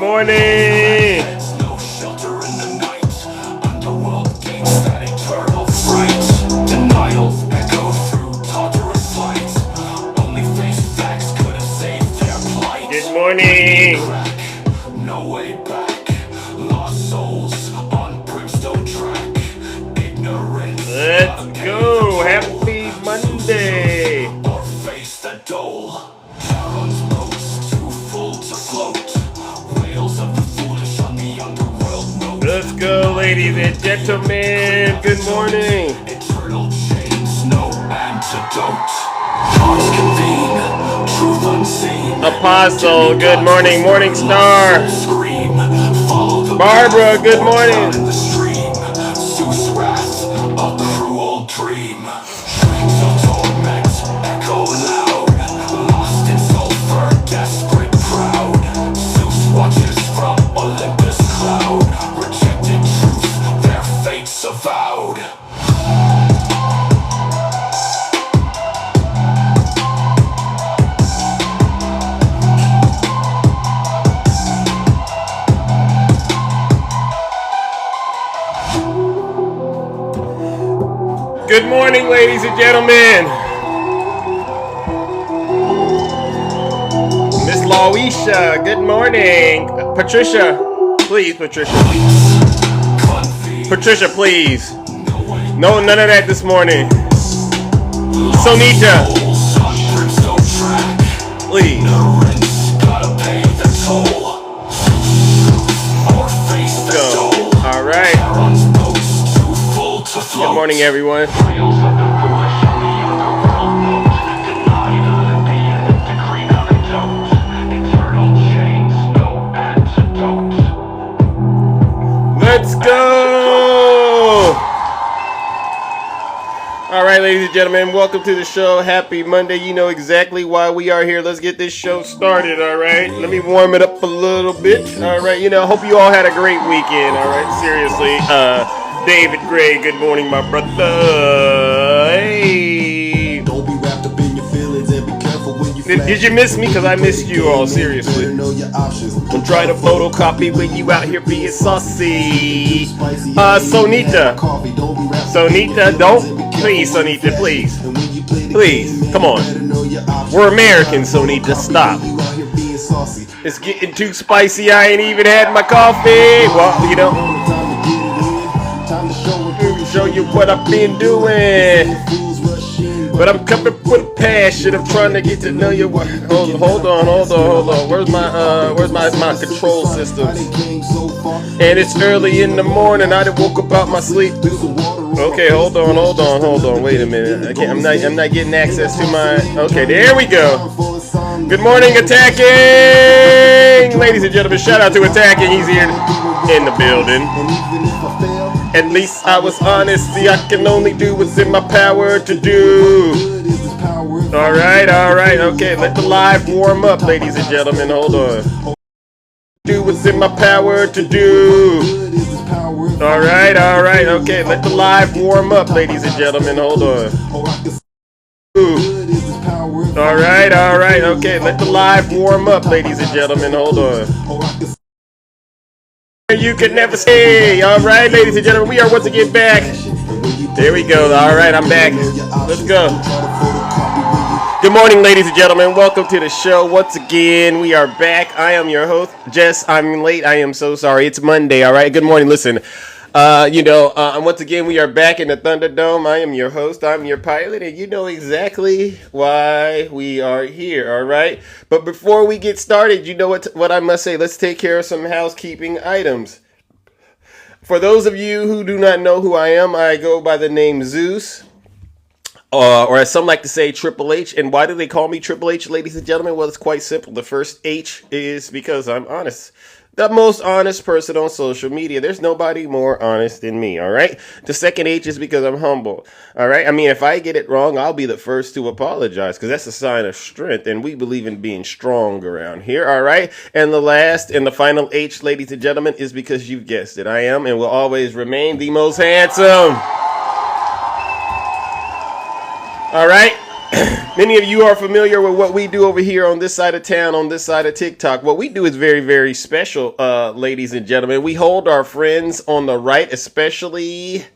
morning. No shelter in the night. Underworld gains that eternal fright. Denials echo through tottering flight. Only face facts could have saved their plight. Good morning. No way back. Lost souls on brimstone track. Ignorance. Let's go. Happy Monday. Or face the dole. Charon's boats too full to float. Whales of the foolish on the underworld note. Let's go, ladies and gentlemen. Good morning. Eternal chains, no antidote. Thoughts convene, truth unseen. Apostle, good morning. Morning Star. Scream, follow the Barbara, good morning. in the stream. Zeus' wrath, a cruel dream. Strings of torment, echo loud. Lost in sulfur, desperate proud. Zeus watches from Olympus cloud. Rejected truth, their fates avowed. Good morning, ladies and gentlemen. Miss Lawisha, good morning. Patricia, please, Patricia. Patricia, please. No, none of that this morning. Sonita, please. Go. All right. Good morning, everyone. Let's go! All right, ladies and gentlemen, welcome to the show. Happy Monday. You know exactly why we are here. Let's get this show started, all right? Let me warm it up a little bit, all right? You know, hope you all had a great weekend, all right? Seriously, David Gray, good morning, my brother. Hey. Don't be wrapped up in your feelings and be careful when you Did you miss me? Because I missed you all, seriously. Don't try to photocopy when you out here being saucy. Sonita, don't. Please, Sonita, please. Please, come on. We're Americans, Sonita, stop. It's getting too spicy. I ain't even had my coffee. Well, you know. Show you what I've been doing. But I'm coming with a passion. I'm trying to get to know you. Hold on. Where's my control systems? And it's early in the morning. I done woke up out my sleep. Okay, hold on. Wait a minute. I'm not getting access to my. Okay, there we go. Good morning, Attacking, ladies and gentlemen. Shout out to Attacking. He's here in the building. At least I was honest. See, I can only do what's in my power to do. All right. Okay, let the live warm up, ladies and gentlemen. Hold on. Do what's in my power to do. All right. Okay, let the live warm up, ladies and gentlemen. Hold on. All right. Okay, let the live warm up, ladies and gentlemen. Hold on. You can never say. All right, ladies and gentlemen, we are once again back. There we go. All right, I'm back. Let's go. Good morning, ladies and gentlemen. Welcome to the show. Once again, we are back. I am your host, Jess. I'm late. I am so sorry. It's Monday. All right. Good morning. Listen, once again, we are back in the Thunderdome. I am your host. I'm your pilot, and you know exactly why we are here. All right. But before we get started, you know what I must say. Let's take care of some housekeeping items. For those of you who do not know who I am, I go by the name Zeus. Or as some like to say, Triple H. And why do they call me Triple H, ladies and gentlemen? Well, it's quite simple. The first H is because I'm honest. The most honest person on social media. There's nobody more honest than me, all right? The second H is because I'm humble, all right? I mean, if I get it wrong, I'll be the first to apologize because that's a sign of strength, and we believe in being strong around here, all right? And the last and the final H, ladies and gentlemen, is because you've guessed it. I am and will always remain the most handsome. All right? Many of you are familiar with what we do over here on this side of town, on this side of TikTok. What we do is very, very special, ladies and gentlemen. We hold our friends on the right, especially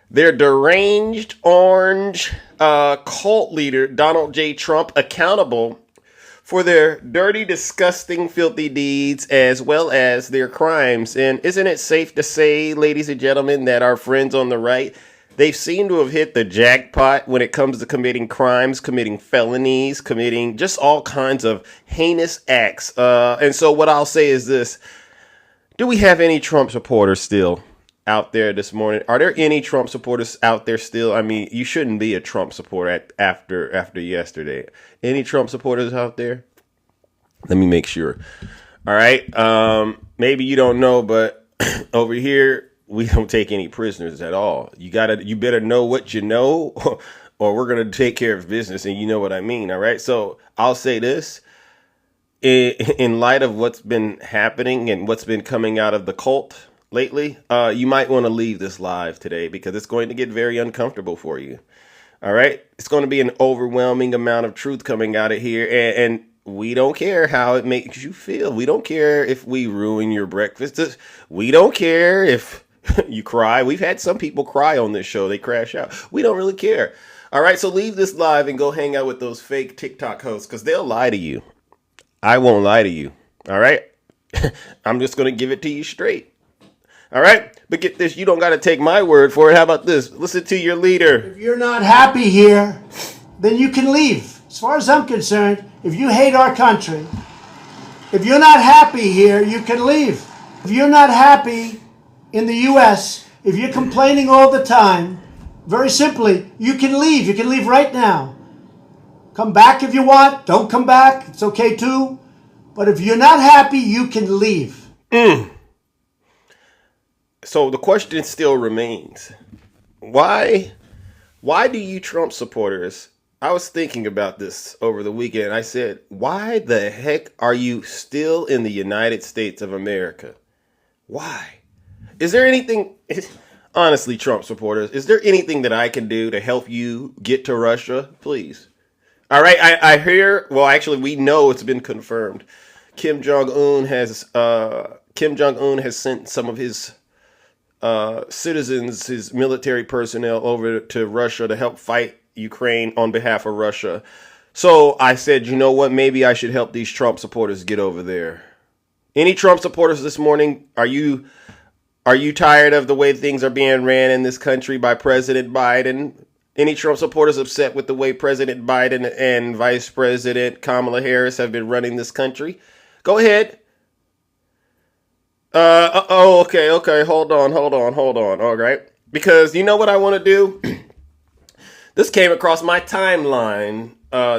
their deranged orange cult leader, Donald J. Trump, accountable for their dirty, disgusting, filthy deeds as well as their crimes. And isn't it safe to say, ladies and gentlemen, that our friends on the right, they've seemed to have hit the jackpot when it comes to committing crimes, committing felonies, committing just all kinds of heinous acts. And so what I'll say is this. Do we have any Trump supporters still out there this morning? Are there any Trump supporters out there still? I mean, you shouldn't be a Trump supporter after yesterday. Any Trump supporters out there? Let me make sure. All right. Maybe you don't know, but over here, we don't take any prisoners at all. You better know what you know, or we're going to take care of business, and you know what I mean. All right. So I'll say this. In light of what's been happening and what's been coming out of the cult lately, you might want to leave this live today because it's going to get very uncomfortable for you. All right. It's going to be an overwhelming amount of truth coming out of here. And we don't care how it makes you feel. We don't care if we ruin your breakfast. We don't care if you cry. We've had some people cry on this show. They crash out. We don't really care. All right. So leave this live and go hang out with those fake TikTok hosts because they'll lie to you. I won't lie to you. All right. I'm just going to give it to you straight. All right. But get this. You don't got to take my word for it. How about this? Listen to your leader. If you're not happy here, then you can leave. As far as I'm concerned, if you hate our country, if you're not happy here, you can leave. If you're not happy in the U.S., if you're complaining all the time, very simply, you can leave. You can leave right now. Come back if you want. Don't come back. It's okay too. But if you're not happy, you can leave. So the question still remains. Why do you Trump supporters, I was thinking about this over the weekend. I said, why the heck are you still in the United States of America? Why? Is there anything, honestly, Trump supporters, is there anything that I can do to help you get to Russia? Please. All right, I hear, well, actually, we know it's been confirmed. Kim Jong-un has sent some of his citizens, his military personnel over to Russia to help fight Ukraine on behalf of Russia. So I said, you know what? Maybe I should help these Trump supporters get over there. Any Trump supporters this morning? Are you tired of the way things are being ran in this country by President Biden? Any Trump supporters upset with the way President Biden and Vice President Kamala Harris have been running this country? Go ahead. Okay. Hold on. All right. Because you know what I want to do? This came across my timeline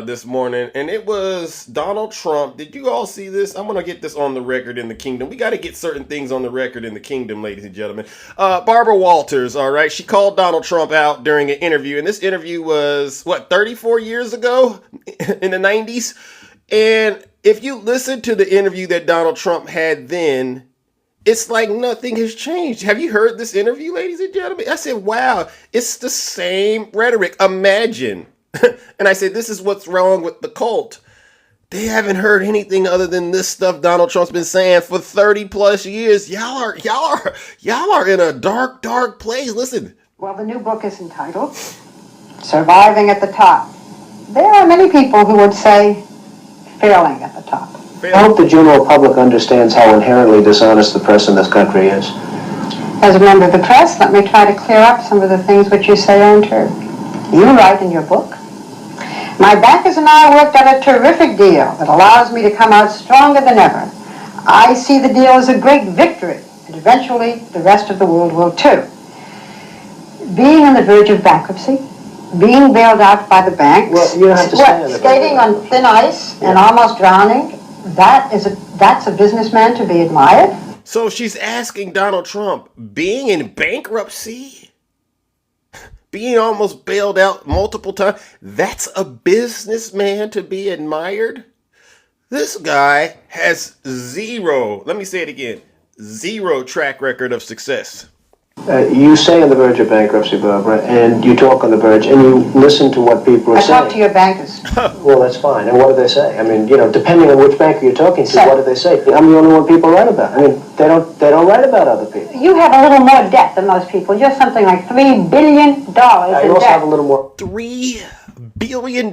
this morning, and it was Donald Trump. Did you all see this? I'm going to get this on the record in the kingdom. We got to get certain things on the record in the kingdom, ladies and gentlemen. Barbara Walters, all right, she called Donald Trump out during an interview, and this interview was, 34 years ago in the 90s? And if you listen to the interview that Donald Trump had then, it's like nothing has changed. Have you heard this interview, ladies and gentlemen? I said, wow, it's the same rhetoric. Imagine. And I said, this is what's wrong with the cult. They haven't heard anything other than this stuff Donald Trump's been saying for 30 plus years. Y'all are in a dark, dark place. Listen. Well, the new book is entitled Surviving at the Top. There are many people who would say failing at the top. I hope the general public understands how inherently dishonest the press in this country is. As a member of the press, let me try to clear up some of the things which you say aren't true. You write in your book, my bankers and I worked out a terrific deal that allows me to come out stronger than ever. I see the deal as a great victory, and eventually the rest of the world will too. Being on the verge of bankruptcy, being bailed out by the banks, Well, you don't have to stand there. skating on thin ice and almost drowning, that's a businessman to be admired. So she's asking Donald Trump, being in bankruptcy, being almost bailed out multiple times, that's a businessman to be admired? This guy has zero, let me say it again, zero track record of success. You say on the verge of bankruptcy, Barbara, and you talk on the verge, and you listen to what people are I saying. talk to your bankers. Well, that's fine. And what do they say? I mean, depending on which banker you're talking to, Sir. what do they say? I'm the only one people write about. I mean, they don't write about other people. You have a little more debt than most people. You're something like $3 billion in I also debt. have a little more. $3 billion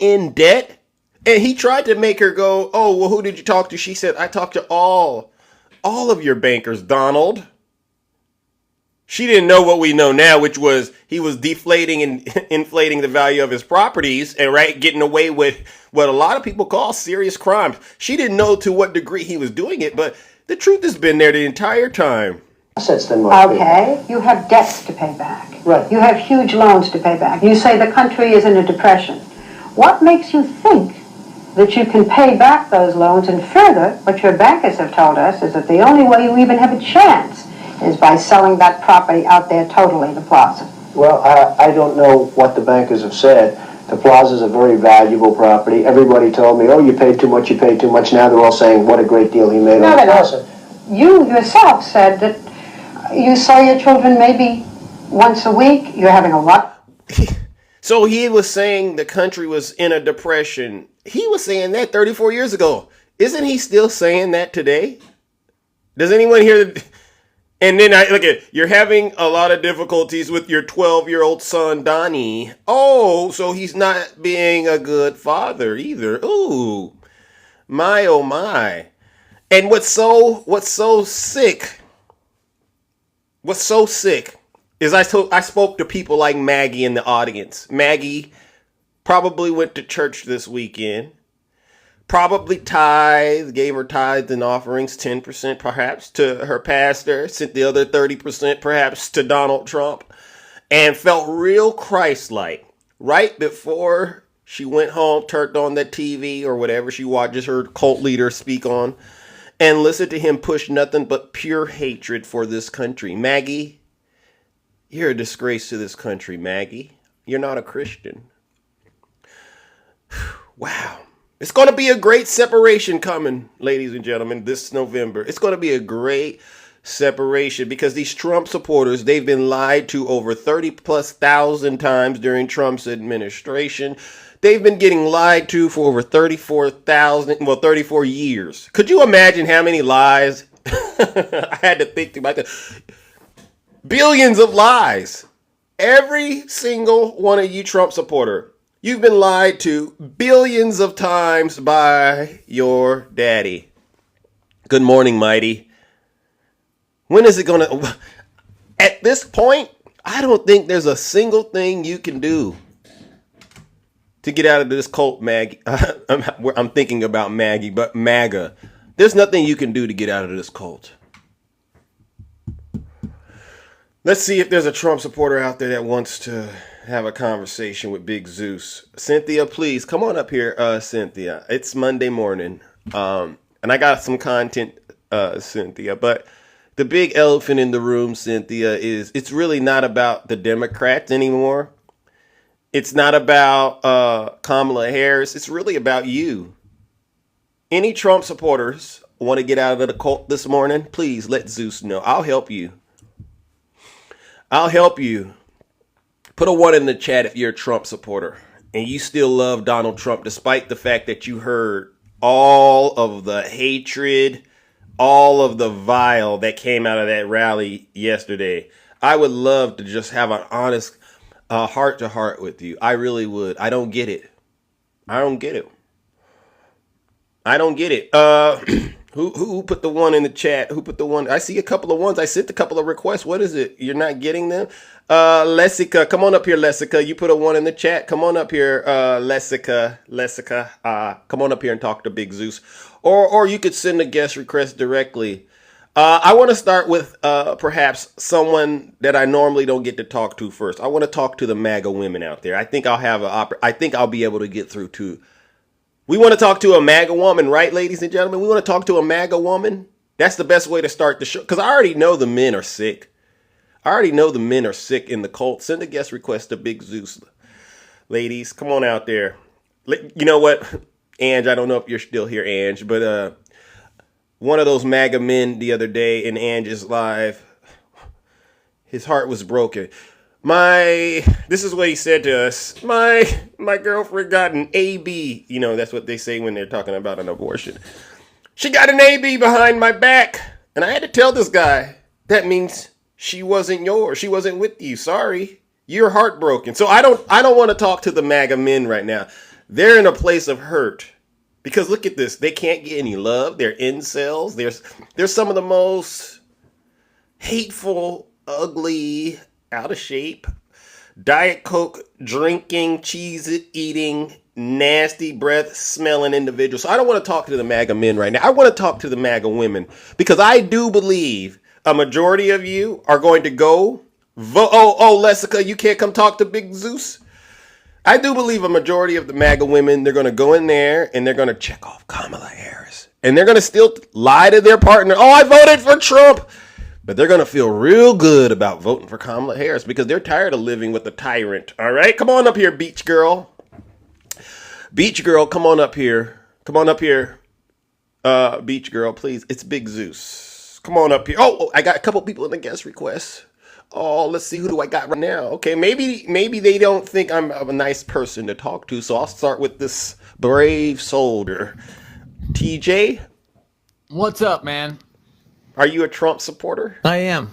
in debt? And he tried to make her go, oh, well, who did you talk to? She said, I talked to all of your bankers, Donald. She didn't know what we know now, which was he was deflating and inflating the value of his properties and getting away with what a lot of people call serious crimes. She didn't know to what degree he was doing it, but the truth has been there the entire time. Assets than most people. Okay, you have debts to pay back. Right. You have huge loans to pay back. You say the country is in a depression. What makes you think that you can pay back those loans? And further, what your bankers have told us is that the only way you even have a chance is by selling that property out there totally, the plaza. Well, I don't know what the bankers have said. The plaza is a very valuable property. Everybody told me, oh, you paid too much, you paid too much. Now they're all saying, what a great deal he made on the plaza. You yourself said that you saw your children maybe once a week. You're having a lot. So he was saying the country was in a depression. He was saying that 34 years ago. Isn't he still saying that today? Does anyone hear that? And then look at, you're having a lot of difficulties with your 12-year-old son, Donnie. Oh, so he's not being a good father either. Ooh, my, oh my. And what's so sick is I spoke to people like Maggie in the audience. Maggie probably went to church this weekend. Probably gave her tithes and offerings, 10% perhaps to her pastor, sent the other 30% perhaps to Donald Trump, and felt real Christ-like. Right before she went home, turned on the TV or whatever she watches her cult leader speak on, and listened to him push nothing but pure hatred for this country. Maggie, you're a disgrace to this country, Maggie. You're not a Christian. Wow. It's going to be a great separation coming, ladies and gentlemen, this November. It's going to be a great separation because these Trump supporters, they've been lied to over 30,000+ times during Trump's administration. They've been getting lied to for over 34 years. Could you imagine how many lies? I had to think about that. Billions of lies. Every single one of you Trump supporter. You've been lied to billions of times by your daddy. Good morning, Mighty. When is it going to... At this point, I don't think there's a single thing you can do to get out of this cult, Maggie. I'm thinking about Maggie, but MAGA. There's nothing you can do to get out of this cult. Let's see if there's a Trump supporter out there that wants to have a conversation with Big Zeus. Cynthia, please come on up here, Cynthia. It's Monday morning, and I got some content, Cynthia. But the big elephant in the room, Cynthia, is it's really not about the Democrats anymore. It's not about Kamala Harris. It's really about you. Any Trump supporters want to get out of the cult this morning? Please let Zeus know. I'll help you. I'll help you. Put a 1 in the chat if you're a Trump supporter and you still love Donald Trump despite the fact that you heard all of the hatred, all of the vile that came out of that rally yesterday. I would love to just have an honest heart-to-heart with you. I really would. I don't get it. I don't get it. Who put the 1 in the chat? Who put the 1? I see a couple of ones. I sent a couple of requests. What is it? You're not getting them? Lessica, come on up here, Lessica. You put a 1 in the chat. Come on up here, Lessica. Come on up here and talk to Big Zeus. Or you could send a guest request directly. I want to start with perhaps someone that I normally don't get to talk to first. I want to talk to the MAGA women out there. I think I'll be able to get through to. We want to talk to a MAGA woman, right, ladies and gentlemen? We want to talk to a MAGA woman. That's the best way to start the show. Because I already know the men are sick. I already know the men are sick in the cult. Send a guest request to Big Zeus. Ladies, come on out there. You know what? Ange, I don't know if you're still here, Ange. But one of those MAGA men the other day in Ange's live his heart was broken. This is what he said to us. My girlfriend got an AB. You know, that's what they say when they're talking about an abortion. She got an AB behind my back. And I had to tell this guy, that means she wasn't yours. She wasn't with you. Sorry. You're heartbroken. So I don't want to talk to the MAGA men right now. They're in a place of hurt. Because look at this. They can't get any love. They're incels. They're some of the most hateful, ugly, out of shape, Diet Coke drinking, cheese eating, nasty breath smelling individuals. So I don't want to talk to the MAGA men right now. I want to talk to the MAGA women because I do believe a majority of you are going to go vote. Oh, Lessica, you can't come talk to Big Zeus. I do believe a majority of the MAGA women, they're going to go in there and they're going to check off Kamala Harris. And they're going to still lie to their partner. Oh, I voted for Trump. But they're going to feel real good about voting for Kamala Harris because they're tired of living with the tyrant. All right? Come on up here, Beach Girl. Beach Girl, come on up here. Come on up here. Beach Girl, please. It's Big Zeus. Come on up here. Oh, I got a couple people in the guest requests. Oh, let's see. Who do I got right now? Okay, maybe they don't think I'm a nice person to talk to, so I'll start with this brave soldier. TJ? What's up, man? Are you a Trump supporter? I am.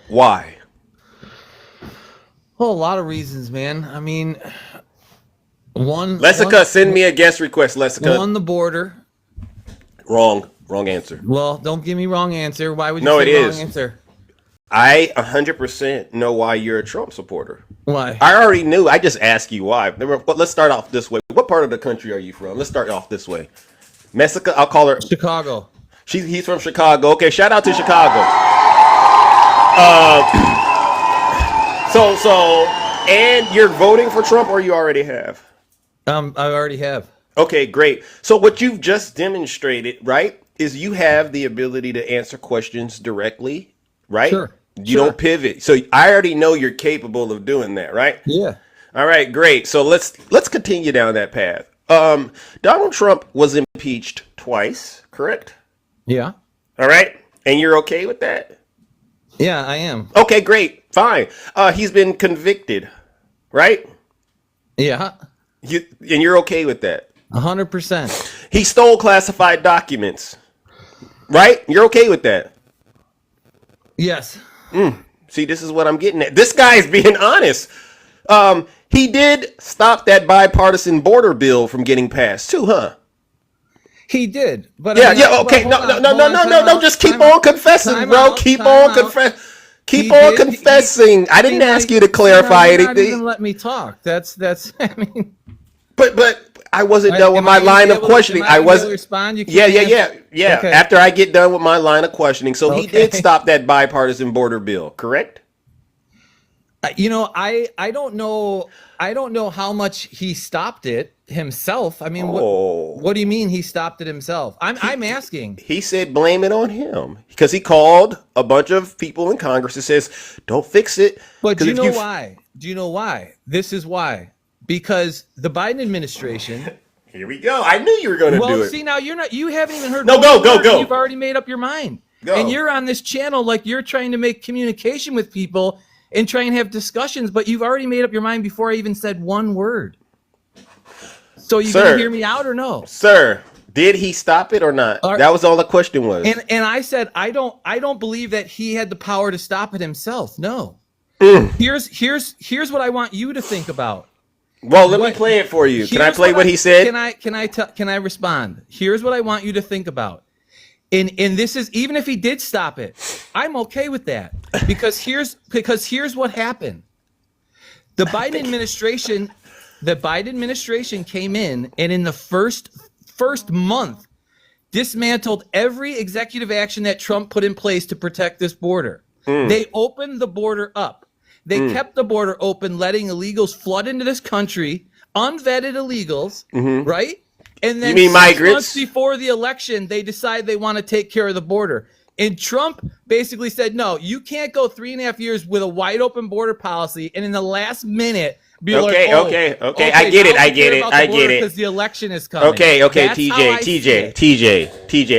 Why? Well, a lot of reasons, man. I mean, Lessica, send me a guest request, Lessica. On the border. Wrong answer. Well, don't give me wrong answer. Why would you No, say it wrong is. answer? I 100% know why you're a Trump supporter. Why? I already knew. I just asked you why. But let's start off this way. What part of the country are you from? Let's start off this way. Messica, I'll call her. Chicago. He's from Chicago. Okay, shout out to Chicago. So, and you're voting for Trump or you already have? I already have. Okay, great. So what you've just demonstrated, right, is you have the ability to answer questions directly, right? Sure. You don't pivot. So I already know you're capable of doing that, right? Yeah. All right, great. So let's continue down that path. Donald Trump was impeached twice, correct? Yeah. All right. And you're okay with that? Yeah, I am. Okay, great. Fine. He's been convicted, right? Yeah. And you're okay with that? 100%. He stole classified documents, right? You're okay with that? Yes. See, this is what I'm getting at. This guy is being honest. He did stop that bipartisan border bill from getting passed too, huh? He did. But Yeah, I mean, yeah, okay. No. Just keep on confessing, bro. Keep on confessing. I didn't ask you to clarify anything. Not anything. even let me talk. That's. I mean. But I wasn't done with my line of questioning. I wasn't. Respond? You Yeah. Okay. After I get done with my line of questioning, so he did stop that bipartisan border bill, correct? You know, I don't know. I don't know how much he stopped it himself. I mean, what do you mean he stopped it himself? I'm asking. He said blame it on him because he called a bunch of people in Congress and says, don't fix it. But do you know why? Do you know why? This is why. Because the Biden administration. Here we go. I knew you were going to do it. Well, see, now you haven't even heard. No, go. You've already made up your mind. Go. And you're on this channel like you're trying to make communication with people and try and have discussions, but you've already made up your mind before I even said one word. So you gonna hear me out or no? Sir, did he stop it or not? That was all the question was. And I said I don't believe that he had the power to stop it himself. No. Here's what I want you to think about. Well, let me play it for you. Can I play what he said? Can I respond? Here's what I want you to think about. And this is, even if he did stop it, I'm okay with that. Because here's what happened. The Biden administration came in and in the first month dismantled every executive action that Trump put in place to protect this border. They opened the border up. They kept the border open, letting illegals flood into this country, unvetted illegals, right? And then 6 months before the election, they decide they want to take care of the border. And Trump basically said, no, you can't go 3.5 years with a wide open border policy. And in the last minute, be okay. I get it. Because the election is coming. Okay, TJ,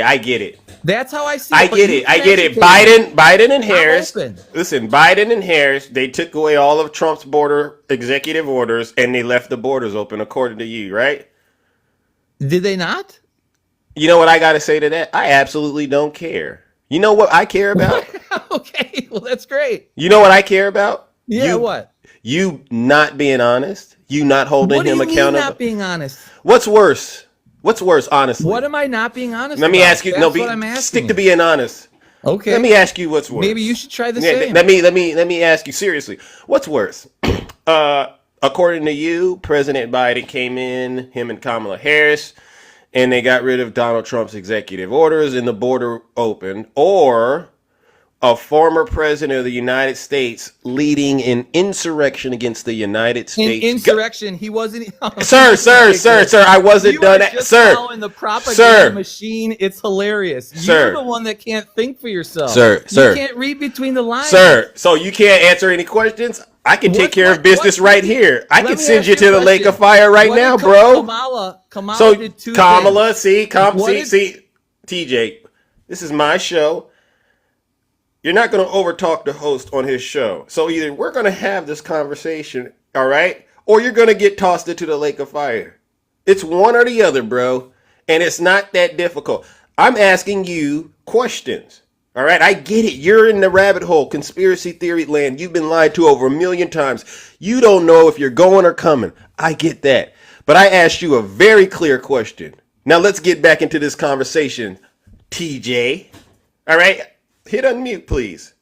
I get it. That's how I see it. I but get you it. I get it. educated. Biden and Harris. open. Listen, Biden and Harris, they took away all of Trump's border executive orders and they left the borders open, according to you, right? Did they not? You know what I got to say to that? I absolutely don't care. You know what I care about? Okay, well that's great. You know what I care about? Yeah, what? You not being honest. You not holding What do him you mean accountable. not being honest? What's worse? What's worse, honestly? What am I not being honest Let me about? ask you. That's what I'm asking. Stick to being honest. Okay. Let me ask you what's worse. Maybe you should try the Yeah, same. Let me ask you seriously. What's worse? According to you, President Biden came in, him and Kamala Harris, and they got rid of Donald Trump's executive orders and the border opened, or a former president of the United States leading an insurrection against the United States. Insurrection. He wasn't. Sir, I wasn't You done. are just Sir, following the propaganda Sir. machine. It's hilarious. Sir. You're the one that can't think for yourself. Sir. You can't read between the lines. Sir, so you can't answer any questions? I can take care of business right here. I can send you to the lake of fire right now, bro. Kamala So did two Kamala, things. see, TJ, this is my show. You're not going to overtalk the host on his show. So either we're going to have this conversation, all right, or you're going to get tossed into the lake of fire. It's one or the other, bro, and it's not that difficult. I'm asking you questions, all right? I get it. You're in the rabbit hole, conspiracy theory land. You've been lied to over 1 million times. You don't know if you're going or coming. I get that. But I asked you a very clear question. Now let's get back into this conversation, TJ. All right? Hit unmute, please.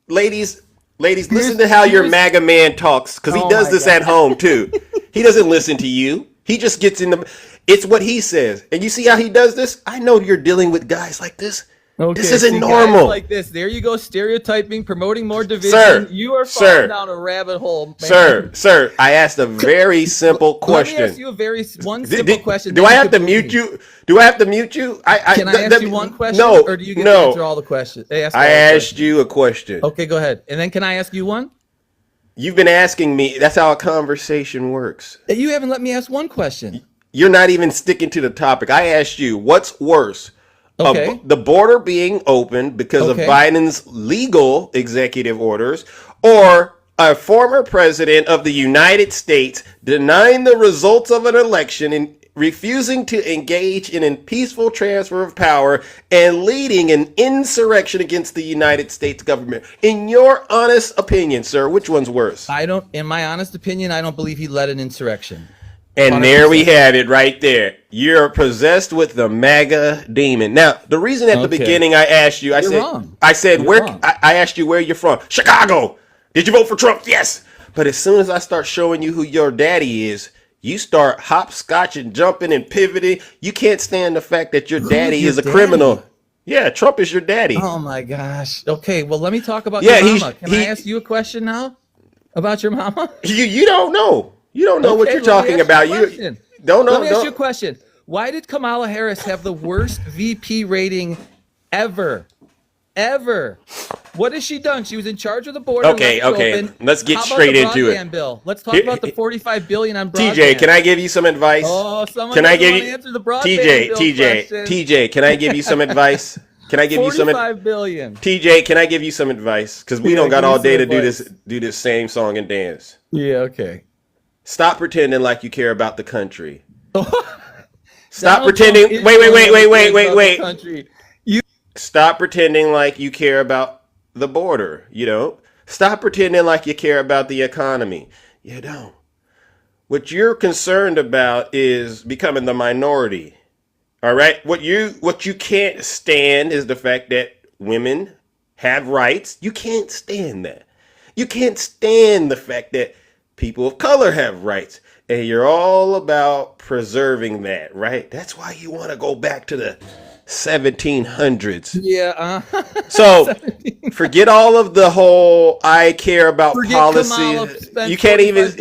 Ladies, listen to how your MAGA man talks, because he does this at home, too. He doesn't listen to you. He just gets in the... It's what he says. And you see how he does this? I know you're dealing with guys like this. Okay, this isn't see, normal. guys like this. There you go, stereotyping, promoting more division. You are falling down a rabbit hole, man. Sir, I asked a very simple question. Let me ask you one simple question. Do I have to mute you? Do I have to mute you? Can I ask you one question? No, or do you get to answer all the questions? I asked you a question. Okay, go ahead. And then can I ask you one? You've been asking me. That's how a conversation works. You haven't let me ask one question. You're not even sticking to the topic. I asked you, what's worse? Okay. The border being open because of Biden's legal executive orders, or a former president of the United States denying the results of an election and refusing to engage in a peaceful transfer of power and leading an insurrection against the United States government. In your honest opinion, sir, which one's worse? In my honest opinion, I don't believe he led an insurrection. And 100%. There we have it right there. You're possessed with the MAGA demon. Now, the reason at the beginning I asked you, I said, I asked you where you're from. Chicago. Did you vote for Trump? Yes. But as soon as I start showing you who your daddy is, you start hopscotching, jumping, and pivoting. You can't stand the fact that your daddy is a criminal. Yeah, Trump is your daddy. Oh my gosh. Okay, well let me talk about your mama. Can I ask you a question now about your mama? You don't know. You don't know what you're talking about. You don't know. Let me ask you a question. Why did Kamala Harris have the worst VP rating ever? What has she done? She was in charge of the border. Okay. Let's get straight into it. Bill? Let's talk about the $45 billion on broadband. TJ, can I give you some advice? Oh, someone can I give you answer the broadband TJ, can I give you some advice? Can I give you some $45 billion. TJ, can I give you some advice? Because we don't got all day to do this same song and dance. Yeah, okay. Stop pretending like you care about the country. Stop pretending. Wait. Stop pretending like you care about the border. You don't. Stop pretending like you care about the economy. You don't. What you're concerned about is becoming the minority. All right. What you can't stand is the fact that women have rights. You can't stand that. You can't stand the fact that people of color have rights. And you're all about preserving that, right? That's why you want to go back to the 1700s. Yeah. So forget all of the whole I care about policy. You can't even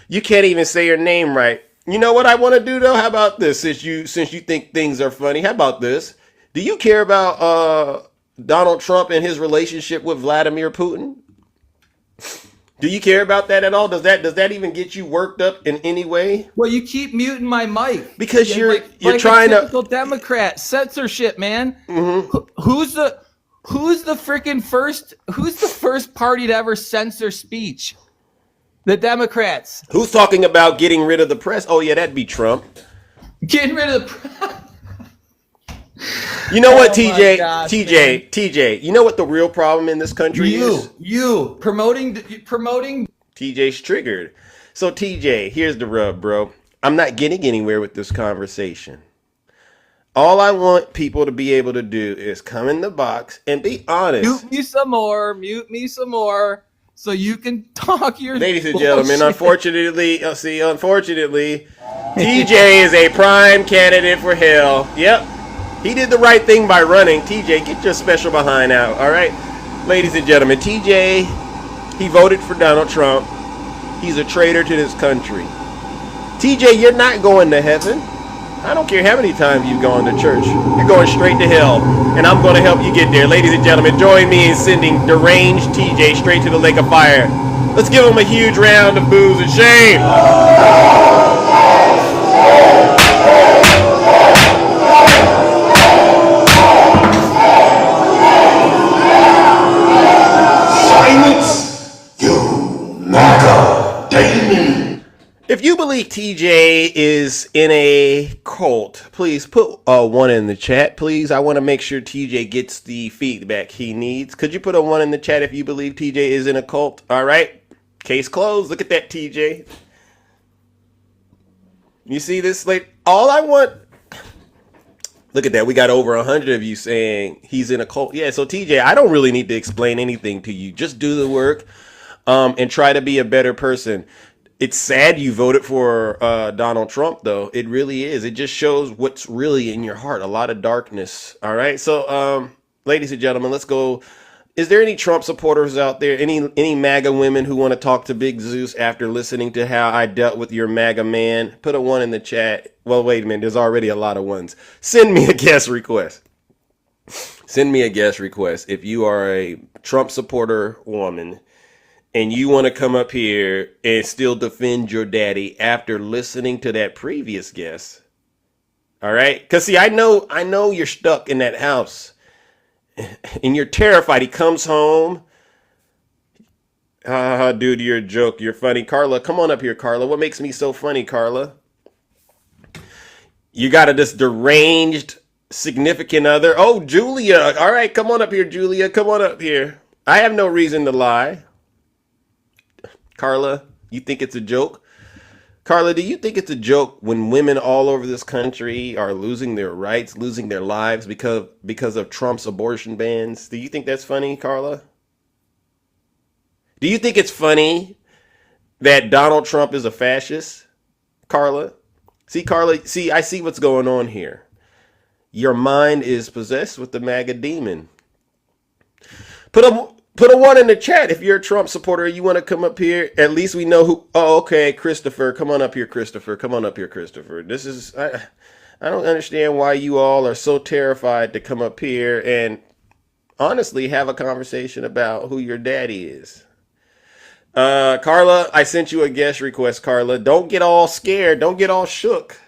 you can't even say your name right. You know what I want to do though? How about this? Since you think things are funny, how about this? Do you care about Donald Trump and his relationship with Vladimir Putin? Do you care about that at all? Does that even get you worked up in any way? Well, you keep muting my mic Because you're like a trying typical to. Democrat. Censorship, man. Who's the freaking first? Who's the first party to ever censor speech? The Democrats. Who's talking about getting rid of the press? Oh yeah, that'd be Trump. Getting rid of the. You know what, Oh my TJ? gosh, TJ. You know what the real problem in this country is? You promoting. TJ's triggered. So TJ, here's the rub, bro. I'm not getting anywhere with this conversation. All I want people to be able to do is come in the box and be honest. Mute me some more, so you can talk your. Ladies and bullshit. gentlemen, unfortunately, TJ is a prime candidate for hell. Yep. He did the right thing by running. TJ, get your special behind out, all right? Ladies and gentlemen, TJ, he voted for Donald Trump. He's a traitor to this country. TJ, you're not going to heaven. I don't care how many times you've gone to church. You're going straight to hell, and I'm going to help you get there. Ladies and gentlemen, join me in sending deranged TJ straight to the lake of fire. Let's give him a huge round of boos and shame. Silence, you MAGA demon. If you believe TJ is in a cult, please put a 1 in the chat, please. I want to make sure TJ gets the feedback he needs. Could you put a 1 in the chat if you believe TJ is in a cult? All right. Case closed. Look at that, TJ. You see this? Like, all I want... Look at that. We got over 100 of you saying he's in a cult. Yeah, so TJ, I don't really need to explain anything to you. Just do the work and try to be a better person. It's sad you voted for Donald Trump, though. It really is. It just shows what's really in your heart. A lot of darkness. All right. So, ladies and gentlemen, let's go. Is there any Trump supporters out there? Any MAGA women who want to talk to Big Zeus after listening to how I dealt with your MAGA man? Put a 1 in the chat. Well, wait a minute. There's already a lot of ones. Send me a guest request. Send me a guest request if you are a Trump supporter woman and you want to come up here and still defend your daddy after listening to that previous guest. All right? Because, see, I know you're stuck in that house and you're terrified. He comes home. Dude, you're a joke. You're funny. Carla, come on up here, Carla. What makes me so funny, Carla? You got this deranged significant other. Oh, Julia. All right, come on up here, Julia. Come on up here. I have no reason to lie. Carla, you think it's a joke? Carla, do you think it's a joke when women all over this country are losing their rights, losing their lives because of Trump's abortion bans? Do you think that's funny, Carla? Do you think it's funny that Donald Trump is a fascist, Carla? See, Carla, I see what's going on here. Your mind is possessed with the MAGA demon. Put a 1 in the chat if you're a Trump supporter. You want to come up here? At least we know who. Oh, okay, Christopher. Come on up here, Christopher. Come on up here, Christopher. This is I don't understand why you all are so terrified to come up here and honestly have a conversation about who your daddy is. Carla, I sent you a guest request, Carla. Don't get all scared. Don't get all shook.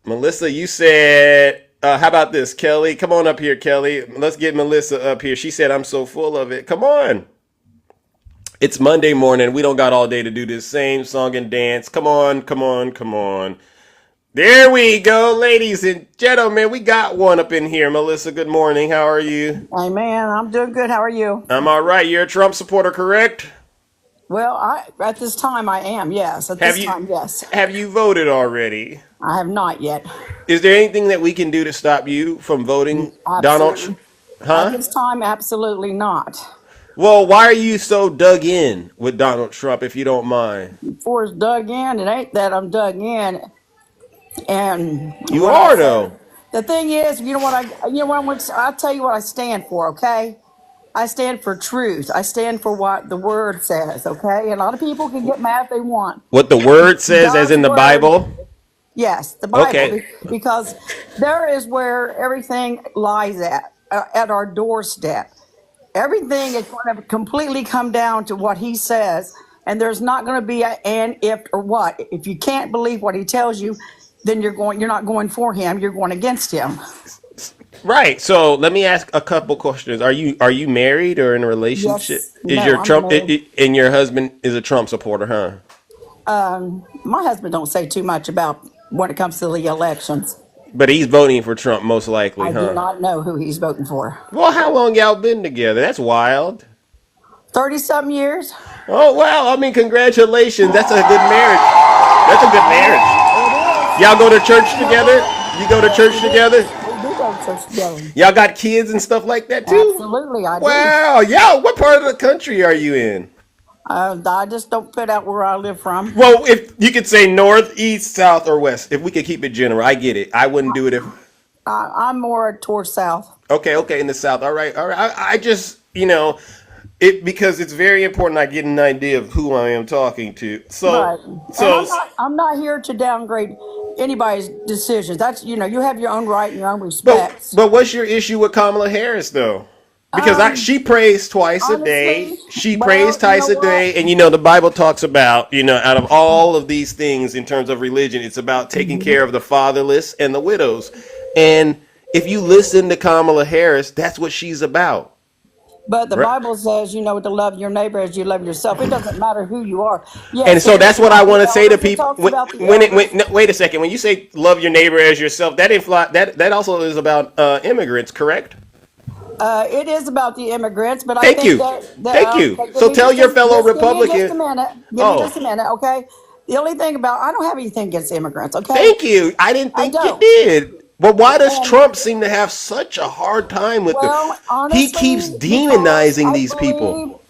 Melissa, you said, how about this, Kelly? Come on up here, Kelly. Let's get Melissa up here. She said, I'm so full of it. Come on. It's Monday morning. We don't got all day to do this same song and dance. Come on, come on, come on. There we go, ladies and gentlemen. We got one up in here. Melissa, good morning. How are you? Hey, man, I'm doing good. How are you? I'm all right. You're a Trump supporter, correct? Well, at this time I am, yes. At Have this you time, yes. have you voted already? I have not yet. Is there anything that we can do to stop you from voting Donald? Absolutely. At Huh? this time, absolutely not. Well, why are you so dug in with Donald Trump, if you don't mind? Before it's dug in, it ain't that I'm dug in. And You what I are say, though. the thing is, I'll tell you what I stand for, okay? I stand for truth. I stand for what the word says, okay? And a lot of people can get mad if they want. What the word says, as God's in the word, Bible? yes, the Bible, Okay. because there is where everything lies at our doorstep. Everything is going to completely come down to what he says, and there's not going to be an and if or what. If you can't believe what he tells you, then you're not going for him. You're going against him. Right. So let me ask a couple questions. Are you married or in a relationship? Yes, Is no, your I'm Trump married. and your husband is a Trump supporter, huh? My husband don't say too much about when it comes to the elections. But he's voting for Trump most likely, I do huh? not know who he's voting for. Well, how long y'all been together? That's wild. 30-something years. Oh wow! I mean, congratulations. That's a good marriage. That's a good marriage. It is. Y'all go to church together? You go to church We together? do. We do go to church together. Y'all got kids and stuff like that too? Absolutely, I do. Wow. Yeah. What part of the country are you in? I just don't put out where I live from. Well, if you could say north, east, south, or west, if we could keep it general, I get it. I wouldn't do it if. I'm more towards south. Okay, okay, in the south. All right, all right. I just, it because it's very important. I get an idea of who I am talking to. Right. So, And so, I'm not here to downgrade anybody's decisions. That's, you have your own right and your own but respects. but what's your issue with Kamala Harris though? Because Um, she prays twice a day. Honestly, She prays well, you know twice a what? day, and the Bible talks about out of all of these things in terms of religion, it's about taking care of the fatherless and the widows. And if you listen to Kamala Harris, that's what she's about. But the Right. Bible says, to love your neighbor as you love yourself. It doesn't matter who you are. And Yes, so it is that's what I about the want to say to elders. It people. talks about the When elders. no, wait a second. When you say love your neighbor as yourself, that also is about immigrants, correct? It is about the immigrants, but I Thank think you, that thank you. okay, So tell your fellow give me just a Republican. minute. Give me just a Oh, minute, okay? The only thing about I don't have anything against immigrants, okay? thank you. I didn't I think you don't. did. But why does And Trump seem to have such a hard time with them? well, He keeps honestly, because demonizing these people.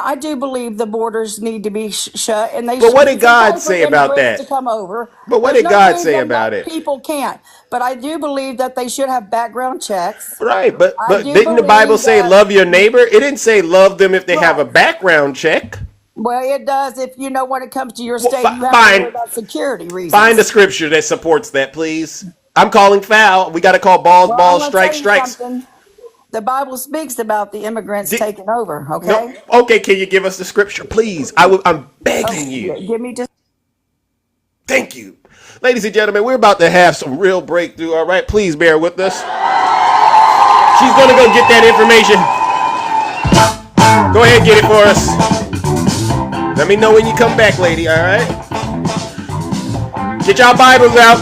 I do believe the borders need to be shut, and they But what should. did It's God okay for say about immigrants to that? come over. But what There's did no God say reason about that it? people can't. But I do believe that they should have background checks. Right, but I but do didn't the Bible believe say that. love your neighbor? It didn't say love them if they have a Right. background check. Well, it does if when it comes to your Well, state, you have to worry fine. about security Find a reasons. scripture that supports that, please. I'm calling foul. We got to call balls, Well, I'm balls, going to tell strikes, you strikes. something. The Bible speaks about the immigrants Di- taking over, no, okay? okay. Can you give us the scripture, please? I'm begging you. Give me just. Thank you, ladies and gentlemen. We're about to have some real breakthrough. All right, please bear with us. She's gonna go get that information. Go ahead, and get it for us. Let me know when you come back, lady. All right. Get y'all Bibles out.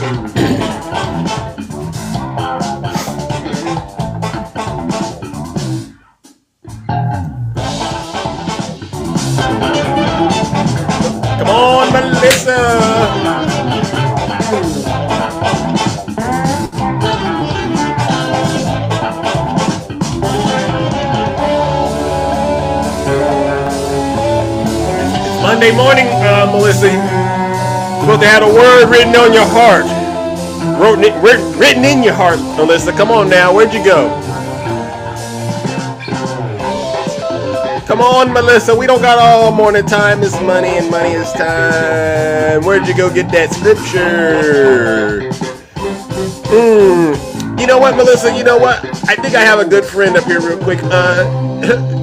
Come on, Melissa. Monday morning, Melissa. You're supposed to have a word written on your heart. Written in your heart, Melissa. Come on now. Where'd you go? Come on, Melissa. We don't got all morning. Time is money and money is time. Where'd you go get that scripture? You know what, Melissa? You know what? I think I have a good friend up here real quick.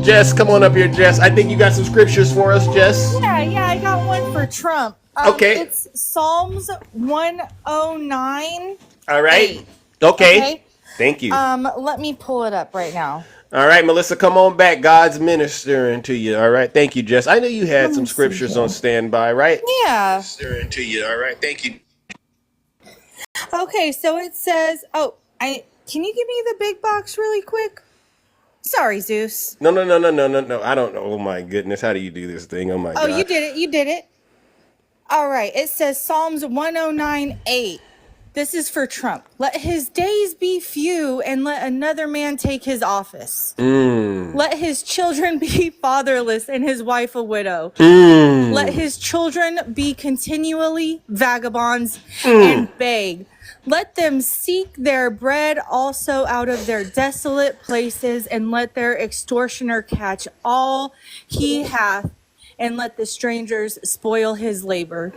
Jess, come on up here, Jess. I think you got some scriptures for us, Jess. Yeah, I got one for Trump. Okay. It's Psalms 109. All right. 8. Okay. Okay. Thank you. Let me pull it up right now. All right, Melissa, come on back. God's ministering to you. All right. Thank you, Jess. I knew you had Let some me see scriptures here. on standby, right? Yeah. Ministering to you. All right. Thank you. Okay, so it says, can you give me the big box really quick? Sorry, Zeus. No. I don't know. Oh my goodness. How do you do this thing? Oh my Oh, God. you did it. All right, it says Psalms 109:8. This is for Trump. Let his days be few and let another man take his office. Let his children be fatherless and his wife a widow. Let his children be continually vagabonds and beg. Let them seek their bread also out of their desolate places, and let their extortioner catch all he hath, and let the strangers spoil his labor.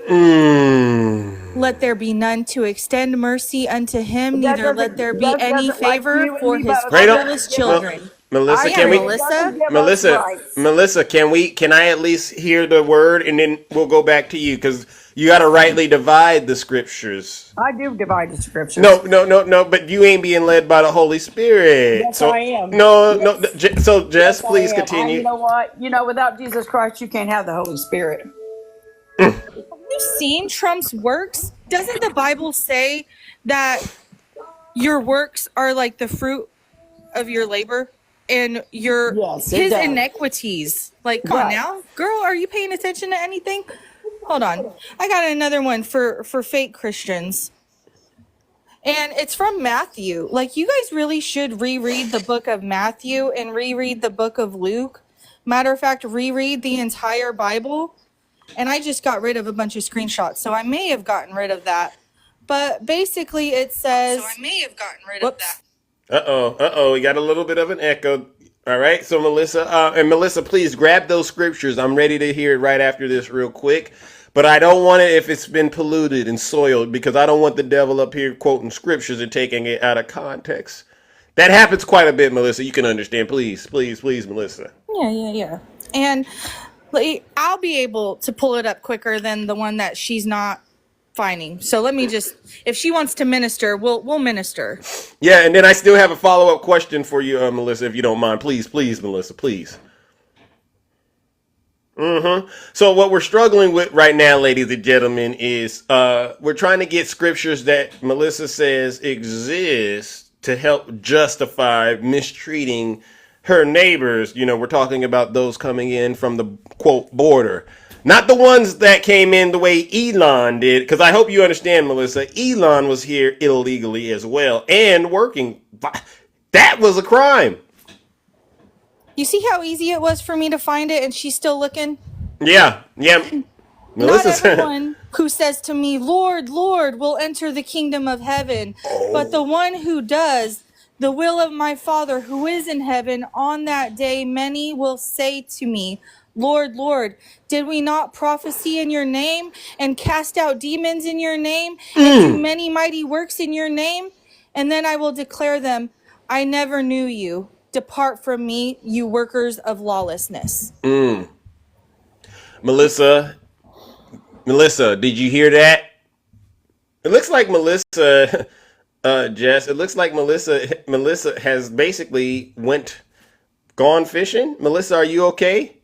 Let there be none to extend mercy unto him, That neither let there be that any doesn't like favor you and for me, his but Right on. fatherless give me children. Melissa, Yeah, can we? Melissa. Doesn't give us Melissa, rights. Melissa, can I at least hear the word, and then we'll go back to you because you got to rightly divide the scriptures. I do divide the scriptures. No, but you ain't being led by the Holy Spirit. Yes, So I am. no. Yes. So Jess, Yes, I please am. You continue. know what? Without Jesus Christ, you can't have the Holy Spirit. You seen Trump's works? Doesn't the Bible say that your works are like the fruit of your labor and your Yes, it his does. iniquities? Like, come on Right. now, girl, are you paying attention to anything? Hold on, I got another one for fake Christians, and it's from Matthew. Like, you guys really should reread the book of Matthew and reread the book of Luke. Matter of fact, reread the entire Bible. And I just got rid of a bunch of screenshots, so I may have gotten rid of that. But basically, it says. So I may have gotten rid of that. We got a little bit of an echo. All right, so Melissa, please grab those scriptures. I'm ready to hear it right after this, real quick. But I don't want it if it's been polluted and soiled, because I don't want the devil up here quoting scriptures and taking it out of context. That happens quite a bit, Melissa. You can understand. Please, Melissa. Yeah. And like, I'll be able to pull it up quicker than the one that she's not finding. So let me just, if she wants to minister, we'll minister. Yeah, and then I still have a follow-up question for you, Melissa, if you don't mind. Please, Melissa, please. So what we're struggling with right now, ladies and gentlemen, is we're trying to get scriptures that Melissa says exist to help justify mistreating her neighbors. We're talking about those coming in from the, quote, border. Not the ones that came in the way Elon did, because I hope you understand, Melissa, Elon was here illegally as well and working. That was a crime. You see how easy it was for me to find it, and she's still looking? Yeah. Not everyone who says to me, Lord, Lord, will enter the kingdom of heaven, but the one who does the will of my Father who is in heaven. On that day, many will say to me, Lord, Lord, did we not prophesy in your name and cast out demons in your name and do many mighty works in your name? And then I will declare them, I never knew you. Depart from me, you workers of lawlessness. Melissa, did you hear that? It looks like Melissa, Jess. It looks like Melissa has basically gone fishing. Melissa, are you okay?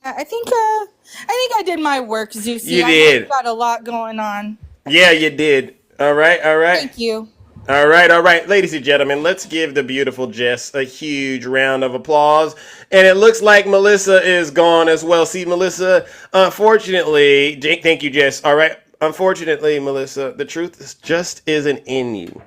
I think I did my work, Zeusy. You did. I've got a lot going on. Yeah, you did. All right. Thank you. All right. Ladies and gentlemen, let's give the beautiful Jess a huge round of applause. And it looks like Melissa is gone as well. See, Melissa, unfortunately, thank you, Jess. All right. Unfortunately, Melissa, the truth just isn't in you.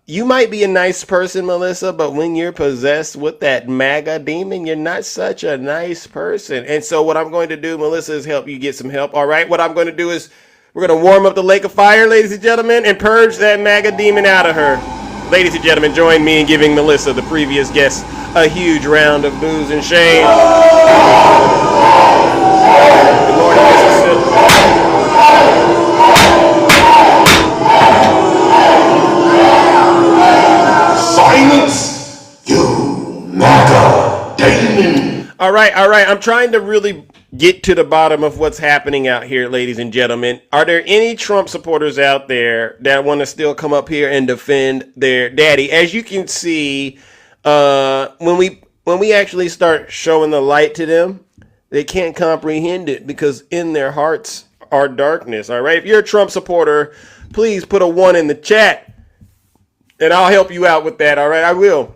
You might be a nice person, Melissa, but when you're possessed with that MAGA demon, you're not such a nice person. And so what I'm going to do, Melissa, is help you get some help. All right. What I'm going to do is we're going to warm up the lake of fire, ladies and gentlemen, and purge that MAGA demon out of her. Ladies and gentlemen, join me in giving Melissa, the previous guest, a huge round of booze and shame. Good morning, Mississippi. Silence, you MAGA demon. All right. I'm trying to really get to the bottom of what's happening out here, ladies and gentlemen. Are there any Trump supporters out there that want to still come up here and defend their daddy? As you can see, when we actually start showing the light to them, they can't comprehend it because in their hearts are darkness. All right. If you're a Trump supporter, please put a 1 in the chat and I'll help you out with that. All right. I will.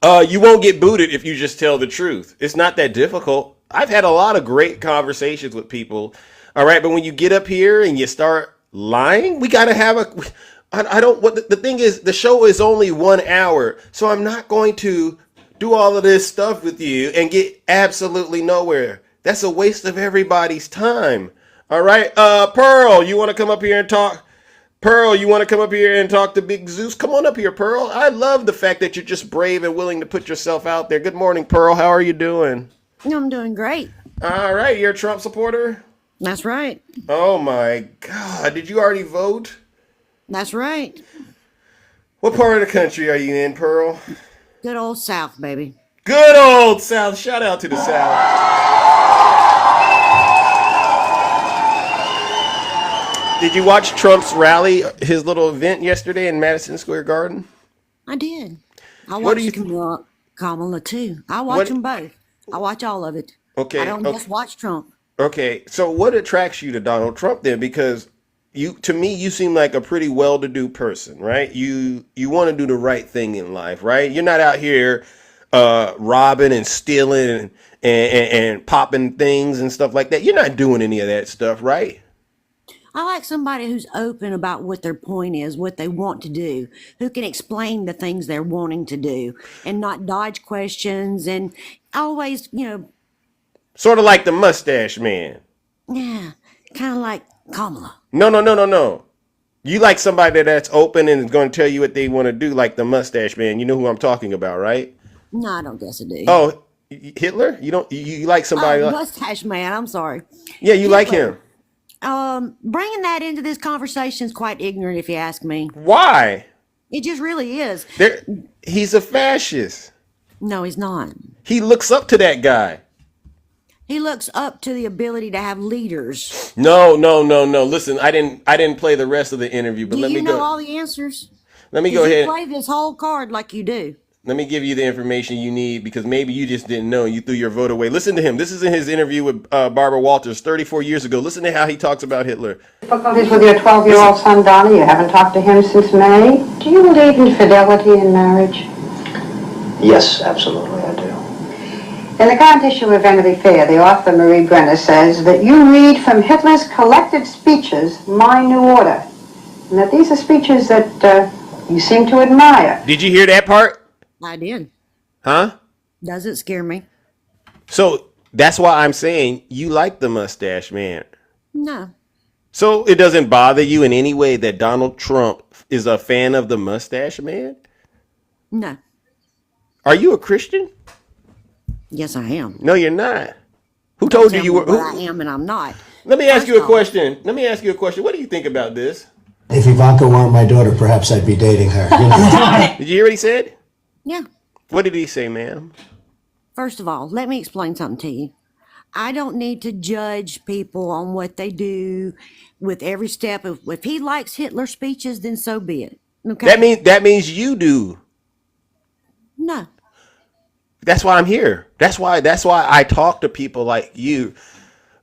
You won't get booted if you just tell the truth. It's not that difficult. I've had a lot of great conversations with people. All right. But when you get up here and you start lying, we got to have the thing is, the show is only 1 hour. So I'm not going to do all of this stuff with you and get absolutely nowhere. That's a waste of everybody's time. All right. Pearl, you want to come up here and talk? Pearl, you want to come up here and talk to Big Zeus? Come on up here, Pearl. I love the fact that you're just brave and willing to put yourself out there. Good morning, Pearl. How are you doing? I'm doing great. All right. You're a Trump supporter? That's right. Oh, my God. Did you already vote? That's right. What part of the country are you in, Pearl? Good old South, baby. Good old South. Shout out to the South. Did you watch Trump's rally, his little event yesterday in Madison Square Garden? I did. I What do watched you Kamala too. I watch what them both. I watch all of it. I Okay, don't okay. just watch Trump. Okay. So what attracts you to Donald Trump then? Because to me you seem like a pretty well-to-do person, right? You want to do the right thing in life, right? You're not out here robbing and stealing and popping things and stuff like that. You're not doing any of that stuff, right? I like somebody who's open about what their point is, what they want to do, who can explain the things they're wanting to do and not dodge questions and always, Sort of like the mustache man. yeah, kind of like Kamala. No, no, no, no, no. You like somebody that's open and is going to tell you what they want to do, like the mustache man. You know who I'm talking about, right? No, I don't guess I do. Oh, Hitler? You don't? You like somebody? Mustache man, I'm sorry. Yeah, you like Hitler. him. Bringing that into this conversation is quite ignorant, if you ask me. Why? It just really is. There, he's a fascist. No, he's not. He looks up to that guy. He looks up to the ability to have leaders. No, no, no, no. Listen, I didn't play the rest of the interview, but Do let you me know go. all the answers? Let me Did go you ahead. play this whole card like you do? Let me give you the information you need because maybe you just didn't know and you threw your vote away. Listen to him. This is in his interview with Barbara Walters 34 years ago. Listen to how he talks about Hitler. Difficulties with your 12-year-old son, Donnie? You haven't talked to him since May? Do you believe in fidelity in marriage? Yes, absolutely, I do. In the current issue of Vanity Fair, the author Marie Brenner says that you read from Hitler's collected speeches, My New Order, and that these are speeches that you seem to admire. Did you hear that part? I did. Huh? Doesn't scare me. So that's why I'm saying you like the mustache man. No. So it doesn't bother you in any way that Donald Trump is a fan of the mustache man? No. Are you a Christian? Yes, I am. No, you're not. Who told you Tell you me were? what I am and I'm not. Let me ask First you a off, question. Let me ask you a question. What do you think about this? If Ivanka weren't my daughter, perhaps I'd be dating her. You know? Did you hear what he said? Yeah. What did he say, ma'am? First of all, let me explain something to you. I don't need to judge people on what they do with every step. If he likes Hitler speeches, then so be it. Okay. That means you do. No. That's why I'm here. That's why I talk to people like you,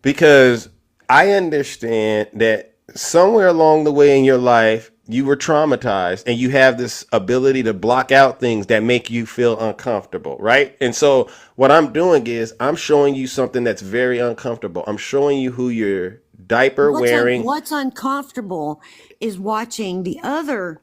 because I understand that somewhere along the way in your life you were traumatized and you have this ability to block out things that make you feel uncomfortable, right? And so what I'm doing is I'm showing you something that's very uncomfortable. I'm showing you who your diaper wearing. What's uncomfortable is watching the other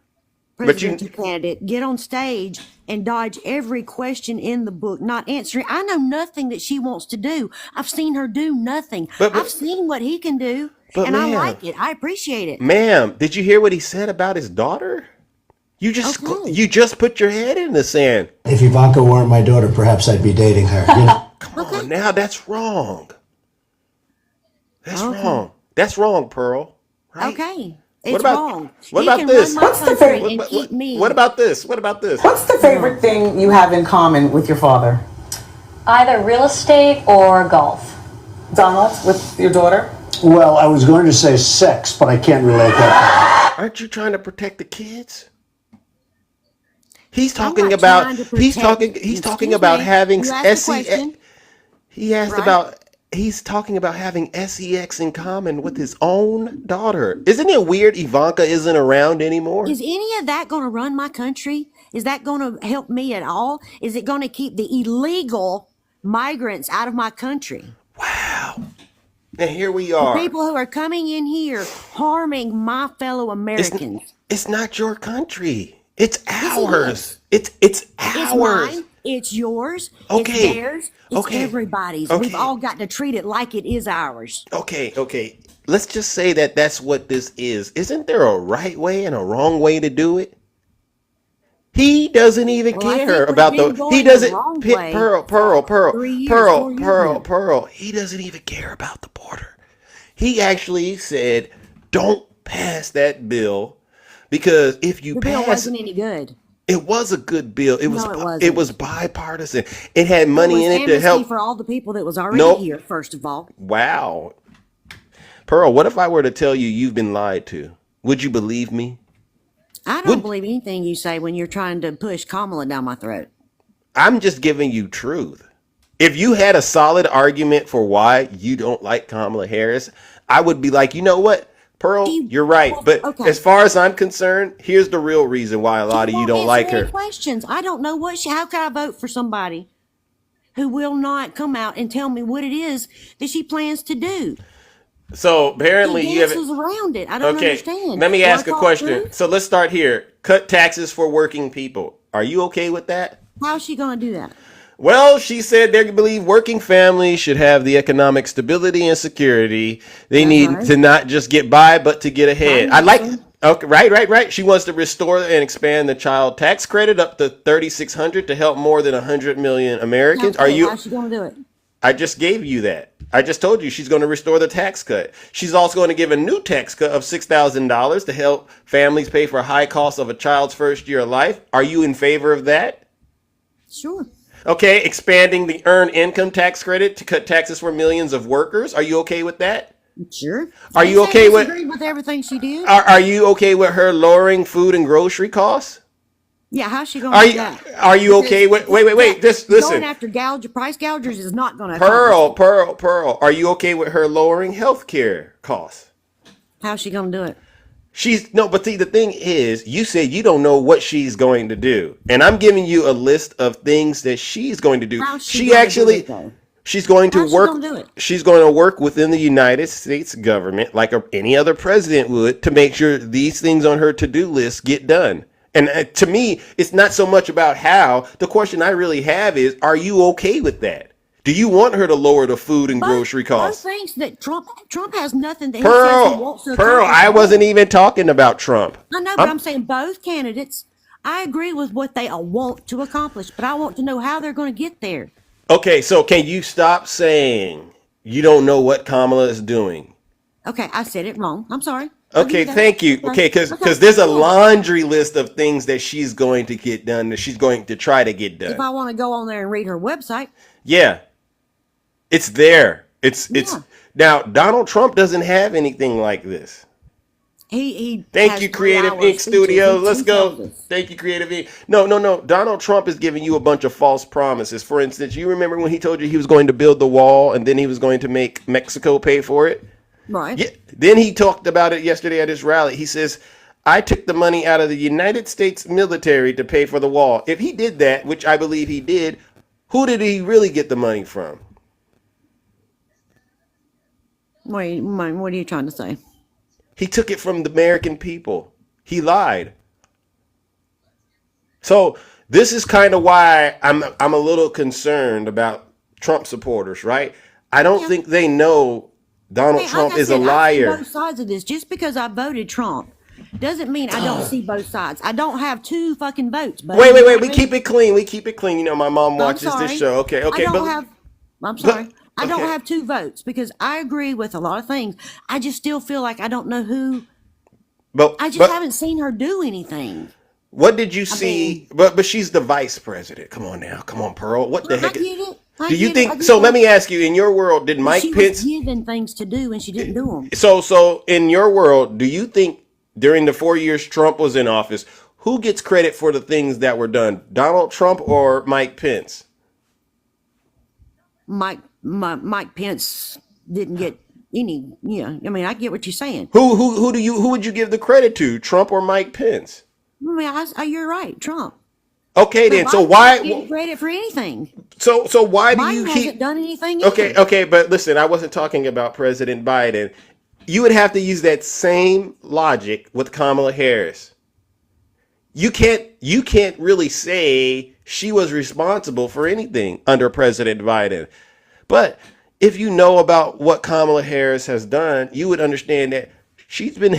But you- presidential candidate get on stage and dodge every question in the book, not answering. I know nothing that she wants to do. I've seen her do nothing. But- I've seen what he can do, But and I ma'am. like it. I appreciate it. Ma'am, did you hear what he said about his daughter? You just put your head in the sand. If Ivanka weren't my daughter, perhaps I'd be dating her. You know? Come on now, that's wrong. That's wrong. That's wrong, Pearl. Right? Okay. What It's about wrong. what He about can this? run my country and What- keep me. what about this? What about this? What's the favorite thing you have in common with your father? Either real estate or golf. Donald, with your daughter? Well, I was going to say sex, but I can't relate that. Aren't you trying to protect the kids? He's I'm talking not about trying to he's protect- talking Excuse about me. having You asked a SEX. question. He asked Right. about he's talking about having SEX in common with his own daughter. Isn't it weird Ivanka isn't around anymore? Is any of that going to run my country? Is that going to help me at all? Is it going to keep the illegal migrants out of my country? And here we are. People who are coming in here harming my fellow Americans. It's not your country. It's Yes, it ours. It's It's ours. mine. It's yours. Okay. It's theirs. It's Okay. everybody's. Okay. We've all got to treat it like it is ours. Okay. Let's just say that that's what this is. Isn't there a right way and a wrong way to do it? He doesn't even Well, I care think we've about been the. going He the doesn't. wrong Pe- way Pearl, for 3 years, 4 years now. Pearl. He doesn't even care about the border. He actually said, "Don't pass that bill because if you The bill pass, wasn't any good. It was a good bill. It was No, it wasn't. it was bipartisan. It had It money was in it to amnesty help. for all the people that was already Nope. here, first of all. Wow. Pearl, what if I were to tell you you've been lied to? Would you believe me? I don't believe anything you say when you're trying to push Kamala down my throat. I'm just giving you truth. If you had a solid argument for why you don't like Kamala Harris, I would be like, you know what, Pearl, you're right. But okay. as far as I'm concerned, here's the real reason why a lot of you don't like her. Questions. I don't know how can I vote for somebody who will not come out and tell me what it is that she plans to do? So apparently you dances around it. I don't understand. Let me ask a talk question. through? So let's start here. Cut taxes for working people. Are you okay with that? How's she going to do that? Well, she said they believe working families should have the economic stability and security they need to not just get by, but to get ahead. I like. Okay, right. She wants to restore and expand the child tax credit up to $3,600 to help more than 100 million Americans. Are you? How's she going to do it? I just gave you that. I just told you she's going to restore the tax cut. She's also going to give a new tax cut of $6,000 to help families pay for high costs of a child's first year of life. Are you in favor of that? Sure. Okay, expanding the earned income tax credit to cut taxes for millions of workers. Are you okay with that? Sure. Are you okay with everything she did? Are you okay with her lowering food and grocery costs? Yeah, how's she going to do that? Are you okay with wait, just listen. Going after price gougers is not going to Pearl, are you okay with her lowering health care costs? How's she going to do it? But see, the thing is, you said you don't know what she's going to do. And I'm giving you a list of things that she's going to do. She's going to work. She's going to work within the United States government like any other president would to make sure these things on her to-do list get done. And to me, it's not so much about how. The question I really have is, are you okay with that? Do you want her to lower the food and grocery costs? Those things that Trump has nothing that Pearl, I wasn't even talking about Trump. I know, but I'm saying both candidates, I agree with what they want to accomplish, but I want to know how they're going to get there. Okay, so can you stop saying you don't know what Kamala is doing? Okay, I said it wrong. I'm sorry. Okay, thank you. Okay, because there's a laundry list of things that she's going to get done, that she's going to try to get done. If I want to go on there and read her website. Yeah. It's there. It's now Donald Trump doesn't have anything like this. He Thank you, Creative Ink Studios. Let's go. Thank you, Creative Ink. No. Donald Trump is giving you a bunch of false promises. For instance, you remember when he told you he was going to build the wall and then he was going to make Mexico pay for it? Right. Yeah. Then he talked about it yesterday at his rally. He says, I took the money out of the United States military to pay for the wall. If he did that, which I believe he did, who did he really get the money from? Wait, what are you trying to say? He took it from the American people. He lied. So this is kind of why I'm a little concerned about Trump supporters, right? I don't think they know Donald Trump is a liar. I see both sides of this. Just because I voted Trump doesn't mean I don't see both sides. I don't have two fucking votes. Wait. We keep it clean. You know, my mom watches this show. Okay. I'm sorry. I don't have two votes because I agree with a lot of things. I just still feel like I don't know who. I just haven't seen her do anything. What did you see? But she's the vice president. Come on now. Come on, Pearl. What the heck? I get it. Do you think so? Let me ask you. In your world, did Mike Pence was given things to do and she didn't do them? So in your world, do you think during the 4 years Trump was in office, who gets credit for the things that were done? Donald Trump or Mike Pence? Mike Pence didn't get any. Yeah, I mean, I get what you're saying. Who would you give the credit to? Trump or Mike Pence? I mean, you're right, Trump. Okay, then. So why get credit for anything? So why do you keep? Hasn't done anything. Okay, but listen, I wasn't talking about President Biden. You would have to use that same logic with Kamala Harris. You can't really say she was responsible for anything under President Biden. But if you know about what Kamala Harris has done, you would understand that she's been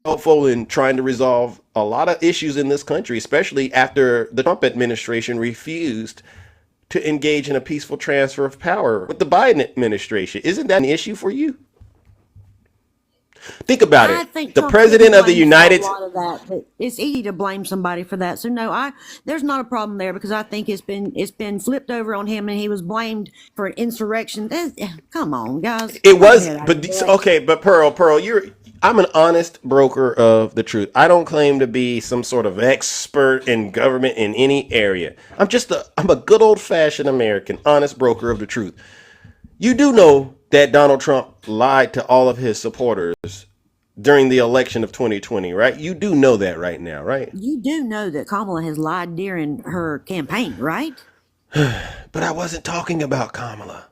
helpful in trying to resolve a lot of issues in this country, especially after the Trump administration refused to engage in a peaceful transfer of power with the Biden administration. Isn't that an issue for you? Think about I it. think The Trump could be president of the blamed for a United lot of that, but it's easy to blame somebody for that. So no, there's not a problem there because I think it's been flipped over on him and he was blamed for an insurrection. Come on, guys. It Get your was, head out of but your butt. okay, but Pearl, I'm an honest broker of the truth. I don't claim to be some sort of expert in government in any area. I'm a good old fashioned American, honest broker of the truth. You do know that Donald Trump lied to all of his supporters during the election of 2020, right? You do know that right now, right? You do know that Kamala has lied during her campaign, right? But I wasn't talking about Kamala.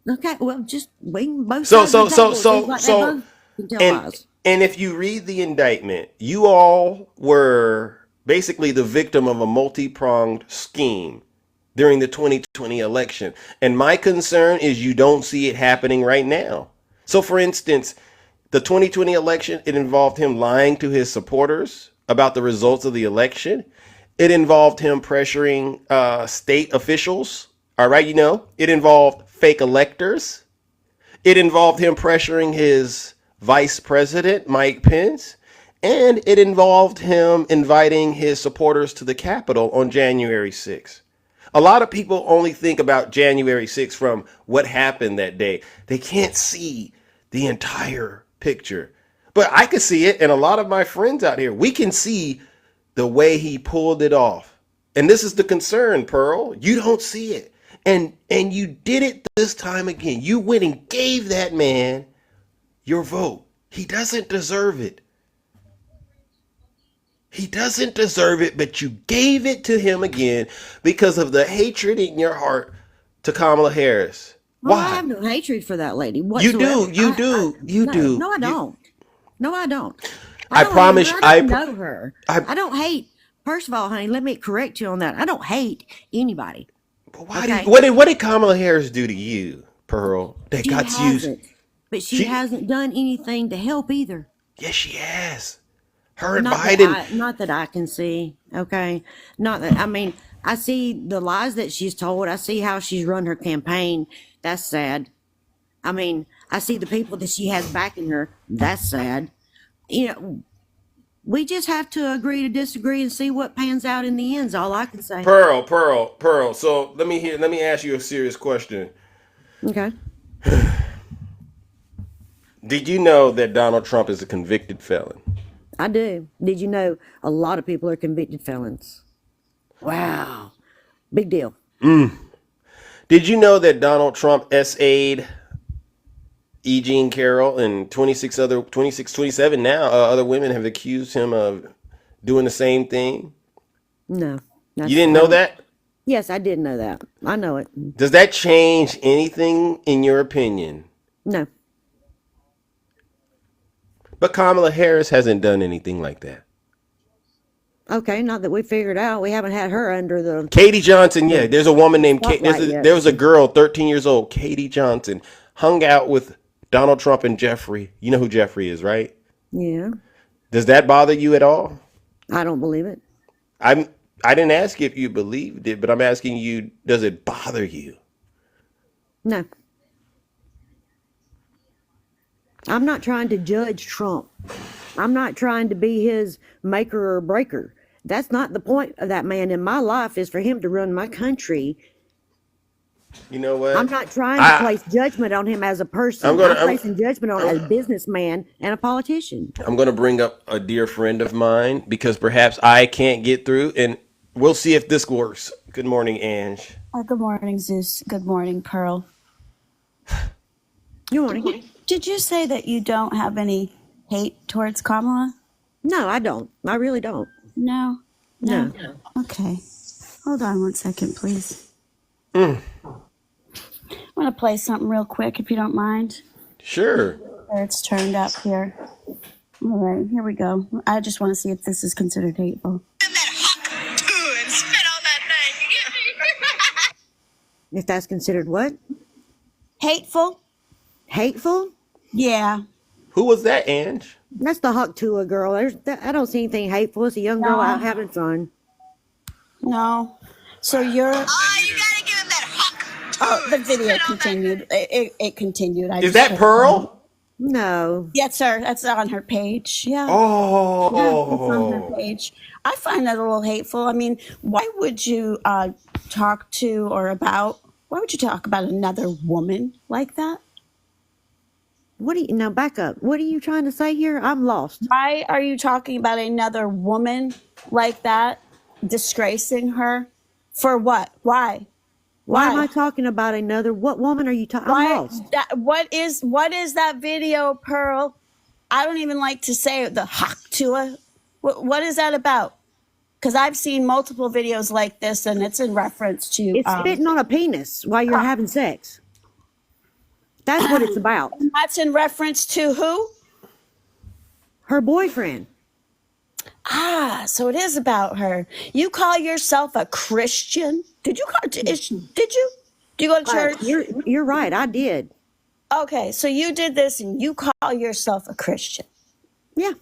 Okay, well, just wing both So sides of so the so table. It seems so like they so both can tell and lies. and if you read the indictment, you all were basically the victim of a multi-pronged scheme during the 2020 election. And my concern is you don't see it happening right now. So for instance, the 2020 election, it involved him lying to his supporters about the results of the election. It involved him pressuring state officials. All right, it involved fake electors. It involved him pressuring his vice president, Mike Pence. And it involved him inviting his supporters to the Capitol on January 6th. A lot of people only think about January 6th from what happened that day. They can't see the entire picture. But I can see it, and a lot of my friends out here, we can see the way he pulled it off. And this is the concern, Pearl. You don't see it. And you did it this time again. You went and gave that man your vote. He doesn't deserve it. He doesn't deserve it, but you gave it to him again because of the hatred in your heart to Kamala Harris. Well, I Why? have no hatred for that lady You whatsoever. do. You do. You No, do. no, I don't. No, I don't. I promise. I don't know her. I don't hate. First of all, honey, let me correct you on that. I don't hate anybody. Why what did Kamala Harris do to you, Pearl? That She got you. hasn't. But she hasn't done anything to help either. Yes, she has. Her and Not Biden. not that I can see. Okay. Not that, I mean, I see the lies that she's told. I see how she's run her campaign. That's sad. I mean, I see the people that she has backing her. That's sad. You know, we just have to agree to disagree and see what pans out in the end is all I can say. Pearl. So let me ask you a serious question. Okay. Did you know that Donald Trump is a convicted felon? I do. Did you know a lot of people are convicted felons? Wow. Big deal. Did you know that Donald Trump SA'd E. Jean Carroll and 27 now other women have accused him of doing the same thing? No. You didn't know that? Yes, I did know that. I know it. Does that change anything in your opinion? No. But Kamala Harris hasn't done anything like that. Okay, not that we figured out. We haven't had her under the... Katie Johnson, yeah. There's a woman named Kate. Spotlight yet. There was a girl, 13 years old, Katie Johnson, hung out with Donald Trump and Jeffrey. You know who Jeffrey is, right? Yeah. Does that bother you at all? I don't believe it. I didn't ask you if you believed it, but I'm asking you, does it bother you? No. I'm not trying to judge Trump. I'm not trying to be his maker or breaker. That's not the point of that man in my life, is for him to run my country. You know what? I'm not trying to place judgment on him as a person. I'm placing judgment on him as a businessman and a politician. I'm going to bring up a dear friend of mine because perhaps I can't get through, and we'll see if this works. Good morning, Ange. Good morning, Zeus. Good morning, Pearl. Good morning. Did you say that you don't have any hate towards Kamala? No, I don't. I really don't. No? No. Okay. Hold on one second, please. I'm going to play something real quick, if you don't mind. Sure. It's turned up here. All right, here we go. I just want to see if this is considered hateful. If that's considered what? Hateful? Hateful? Yeah. Who was that, Ange? That's the Huck Tua girl. I don't see anything hateful. It's a young girl out having fun. No. So you're... Oh, you gotta give him that Huck. Oh, the video continued. It continued. Is that Pearl? No. Yes, sir. That's on her page. Yeah. Yeah, it's on her Oh. page. I find that a little hateful. I mean, why would you talk to or about? Why would you talk about another woman like that? What do you now back up? What are you trying to say here? I'm lost. Why are you talking about another woman like that, disgracing her? For what? Why? Why am Why? I talking about another? What woman are you talking? I'm Why? lost. What is that video, Pearl? I don't even like to say it, the hock to it. What is that about? Because I've seen multiple videos like this, and it's in reference to. It's spitting on a penis while you're having sex. That's what it's about. That's in reference to who? Her boyfriend. Ah, so it is about her. You call yourself a Christian? Did you? Did you? Do you go to church? You're right. I did. Okay, so you did this, and you call yourself a Christian? Yeah.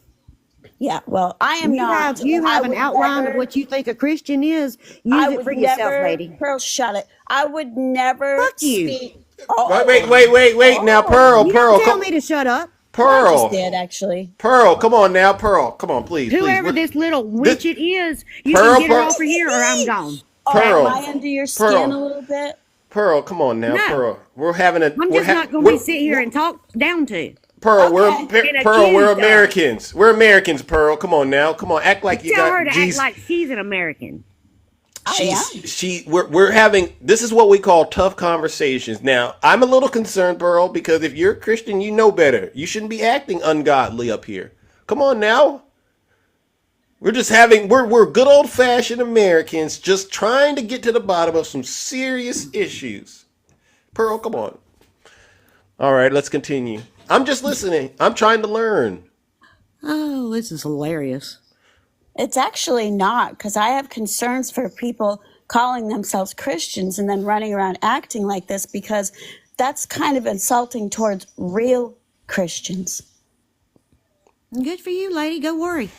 Yeah. Well, I am not. You I have an would outline never- of what you think a Christian is. Use I it would for yourself, never, lady. Pearl, shut it. I would never Fuck you. speak. Oh, Wait. Now, Pearl, You Pearl, don't tell come. me to shut up. I Pearl. just did, actually. Pearl, come on now, Pearl. Come on, please. Whoever please. this little witch it is, you Pearl, can get her Pearl. off of here or I'm gone. Pearl. Am I under your skin Pearl. a little bit? Pearl, come on now, No. Pearl. We're having a. I'm just not going to be sit here and talk down to. Pearl, Okay. Pearl, we're accused of. Americans. We're Americans, Pearl. Come on now. Come on, act like you Tell got her to Jesus. act like she's an American. We're having, this is what we call tough conversations. Now, I'm a little concerned, Pearl, because if you're a Christian, you know better. You shouldn't be acting ungodly up here. Come on now. We're just having, we're good old fashioned Americans just trying to get to the bottom of some serious issues. Pearl, come on. All right, let's continue. I'm just listening. I'm trying to learn. Oh, this is hilarious. It's actually not, because I have concerns for people calling themselves Christians and then running around acting like this, because that's kind of insulting towards real Christians. Good for you, lady. Go worry.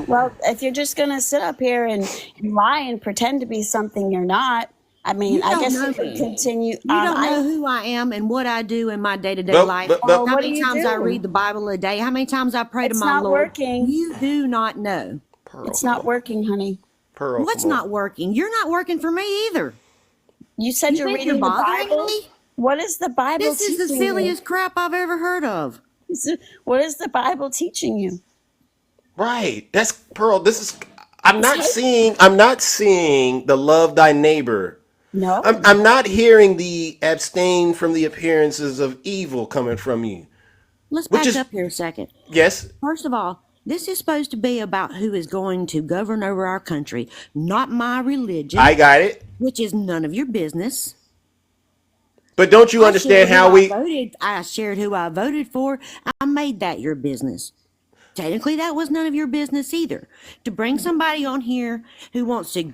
Well, if you're just going to sit up here and lie and pretend to be something you're not, I mean, You I don't guess know you could me. continue. You don't know who I am and what I do in my day-to-day life. but- How what do many you times I do? read the Bible a day. How many times I pray It's to my not Lord. working. You do not know. It's not working, honey. Pearl, What's come on. not working? You're not working for me either. You said You you're think reading the bothering Bible. me? What is the Bible This is the teaching you? silliest crap I've ever heard of. What is the Bible teaching you? Right. That's Pearl. This is, I'm not seeing the love thy neighbor. No. I'm not hearing the abstain from the appearances of evil coming from you. Let's Which back is- up here a second. Yes. First of all, this is supposed to be about who is going to govern over our country, not my religion, I got it. which is none of your business. But don't you understand how we I shared who I voted for. I made that your business. Technically, that was none of your business either. To bring somebody on here who wants to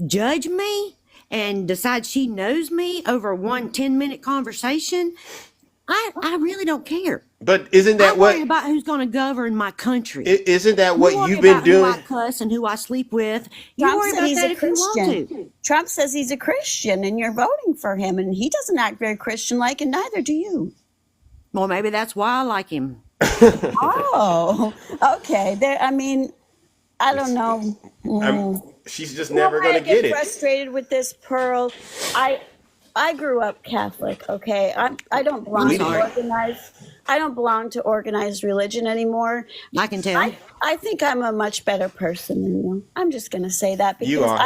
judge me and decide she knows me over one 10-minute conversation, I really don't care. But isn't that I what worry about who's going to govern my country. isn't that You what worry you've been about who I doing? cuss and who I sleep with. You Trump worry said about he's that a if you want Christian. to. Trump says he's a Christian, and you're voting for him, and he doesn't act very Christian-like, and neither do you. Well, maybe that's why I like him. Oh, okay. I mean, I don't know. She's just You know never why going to get it. frustrated with this, Pearl. I grew up Catholic. Okay, I don't belong to organized. I don't belong to organized religion anymore. I can tell. I think I'm a much better person than you. I'm just gonna say that because You are.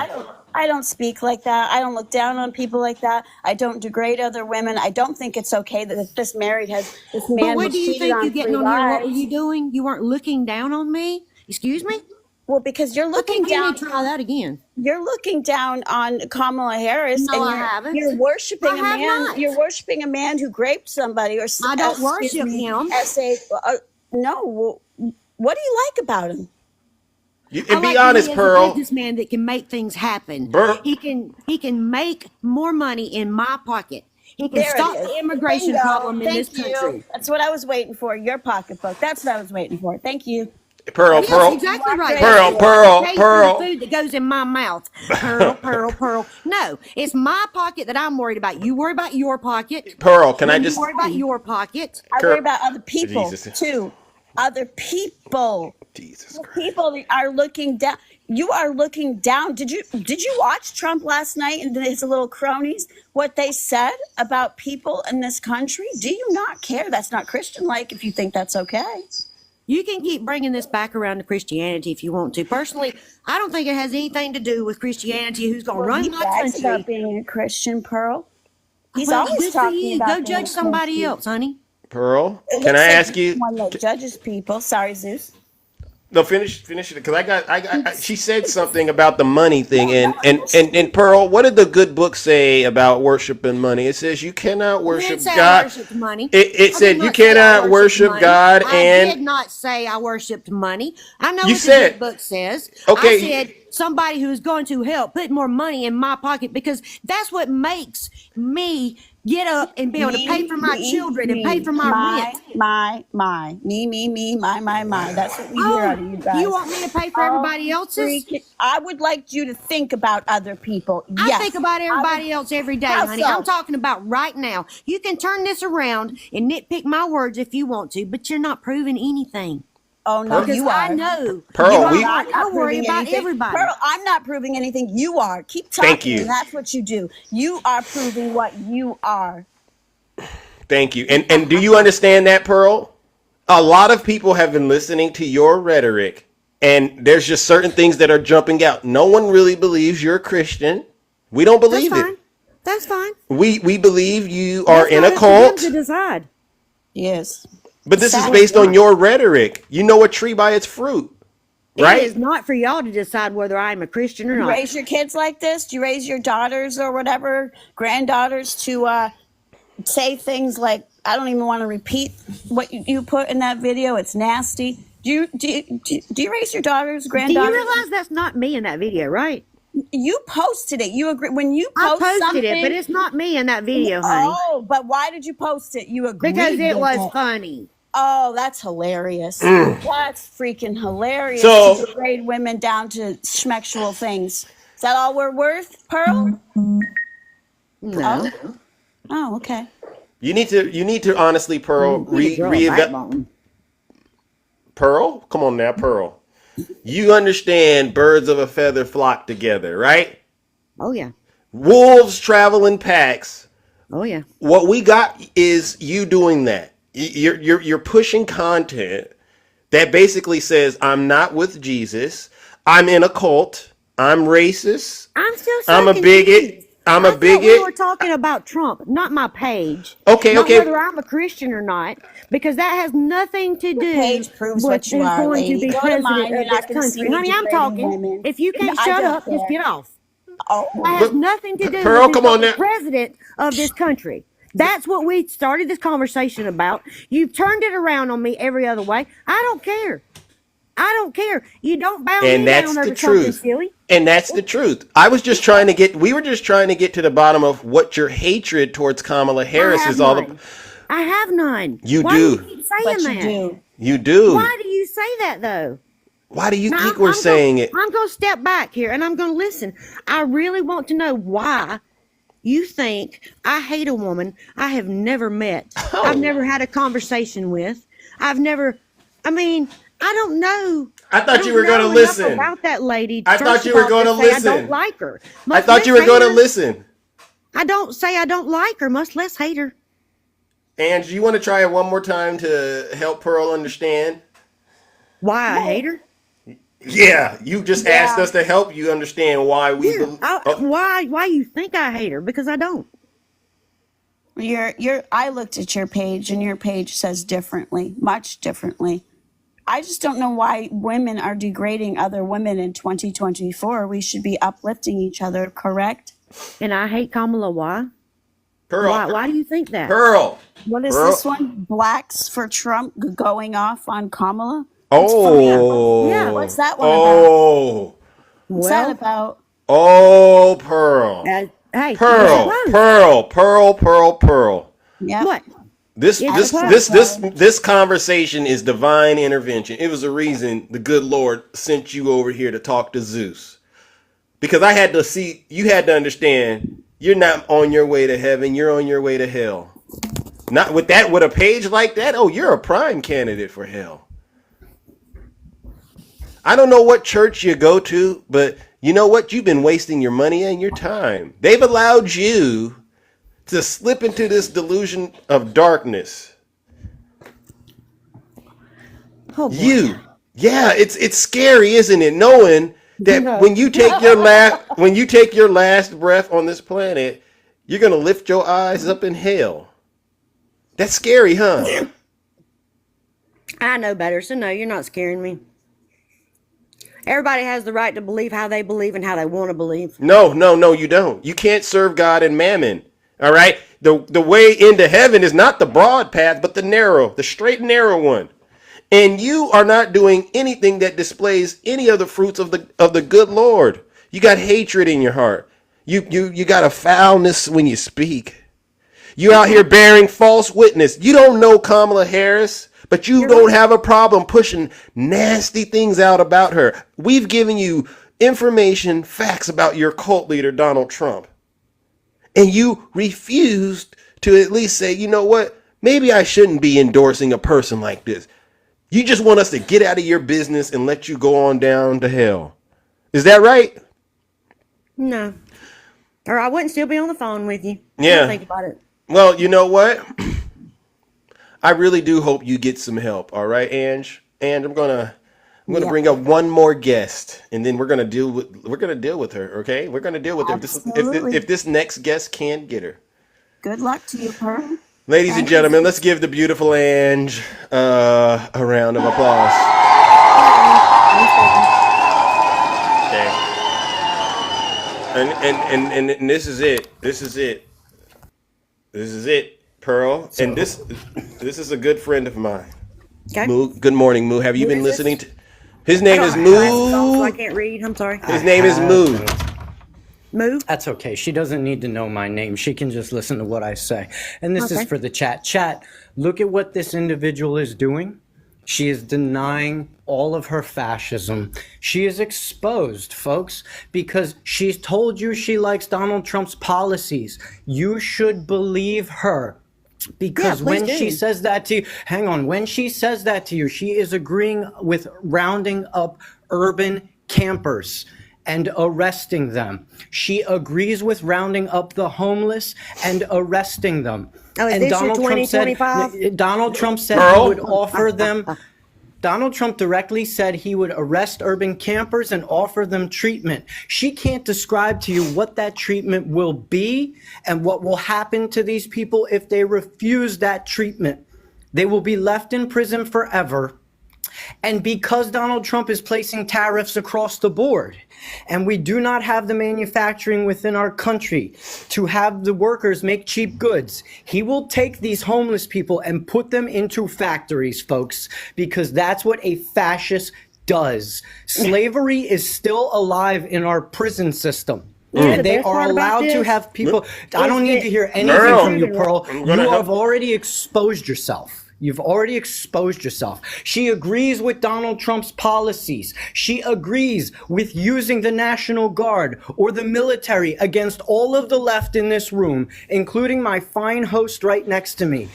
I don't speak like that. I don't look down on people like that. I don't degrade other women. I don't think it's okay that this man But was what do you cheated think on you're getting 3 on here? What were wives. you doing? You weren't looking down on me? Excuse me? Well, because you're looking Okay, let down. me try that again. You're looking down on Kamala Harris, No, and I haven't. you're worshiping I a have man. not. You're worshiping a man who raped somebody, or I don't excuse worship me, him. No. What do you like about him? And I be like honest, him as a Pearl. businessman that can make things happen. Bur- He can make more money in my pocket. He can There it stop is. the immigration Bingo. problem in Thank this country. you. That's what I was waiting for. Your pocketbook. That's what I was waiting for. Thank you. Pearl, Yes, exactly right. Pearl, Pays for the Pearl. food that goes in my mouth. Pearl. No, it's my pocket that I'm worried about. You worry about your pocket. Pearl, can I You just worry about your pocket. I worry about other people Jesus. too. Other people. Jesus Christ. People are looking down. You are looking down. Did you watch Trump last night and his little cronies? What they said about people in this country? Do you not care? That's not Christian like. If you think that's okay. You can keep bringing this back around to Christianity if you want to. Personally, I don't think it has anything to do with Christianity. Who's going to run He my brags country? about being a Christian, Pearl. He's Well, always good for talking you. about Go being judge a somebody Christian. else, honey. Pearl, It can looks I like ask you? one that judges people. Sorry, Zeus. No, finish it because she said something about the money thing and Pearl, what did the good book say about worshiping money? It says you cannot worship I didn't say God. I worshipped money. It I said did you not say I cannot worshipped worship money. God I and did not say I worshipped money. I know You what the said- good book says. Okay. I said somebody who's going to help put more money in my pocket because that's what makes me get up and be able to pay for my children and pay for my rent. My. Me, my. That's what we hear out of you guys. You want me to pay for everybody else's? I would like you to think about other people. I Yes. think about everybody else every day, How honey. so? I'm talking about right now. You can turn this around and nitpick my words if you want to, but you're not proving anything. Oh no, Because you are. I know. Pearl, you we- are. I worry proving about anything. everybody. Pearl, I'm not proving anything. You are. Keep talking. Thank you. And that's what you do. You are proving what you are. Thank you. And do you understand that, Pearl? A lot of people have been listening to your rhetoric, and there's just certain things that are jumping out. No one really believes you're a Christian. We don't believe That's fine. it. That's fine. We believe you are That's in not a up to them cult, to decide. Yes. but this is Exactly. based on your rhetoric. You know a tree by its fruit, right? It is not for y'all to decide whether I'm a Christian or You not. raise your kids like this? Do you raise your daughters or whatever, granddaughters to say things like, I don't even want to repeat what you put in that video. It's nasty. Do you raise your daughters, Do granddaughters? you realize that's not me in that video, right? You posted it. You agree when you I post posted something, it, but it's not me in that video, honey. Oh, but why did you post it? You agreed Because it with was funny. Oh, that's hilarious. That's freaking hilarious So- to degrade women down to schmexual things. Is that all we're worth, Pearl? No. Oh, okay. You need to honestly, Pearl, Pearl, come on now, Pearl. You understand birds of a feather flock together, right? Oh, yeah. Wolves travel in packs. Oh, yeah. What we got is you doing that. You're pushing content that basically says I'm not with Jesus. I'm in a cult. I'm racist. I'm still I'm a so bigot. confused. I'm I a thought bigot. We were talking about Trump, not my page. Okay, not okay. whether I'm a Christian or not, because that has nothing to do page proves with what you who's are, going lady. to be Go to president mine. You're of not this gonna see country. me Honey, I'm degrading talking. women. If you can't I shut don't up, just care. get off. Oh, That has nothing to do Pearl, with come who's on the now. president of this country. That's what we started this conversation about. You've turned it around on me every other way. I don't care. I don't care. You don't bow And me that's down over the something truth. silly. And that's the truth. We were just trying to get to the bottom of what your hatred towards Kamala Harris is all about. I have none. You Why do. do you keep saying but you that? do. You do. Why do you say that though? Why do you Now, think we're saying it? I'm going to step back here and I'm going to listen. I really want to know why you think I hate a woman I have never met. Oh. I've never had a conversation with. I don't know. I thought you were going gonna to listen. about that lady. I thought First you of were all, gonna to say I listen. don't like her. I Much thought you less were going to hate her. listen. I don't say I don't like her, much less hate her. And you want to try it one more time to help Pearl understand? Why I hate her? Yeah, you just asked us to help you understand why we believe. Why you think I hate her? Because I don't. I looked at your page and your page says differently, much differently. I just don't know why women are degrading other women in 2024. We should be uplifting each other, correct? And I hate Kamala. Why? Pearl. Why do you think that? Pearl. What is Pearl. this one? Blacks for Trump going off on Kamala? Oh. Yeah, what's that one Oh. What's that about? Oh, Pearl. Hey, Pearl. Pearl. Pearl. Pearl. Pearl. Yeah. What? This conversation is divine intervention. It was a reason the good Lord sent you over here to talk to Zeus. Because you had to understand, you're not on your way to heaven, you're on your way to hell. Not with a page like that. Oh, you're a prime candidate for hell. I don't know what church you go to, but you know what? You've been wasting your money and your time. They've allowed you to slip into this delusion of darkness. Oh boy. It's scary, isn't it? Knowing that when you take your last breath on this planet, you're gonna lift your eyes up in hell. That's scary, huh? I know better, so no, you're not scaring me. Everybody has the right to believe how they believe and how they want to believe. No, you don't. You can't serve God and mammon. All right? The way into heaven is not the broad path, but the straight and narrow one. And you are not doing anything that displays any of the fruits of the good Lord. You got hatred in your heart. You got a foulness when you speak. You out here bearing false witness. You don't know Kamala Harris, but you don't have a problem pushing nasty things out about her. We've given you information, facts about your cult leader, Donald Trump. And you refused to at least say, you know what? Maybe I shouldn't be endorsing a person like this. You just want us to get out of your business and let you go on down to hell. Is that right? No. Or I wouldn't still be on the phone with you. Yeah. Think about it. Well, you know what? I really do hope you get some help. All right, Ange. And I'm gonna bring up one more guest, and then we're gonna deal with her. Okay, we're gonna deal with her. If this next guest can't get her. Good luck to you, Pearl. Ladies and gentlemen, let's give the beautiful Ange a round of applause. Okay. And this is it. This is it, Pearl. And this is a good friend of mine. Okay. Moo, good morning, Moo. Have you been listening to? His name is Moo. I can't read. I'm sorry. His name is Moo. Moo? That's okay. She doesn't need to know my name. She can just listen to what I say. And this is for the chat. Chat, look at what this individual is doing. She is denying all of her fascism. She is exposed, folks, because she's told you she likes Donald Trump's policies. You should believe her. Because when she says that to you, when she says that to you, she is agreeing with rounding up urban campers and arresting them. She agrees with rounding up the homeless and arresting them. Oh, is and this your 2025? Donald Trump said he would offer them. Donald Trump directly said he would arrest urban campers and offer them treatment. She can't describe to you what that treatment will be and what will happen to these people if they refuse that treatment. They will be left in prison forever. And because Donald Trump is placing tariffs across the board, and we do not have the manufacturing within our country to have the workers make cheap goods, he will take these homeless people and put them into factories, folks, because that's what a fascist does. Slavery is still alive in our prison system. And they are allowed to have people. I don't need to hear anything from you, Pearl. You have already exposed yourself. You've already exposed yourself. She agrees with Donald Trump's policies. She agrees with using the National Guard or the military against all of the left in this room, including my fine host right next to me.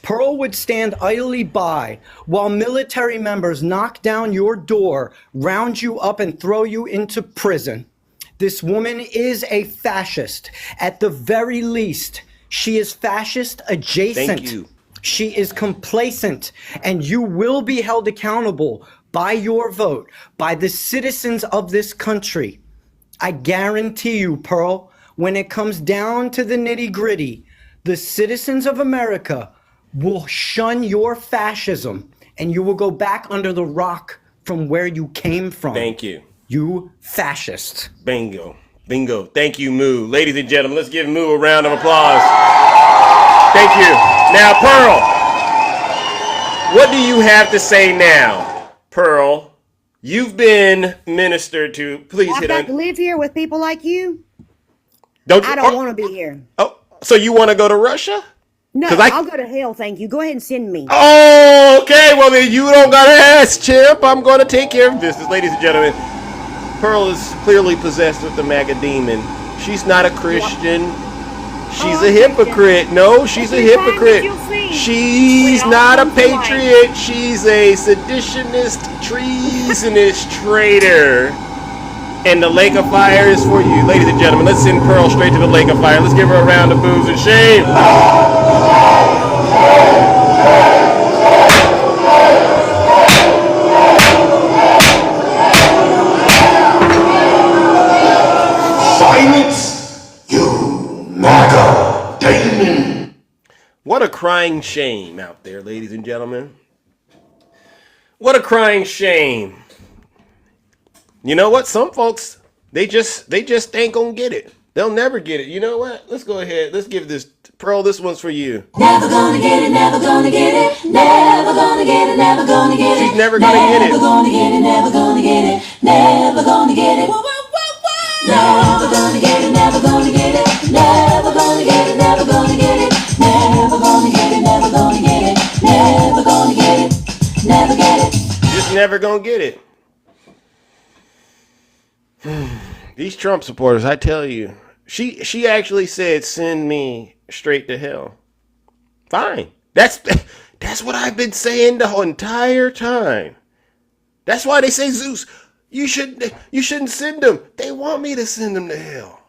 Pearl would stand idly by while military members knock down your door, round you up, and throw you into prison. This woman is a fascist. At the very least, she is fascist adjacent. Thank you. She is complacent, and you will be held accountable by your vote, by the citizens of this country. I guarantee you, Pearl, when it comes down to the nitty-gritty, the citizens of America will shun your fascism, and you will go back under the rock from where you came from. Thank you. You fascist. Bingo. Bingo. Thank you, Moo. Ladies and gentlemen, let's give Moo a round of applause. Thank you. Now, Pearl, what do you have to say now? Pearl, you've been ministered to. Please I've hit got on. to live here with people like you. I don't want to be here. Oh, so you want to go to Russia? No, 'Cause I'll go to hell, thank you. Go ahead and send me. Oh, okay. Well, then you don't gotta ask, Chimp. I'm gonna take care of business, ladies and gentlemen. Pearl is clearly possessed with the MAGA demon. She's not a Christian. She's a hypocrite. No, she's a hypocrite. She's not a patriot. She's a seditionist, treasonous traitor. And the lake of fire is for you. Ladies and gentlemen, let's send Pearl straight to the lake of fire. Let's give her a round of boos and shame. Silence, you MAGA demon. What a crying shame out there, ladies and gentlemen. What a crying shame. You know what? Some folks, they just ain't gonna get it. They'll never get it. You know what? Let's go ahead. Let's give this Pearl. This one's for you. Never gonna get it, never gonna get it, never gonna get it, never gonna get it. She's never gonna get it. Never gonna get it, never gonna get it, never gonna get it. Never gonna get it, never gonna get it, never gonna get it, never gonna get it, never gonna get it, never gonna get it, never gonna get it, never get it. Just never gonna get it. These Trump supporters, I tell you, she actually said, "Send me straight to hell." Fine. That's what I've been saying the whole entire time. That's why they say, Zeus, you shouldn't send them. They want me to send them to hell.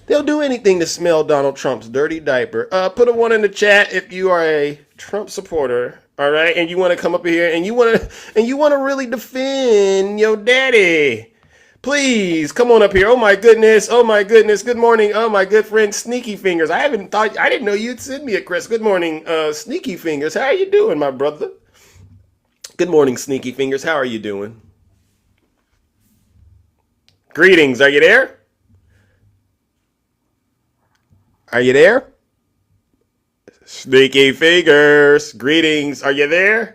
They'll do anything to smell Donald Trump's dirty diaper. Put a 1 in the chat if you are a Trump supporter, all right, and you want to come up here and you want to really defend your daddy. Please come on up here. Oh my goodness. Oh my goodness. Good morning. Oh my good friend Sneaky Fingers. I didn't know you'd send me a Chris. Good morning, Sneaky Fingers. How are you doing, my brother? Good morning, Sneaky Fingers. How are you doing? Greetings. Are you there? Are you there? Sneaky Fingers. Greetings. Are you there?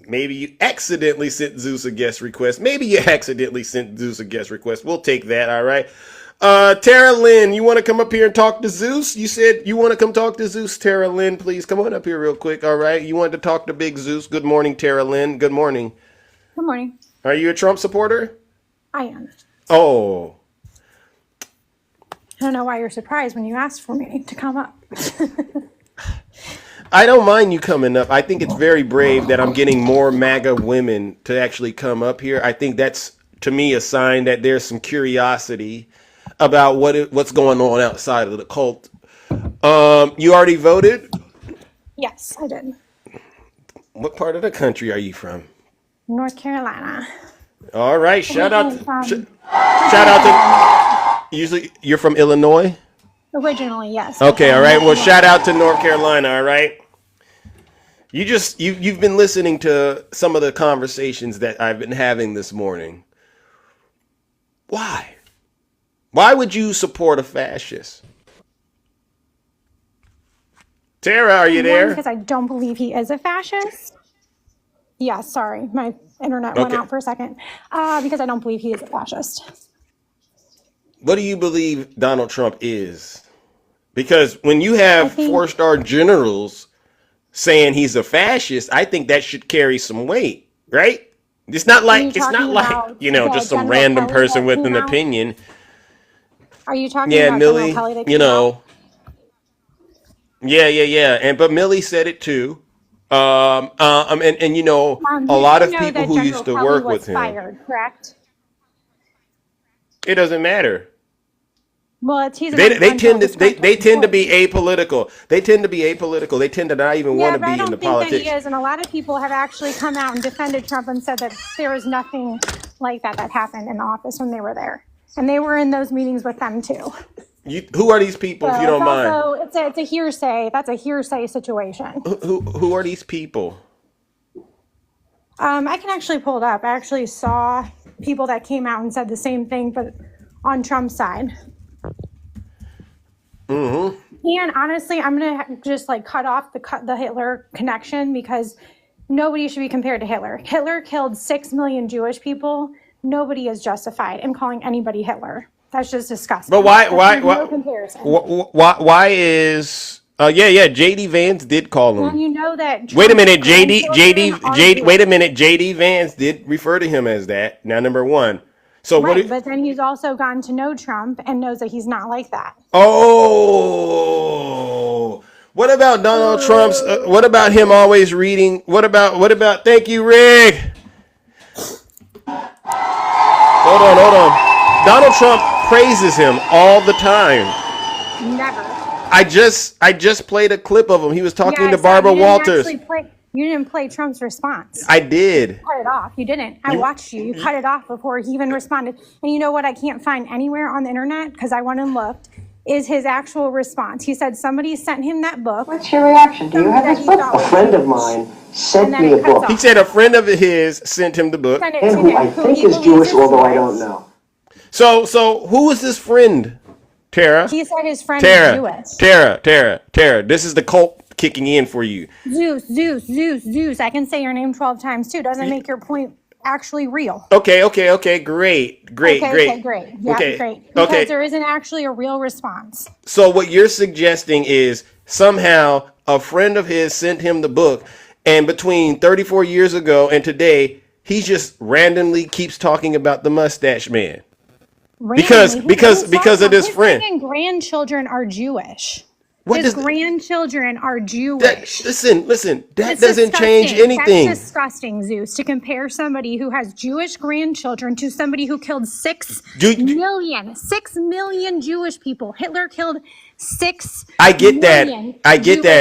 Maybe you accidentally sent Zeus a guest request. Maybe you accidentally sent Zeus a guest request. We'll take that, all right? Tara Lynn, you want to come up here and talk to Zeus? You said you want to come talk to Zeus. Tara Lynn, please come on up here real quick, all right? You wanted to talk to Big Zeus. Good morning, Tara Lynn. Good morning. Good morning. Are you a Trump supporter? I am. Oh. I don't know why you're surprised when you asked for me to come up. I don't mind you coming up. I think it's very brave that I'm getting more MAGA women to actually come up here. I think that's, to me, a sign that there's some curiosity about what's going on outside of the cult. You already voted? Yes, I did. What part of the country are you from? North Carolina. All right, shout out to usually you're from Illinois? Originally, yes. Okay, all right. Well, shout out to North Carolina, all right? You've been listening to some of the conversations that I've been having this morning. Why? Why would you support a fascist? Tara, are you there? Because I don't believe he is a fascist. Yeah, sorry. My internet went out for a second. Because I don't believe he is a fascist. What do you believe Donald Trump is? Because when you have 4-star generals saying he's a fascist, I think that should carry some weight, right? It's not like just some random person with an opinion. Are you talking about Millie, General Kelly? But Millie said it too. A lot of people who used to work with him. Fired, correct? It doesn't matter. Well, they tend to be apolitical. They tend to not even want to be in the politics. I don't think that he is, and a lot of people have actually come out and defended Trump and said that there was nothing like that happened in the office when they were there, and they were in those meetings with them too. Who are these people, if you don't mind? It's a hearsay. That's a hearsay situation. Who are these people? I can actually pull it up. I actually saw people that came out and said the same thing, but on Trump's side. Mm-hmm. And honestly, I'm gonna just cut off the Hitler connection because nobody should be compared to Hitler. Hitler killed 6 million Jewish people. Nobody is justified in calling anybody Hitler. That's just disgusting. But why No comparison. why is JD Vance did call him. And you know that. Wait a Trump's minute, grandchildren are Jewish. Wait a minute, JD Vance did refer to him as that. Now, number one. So right, but then he's also gotten to know Trump and knows that he's not like that. Oh, what about Donald Trump's? What about him always reading? What about? Thank you, Rick. Hold on. Donald Trump praises him all the time. Never. I just played a clip of him. He was talking to so Barbara Walters. You didn't play Trump's response. I did. You cut it off. You didn't. I watched you. You cut it off before he even responded. And you know what I can't find anywhere on the internet, because I went and looked, is his actual response. He said somebody sent him that book. What's your reaction? Do you have this book? A friend of mine sent me a book. He said a friend of his sent him the book. Him, who I think is Jewish, although I don't know. So who is this friend, Tara? He said his friend is Jewish. Tara. This is the cult kicking in for you. Zeus. I can say your name 12 times too. Doesn't make your point actually real. Okay. Great. Yeah, great. Because there isn't actually a real response. So what you're suggesting is somehow a friend of his sent him the book, and between 34 years ago and today, he just randomly keeps talking about the mustache man. Because of this friend. His grandchildren are Jewish. His grandchildren are Jewish. Listen, that doesn't change anything. That's disgusting, Zeus, to compare somebody who has Jewish grandchildren to somebody who killed 6 million Jewish people. Hitler killed 6 I get that.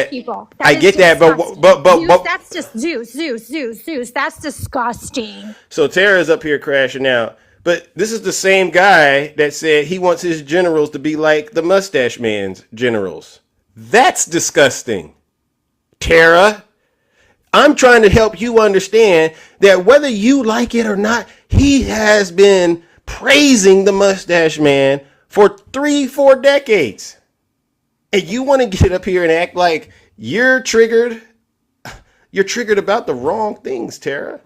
People. I get that, but Zeus, that's just Zeus. That's disgusting. So Tara's up here crashing out. But this is the same guy that said he wants his generals to be like the mustache man's generals. That's disgusting. Tara, I'm trying to help you understand that whether you like it or not, he has been praising the mustache man for 3-4 decades. And you want to get up here and act like you're triggered? You're triggered about the wrong things, Tara.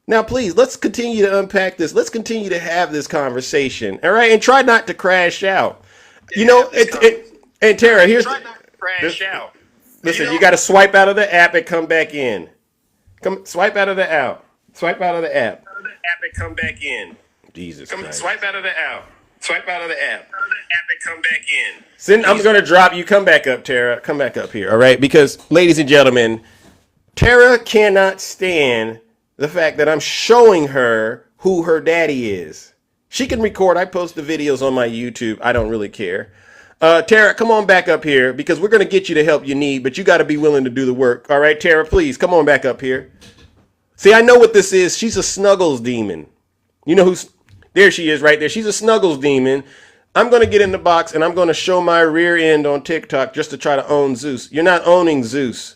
Now, please, let's continue to unpack this. Let's continue to have this conversation, all right? And try not to crash out. And Tara, here's listen, you got to swipe out of the app and come back in. Swipe out of the app. Swipe out of the app. And come back in. Jesus Christ. Swipe out of the app. Swipe out of the app. And come back in. I'm going to drop you. Come back up, Tara. Come back up here, all right? Because, ladies and gentlemen, Tara cannot stand the fact that I'm showing her who her daddy is. She can record. I post the videos on my YouTube. I don't really care. Tara, come on back up here because we're going to get you the help you need, but you got to be willing to do the work. All right, Tara, please come on back up here. See, I know what this is. She's a snuggles demon. You know there she is right there. She's a snuggles demon. I'm going to get in the box and I'm going to show my rear end on TikTok just to try to own Zeus. You're not owning Zeus.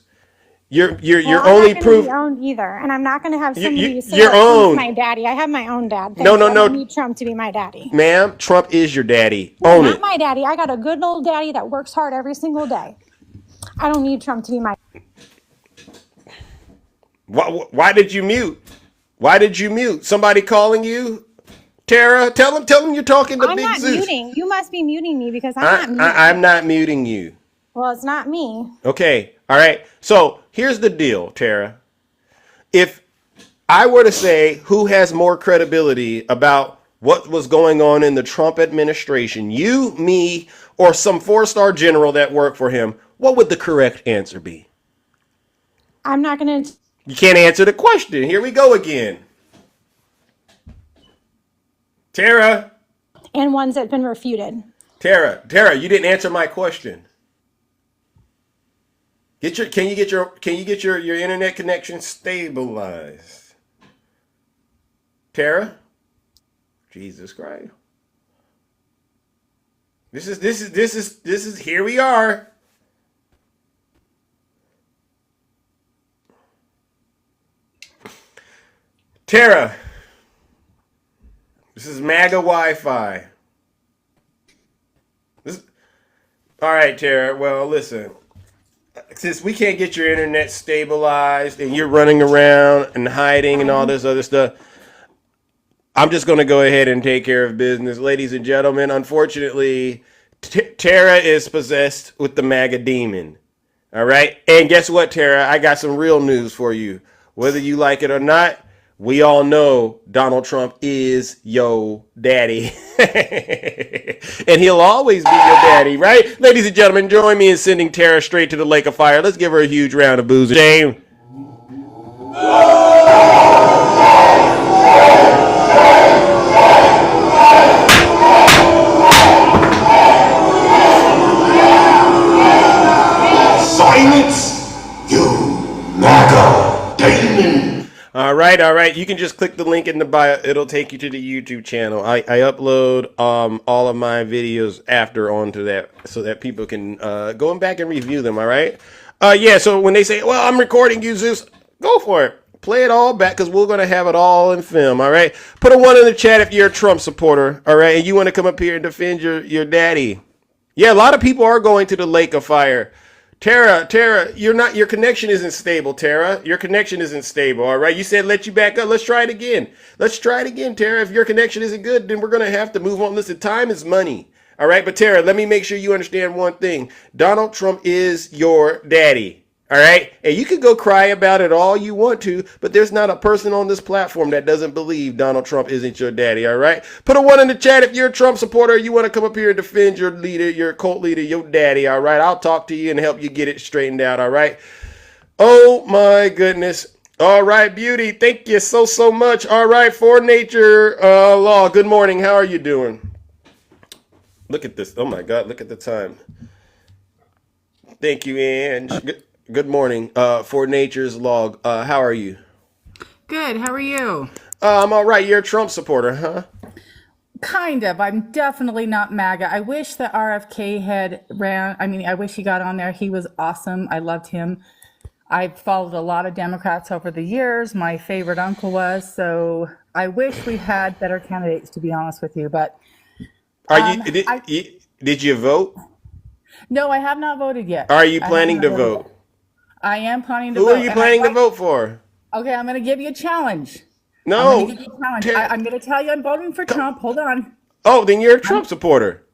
You're only proof. I'm not owned either, and I'm not going to have somebody say your own. My daddy. I have my own dad. No. I don't need Trump to be my daddy. Ma'am, Trump is your daddy. No, Own not it. my daddy. I got a good old daddy that works hard every single day. I don't need Trump to be my. Why did you mute? Why did you mute? Somebody calling you? Tara, tell him you're talking to I'm Big not Zeus. muting. You must be muting me because I'm not muting. I'm not muting you. Well, it's not me. Okay. All right. So here's the deal, Tara. If I were to say who has more credibility about what was going on in the Trump administration, you, me, or some 4-star general that worked for him, what would the correct answer be? I'm not going to. You can't answer the question. Here we go again. Tara. And ones that have been refuted. Tara, you didn't answer my question. Can you get your internet connection stabilized? Tara? Jesus Christ. This is here we are. Tara. This is MAGA Wi-Fi. All right, Tara. Well, listen. Since we can't get your internet stabilized and you're running around and hiding and all this other stuff, I'm just going to go ahead and take care of business. Ladies and gentlemen, unfortunately, Tara is possessed with the MAGA demon. All right? And guess what, Tara? I got some real news for you. Whether you like it or not, we all know Donald Trump is yo daddy. And he'll always be your daddy, right? Ladies and gentlemen, join me in sending Tara straight to the lake of fire. Let's give her a huge round of booze and shame. Silence, you MAGA demon. All right. You can just click the link in the bio. It'll take you to the YouTube channel. I upload all of my videos after onto that so that people can go back and review them. All right. Yeah. So when they say, "Well, I'm recording you, Zeus," go for it. Play it all back because we're gonna have it all in film. All right. Put a 1 in the chat if you're a Trump supporter. All right, and you want to come up here and defend your daddy. Yeah, a lot of people are going to the lake of fire. Tara, your connection isn't stable, Tara. Your connection isn't stable, all right? You said let you back up. Let's try it again. Tara. If your connection isn't good, then we're going to have to move on. Listen, time is money, all right? But, Tara, let me make sure you understand one thing. Donald Trump is your daddy, all right? And you can go cry about it all you want to, but there's not a person on this platform that doesn't believe Donald Trump isn't your daddy, all right? Put a 1 in the chat if you're a Trump supporter. You want to come up here and defend your leader, your cult leader, your daddy, all right? I'll talk to you and help you get it straightened out, all right? Oh, my goodness. All right, Beauty, thank you so much. All right, For Nature Law, good morning. How are you doing? Look at this. Oh, my God, look at the time. Thank you, Ange. Good morning, For Nature's Log. How are you? Good. How are you? I'm all right. You're a Trump supporter, huh? Kind of. I'm definitely not MAGA. I wish that RFK had ran. I mean, I wish he got on there. He was awesome. I loved him. I've followed a lot of Democrats over the years. My favorite uncle was. So I wish we had better candidates, to be honest with you. But did you vote? No, I have not voted yet. Are you planning to vote? I am planning to vote. Who are you planning to vote for? Okay, I'm going to give you a challenge. No. I'm going to tell you I'm voting for Trump. Hold on. Oh, then you're a Trump supporter.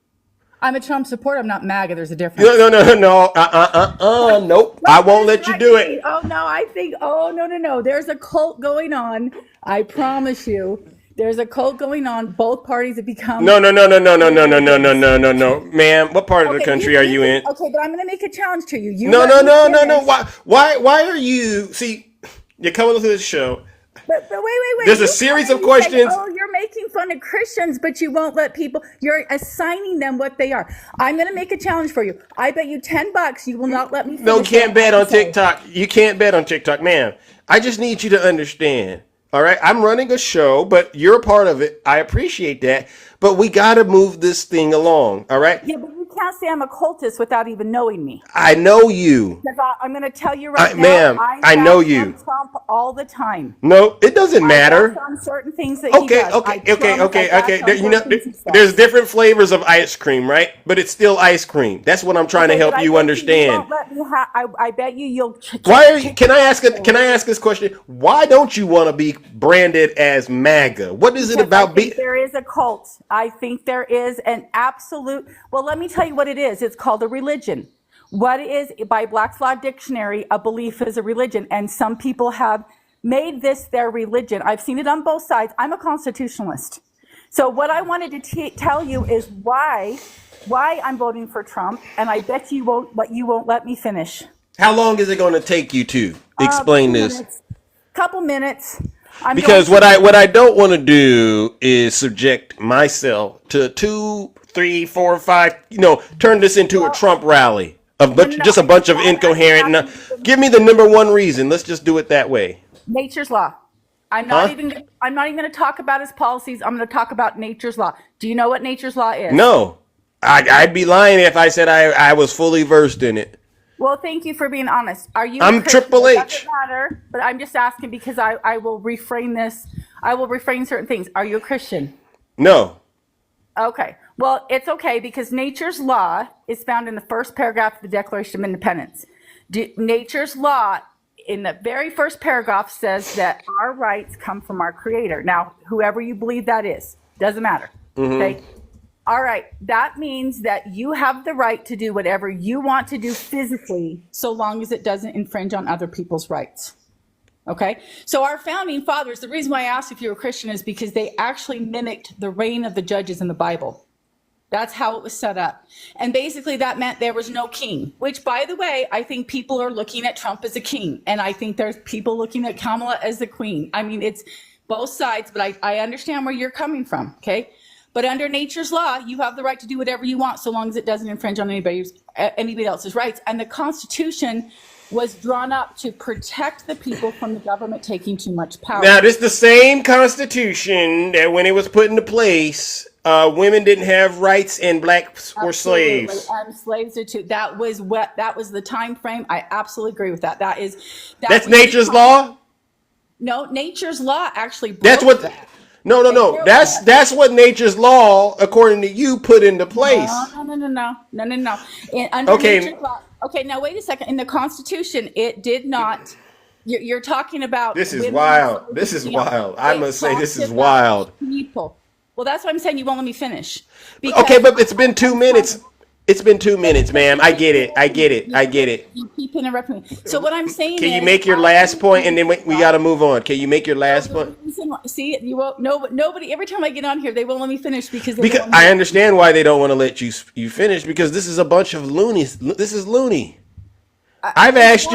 I'm a Trump supporter. I'm not MAGA. There's a difference. No. Nope. I won't let you do it. Oh, no. There's a cult going on. I promise you. There's a cult going on. Both parties have become. No. Ma'am, what part of the country are you in? Okay, but I'm going to make a challenge to you. No. Why are you? See, you're coming to this show. But wait. There's a series of questions. Oh, you're making fun of Christians, but you won't let people. You're assigning them what they are. I'm going to make a challenge for you. I bet you $10 you will not let me. No, you can't bet on TikTok. You can't bet on TikTok, ma'am. I just need you to understand. All right, I'm running a show, but you're a part of it. I appreciate that, but we got to move this thing along. All right. Yeah, but you can't say I'm a cultist without even knowing me. I know you. Because I'm going to tell you right now, ma'am, I know you. Trump all the time. No, it doesn't matter. On certain things that he does. Okay. You know, there's different flavors of ice cream, right? But it's still ice cream. That's what I'm trying to help you understand. I bet you'll. Why are you? Can I ask this question? Why don't you want to be branded as MAGA? What is it about? There is a cult. I think there is an absolute. Well, let me tell you what it is. It's called a religion. What is, by Black's Law Dictionary, a belief is a religion, and some people have made this their religion. I've seen it on both sides. I'm a constitutionalist. So what I wanted to tell you is why I'm voting for Trump, and I bet you won't let me finish. How long is it going to take you to explain this? Couple minutes. Because what I don't want to do is subject myself to 2, 3, 4, 5. Turn this into a Trump rally. Just a bunch of incoherent. Give me the number one reason. Let's just do it that way. Nature's law. I'm not even going to talk about his policies. I'm going to talk about nature's law. Do you know what nature's law is? No, I'd be lying if I said I was fully versed in it. Well, thank you for being honest. Are you? I'm Triple H. It doesn't matter, but I'm just asking because I will refrain this. I will refrain certain things. Are you a Christian? No. Okay. Well, it's okay because nature's law is found in the first paragraph of the Declaration of Independence. Nature's law in the very first paragraph says that our rights come from our creator. Now, whoever you believe that is, doesn't matter. Okay. All right. That means that you have the right to do whatever you want to do physically, so long as it doesn't infringe on other people's rights. Okay. So our founding fathers, the reason why I asked if you were a Christian is because they actually mimicked the reign of the judges in the Bible. That's how it was set up. And basically that meant there was no king, which, by the way, I think people are looking at Trump as a king. And I think there's people looking at Kamala as the queen. I mean, it's both sides, but I understand where you're coming from. Okay. But under nature's law, you have the right to do whatever you want, so long as it doesn't infringe on anybody else's rights. And the Constitution was drawn up to protect the people from the government taking too much power. Now, this is the same Constitution that when it was put into place, women didn't have rights and blacks were slaves. And slaves are too. That was the time frame. I absolutely agree with that. That's nature's law? No, nature's law actually broke That's what that. No. That's what nature's law, according to you, put into place. No. Under Okay. nature's law. Okay, now wait a second. In the Constitution, it did not. You're talking about. This is women wild. and This is people. wild. I It must say, this talked is about wild. People. Well, that's why I'm saying you won't let me finish. Okay, but it's been 2 minutes. It's been 2 minutes, ma'am. I get it. You keep interrupting me. So what I'm saying Can is, you make your last point, and then we got to move on? Can you make your last point? See, you won't. Nobody. Every time I get on here, they won't let me finish because I understand why they don't want to let you finish, because this is a bunch of loonies. This is loony. I've asked.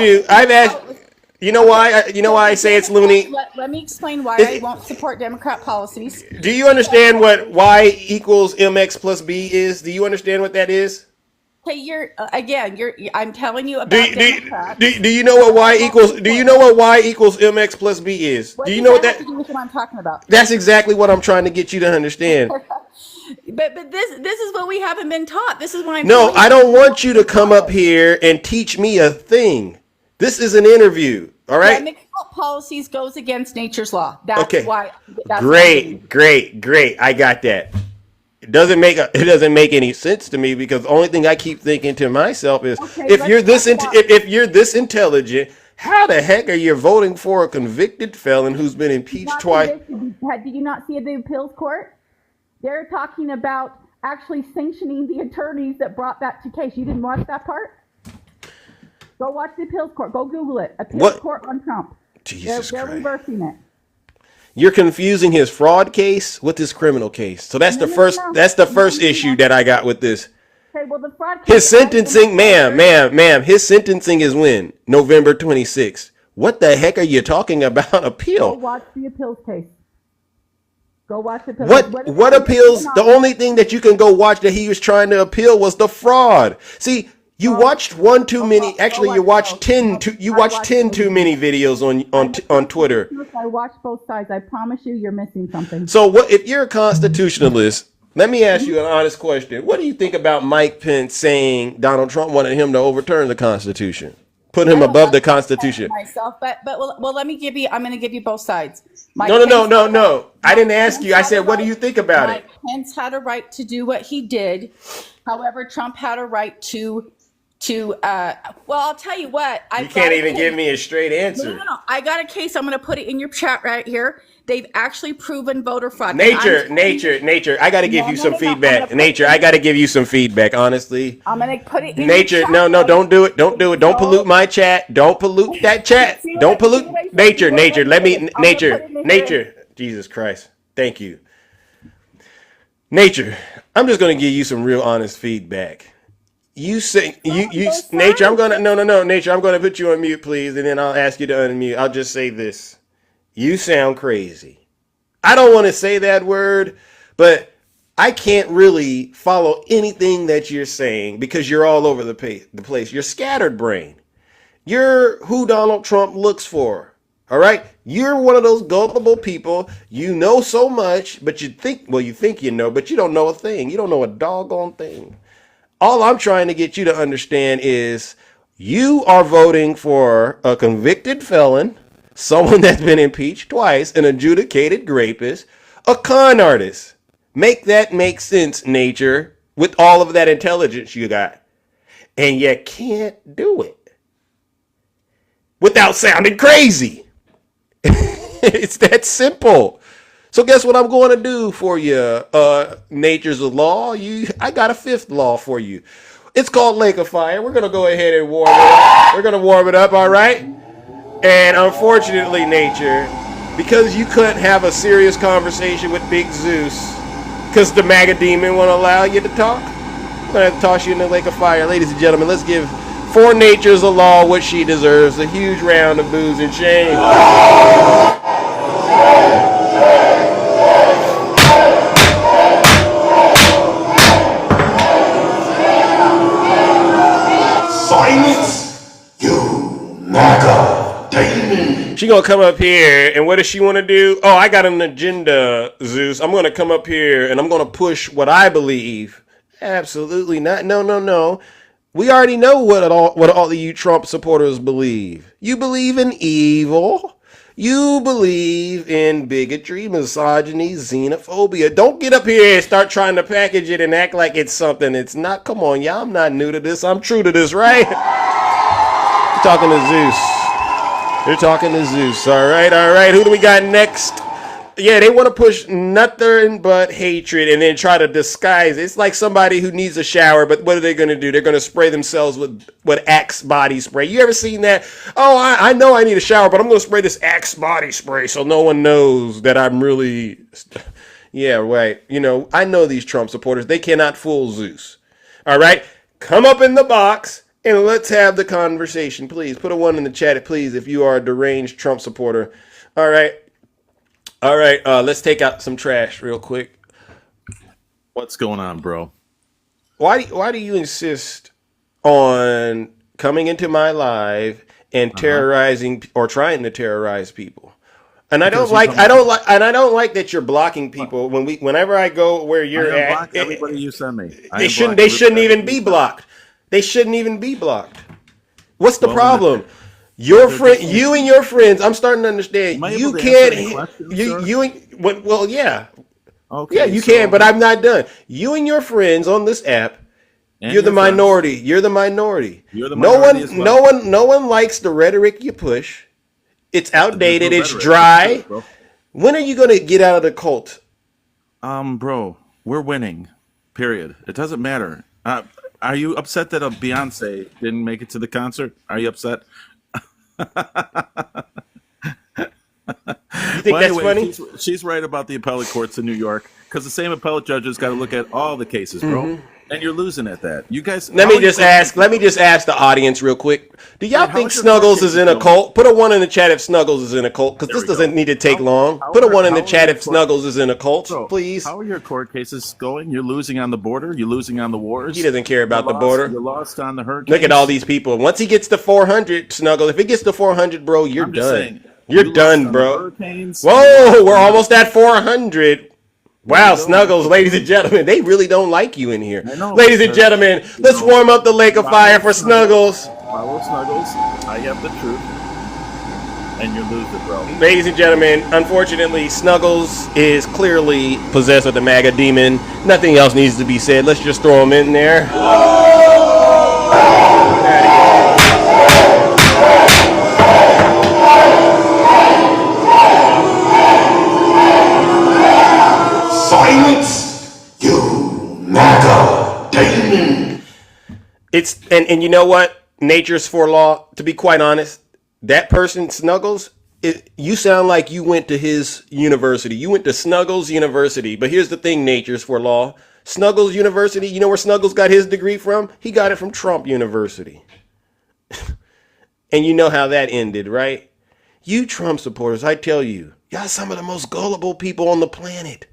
You know why? You know why I say it's loony? Let me explain why I won't support Democrat policies. Do you understand what y equals mx plus b is? Do you understand what that is? Hey, I'm telling you about Democrats. Do you know what y equals? Do you know what y equals mx plus b is? What Do you does know what that that? have to do with what I'm talking about? That's exactly what I'm trying to get you to understand. But this is what we haven't been taught. This is why I'm. No, I don't want you to come up here and teach me a thing. This is an interview, all right? Democrat policies goes against nature's law. That's Okay. why. That's Great. I got that. It doesn't make any sense to me, because the only thing I keep thinking to myself is, if you're this intelligent, how the heck are you voting for a convicted felon who's been impeached twice? Did you not see the appeals court? They're talking about actually sanctioning the attorneys that brought that to case. You didn't watch that part? Go watch the appeals court. Go Google it. Appeals court on Trump. Jesus They're Christ. reversing it. You're confusing his fraud case with his criminal case. So that's that's the first issue that I got with this. Okay, well, the fraud case. His sentencing, ma'am, his sentencing is when? November 26th. What the heck are you talking about appeal? Go watch the appeals case. Go watch the appeals. What appeals? The only thing that you can go watch that he was trying to appeal was the fraud. See, you watched one too many. Actually, you watched 10 too many videos on Twitter. I watched both sides. I promise you're missing something. So what if you're a constitutionalist? Let me ask you an honest question. What do you think about Mike Pence saying Donald Trump wanted him to overturn the Constitution? Put him above the Constitution. Myself, but let me give you. I'm going to give you both sides. No. I didn't ask you. I said, what do you think about it? Mike Pence had a right to do what he did. However, Trump had a right to. Well, I'll tell you what. You can't even give me a straight answer. No. I got a case. I'm going to put it in your chat right here. They've actually proven voter fraud. Nature. I got to give you some feedback. Nature, I got to give you some feedback, honestly. I'm going to put it in Nature, your chat. no, don't do it. Don't pollute my chat. Don't pollute that chat. Don't pollute. Nature. Nature. Jesus Christ. Thank you. Nature, I'm just going to give you some real honest feedback. You say Nature, I'm gonna Nature, I'm gonna put you on mute, please, and then I'll ask you to unmute. I'll just say this. You sound crazy. I don't want to say that word, but I can't really follow anything that you're saying because you're all over the place. You're scattered brain. You're who Donald Trump looks for. All right? You're one of those gullible people. You know so much, but you think you know, but you don't know a thing. You don't know a doggone thing. All I'm trying to get you to understand is you are voting for a convicted felon, someone that's been impeached twice, an adjudicated rapist, a con artist. Make that make sense, Nature, with all of that intelligence you got. And you can't do it. without sounding crazy. It's that simple. So guess what I'm going to do for you, Nature's a Law? I got a fifth law for you. It's called Lake of Fire. We're going to go ahead and warm it up. We're going to warm it up, all right? And unfortunately, Nature, because you couldn't have a serious conversation with Big Zeus, because the MAGA demon won't allow you to talk, I'm going to have to toss you in the Lake of Fire. Ladies and gentlemen, let's give For Nature's a Law what she deserves. A huge round of boos and shame. Silence, you MAGA demon. She gonna come up here, and what does she want to do? Oh, I got an agenda, Zeus. I'm gonna come up here, and I'm gonna push what I believe. Absolutely not. No. We already know what all of you Trump supporters believe. You believe in evil. You believe in bigotry, misogyny, xenophobia. Don't get up here and start trying to package it and act like it's something it's not. Come on, y'all. I'm not new to this. I'm true to this, right? You're talking to Zeus. You're talking to Zeus. All right. Who do we got next? Yeah, they want to push nothing but hatred and then try to disguise it. It's like somebody who needs a shower, but what are they going to do? They're going to spray themselves with Axe body spray. You ever seen that? Oh, I know I need a shower, but I'm going to spray this Axe body spray so no one knows that I'm really... Yeah, right. You know, I know these Trump supporters. They cannot fool Zeus. All right? Come up in the box and let's have the conversation, please. Put a 1 in the chat, please, if you are a deranged Trump supporter. All right. Let's take out some trash real quick. What's going on, bro? Why do you insist on coming into my live and terrorizing or trying to terrorize people? And I don't like that you're blocking people whenever I go where you're at. Everybody you send me. They shouldn't even be blocked. They shouldn't even be blocked. What's the problem? Your friend, you and your friends. I'm starting to understand. You can't. Yeah. Okay. Yeah, you can, but I'm not done. You and your friends on this app. You're the minority. You're the minority. You're the minority as well. No one likes the rhetoric you push. It's outdated. It's dry. When are you going to get out of the cult? Bro, we're winning. Period. It doesn't matter. Are you upset that a Beyonce didn't make it to the concert? Are you upset? You think that's funny? She's right about the appellate courts in New York, because the same appellate judges got to look at all the cases, bro. And you're losing at that. You guys. Let me just ask the audience real quick. Do y'all think Snuggles is in a cult? Put a 1 in the chat if Snuggles is in a cult, because this doesn't need to take long. Put a 1 in the chat if Snuggles is in a cult, please. How are your court cases going? You're losing on the border. You're losing on the wars. He doesn't care about the border. You're lost on the hurricanes. Look at all these people. Once he gets to 400, Snuggles, if it gets to 400, bro, you're done. You're done, bro. Whoa, we're almost at 400. Wow, Snuggles, ladies and gentlemen, they really don't like you in here. Ladies and gentlemen, let's warm up the Lake of Fire for Snuggles. Follow Snuggles. I have the truth. And you lose it, bro. Ladies and gentlemen, unfortunately, Snuggles is clearly possessed with the MAGA demon. Nothing else needs to be said. Let's just throw him in there. Silence, you MAGA demon. It's and you know what? Nature's for law. To be quite honest, that person Snuggles, you sound like you went to his university. You went to Snuggles University. But here's the thing, Nature's for law. Snuggles University. You know where Snuggles got his degree from? He got it from Trump University. And you know how that ended, right? You Trump supporters, I tell you, y'all some of the most gullible people on the planet.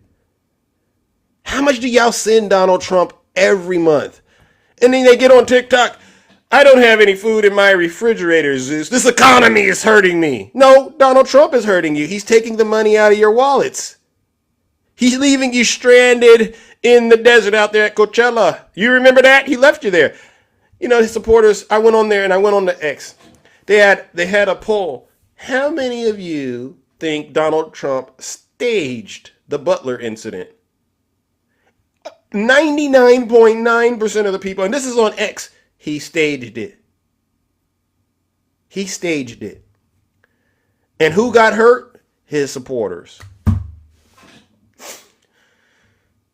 How much do y'all send Donald Trump every month? And then they get on TikTok. I don't have any food in my refrigerator, Zeus. This economy is hurting me. No, Donald Trump is hurting you. He's taking the money out of your wallets. He's leaving you stranded in the desert out there at Coachella. You remember that? He left you there. You know, his supporters, I went on there and I went on to X. They had a poll. How many of you think Donald Trump staged the Butler incident? 99.9% of the people, and this is on X, he staged it. He staged it. And who got hurt? His supporters.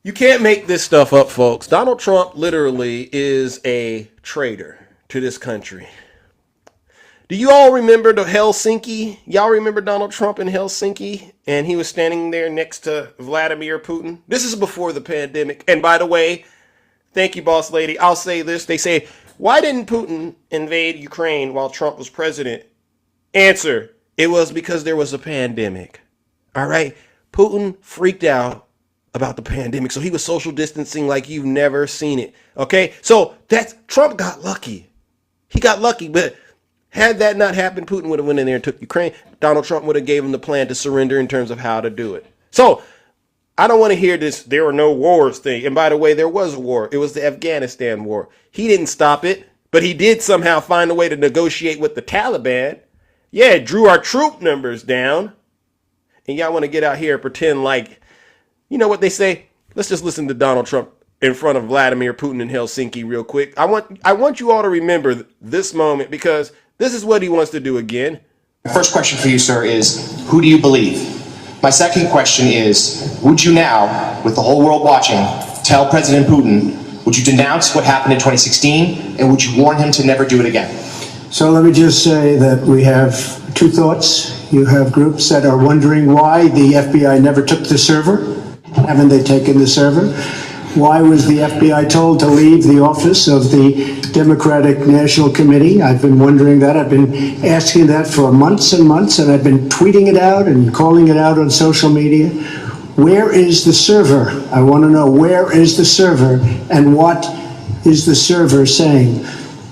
You can't make this stuff up, folks. Donald Trump literally is a traitor to this country. Do you all remember the Helsinki? Y'all remember Donald Trump in Helsinki? And he was standing there next to Vladimir Putin. This is before the pandemic. And by the way, thank you, boss lady. I'll say this. They say, why didn't Putin invade Ukraine while Trump was president? Answer, it was because there was a pandemic. All right? Putin freaked out about the pandemic. So he was social distancing like you've never seen it. Okay? So that's Trump got lucky. He got lucky, but had that not happened, Putin would have went in there and took Ukraine. Donald Trump would have gave him the plan to surrender in terms of how to do it. So I don't want to hear this there were no wars thing. And by the way, there was a war. It was the Afghanistan war. He didn't stop it, but he did somehow find a way to negotiate with the Taliban. Yeah, it drew our troop numbers down. And y'all want to get out here and pretend like, you know what they say? Let's just listen to Donald Trump in front of Vladimir Putin in Helsinki real quick. I want you all to remember this moment because this is what he wants to do again. My first question for you, sir, is who do you believe? My second question is, would you now, with the whole world watching, tell President Putin, would you denounce what happened in 2016, and would you warn him to never do it again? So let me just say that we have two thoughts. You have groups that are wondering why the FBI never took the server. Haven't they taken the server? Why was the FBI told to leave the office of the Democratic National Committee? I've been wondering that. I've been asking that for months and months, and I've been tweeting it out and calling it out on social media. Where is the server? I want to know, where is the server, and what is the server saying?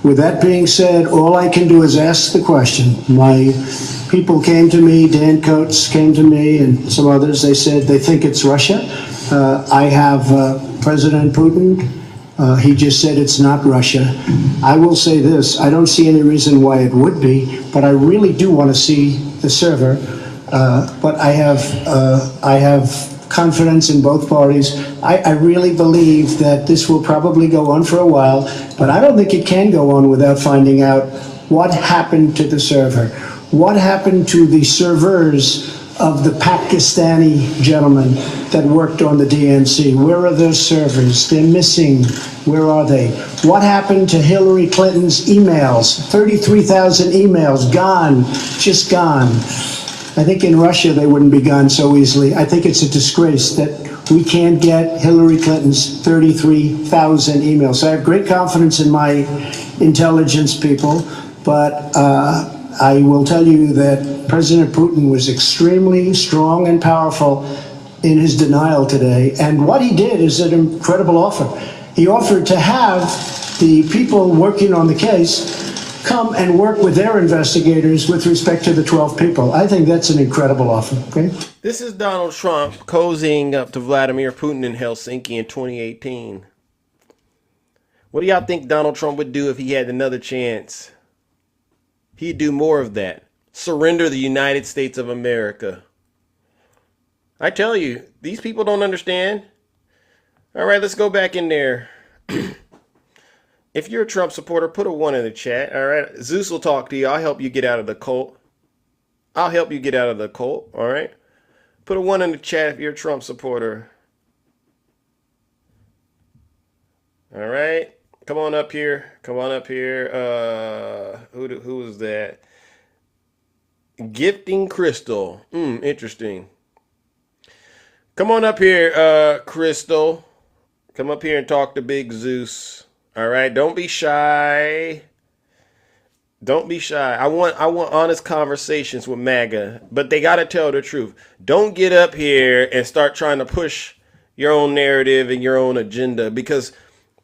With that being said, all I can do is ask the question. My people came to me, Dan Coates came to me, and some others. They said they think it's Russia. I have President Putin. He just said it's not Russia. I will say this. I don't see any reason why it would be, but I really do want to see the server. But I have confidence in both parties. I really believe that this will probably go on for a while, but I don't think it can go on without finding out what happened to the server. What happened to the servers of the Pakistani gentlemen that worked on the DNC? Where are those servers? They're missing. Where are they? What happened to Hillary Clinton's emails? 33,000 emails gone, just gone. I think in Russia they wouldn't be gone so easily. I think it's a disgrace that we can't get Hillary Clinton's 33,000 emails. So I have great confidence in my intelligence people, but I will tell you that President Putin was extremely strong and powerful in his denial today. And what he did is an incredible offer. He offered to have the people working on the case come and work with their investigators with respect to the 12 people. I think that's an incredible offer. Okay. This is Donald Trump cozying up to Vladimir Putin in Helsinki in 2018. What do y'all think Donald Trump would do if he had another chance? He'd do more of that. Surrender the United States of America. I tell you, these people don't understand. All right, let's go back in there. If you're a Trump supporter, put a 1 in the chat. All right, Zeus will talk to you. I'll help you get out of the cult. I'll help you get out of the cult. All right, put a 1 in the chat if you're a Trump supporter. All right, come on up here. Come on up here. Who is that? Gifting Crystal. Interesting. Come on up here, Crystal. Come up here and talk to Big Zeus. All right, don't be shy. Don't be shy. I want honest conversations with MAGA, but they got to tell the truth. Don't get up here and start trying to push your own narrative and your own agenda, because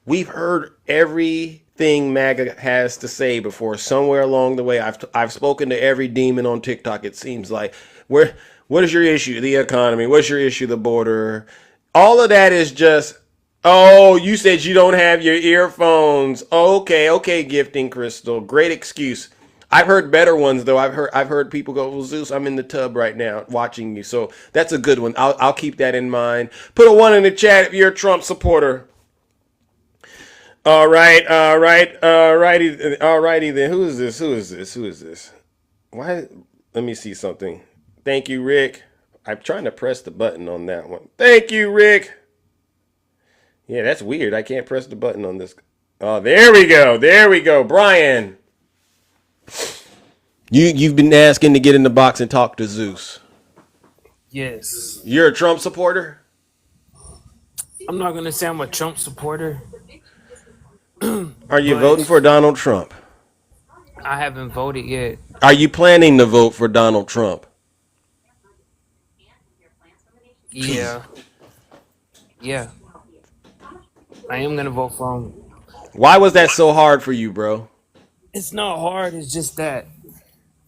we've heard everything MAGA has to say before. Somewhere along the way, I've spoken to every demon on TikTok, it seems like. What is your issue? The economy. What's your issue? The border. All of that is just, oh, you said you don't have your earphones. Okay, Gifting Crystal. Great excuse. I've heard better ones though. I've heard people go, well, Zeus, I'm in the tub right now watching you. So that's a good one. I'll keep that in mind. Put a 1 in the chat if you're a Trump supporter. All righty then. Who is this? Why? Let me see something. Thank you, Rick. I'm trying to press the button on that one. Thank you, Rick. Yeah, that's weird. I can't press the button on this. Oh, there we go. There we go. Brian, you've been asking to get in the box and talk to Zeus. Yes. You're a Trump supporter? I'm not gonna say I'm a Trump supporter. Are you but voting for Donald Trump? I haven't voted yet. Are you planning to vote for Donald Trump? Yeah. Yeah. I am gonna vote for him. Why was that so hard for you, bro? It's not hard. It's just that.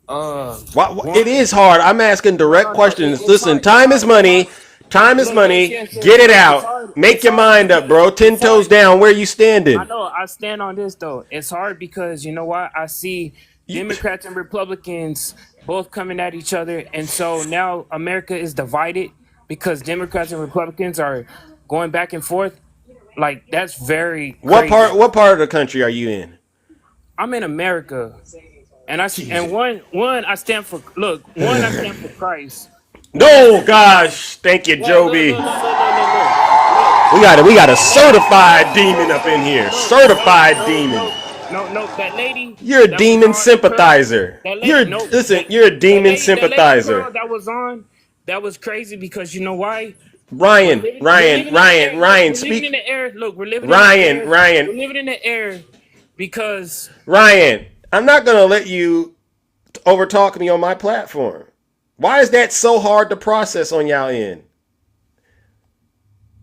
It is hard. I'm asking direct questions. It's Listen, hard. It's time is hard. It's money. hard. Time is Look, money. yes, Get it look, out. it's hard. Make It's your hard mind up, bro. 10 it's hard. toes down. Where you standing? I know. I stand on this though. It's hard because you know what? I see Democrats and Republicans both coming at each other, and so now America is divided because Democrats and Republicans are going back and forth. Like that's very What crazy. part of the country are you in? I'm in America, and one I stand for. Look, one I stand for Christ. No, gosh. Thank you, Joby. We got a certified demon up in here. Certified demon. No, that lady. You're a demon sympathizer. You're a demon sympathizer. Girl that was on, that was crazy because you know why? Ryan, We're living speak. in the air. Look, we're living Ryan, in the air. Ryan. We're living in the air because Ryan, I'm not gonna let you overtalk me on my platform. Why is that so hard to process on y'all end?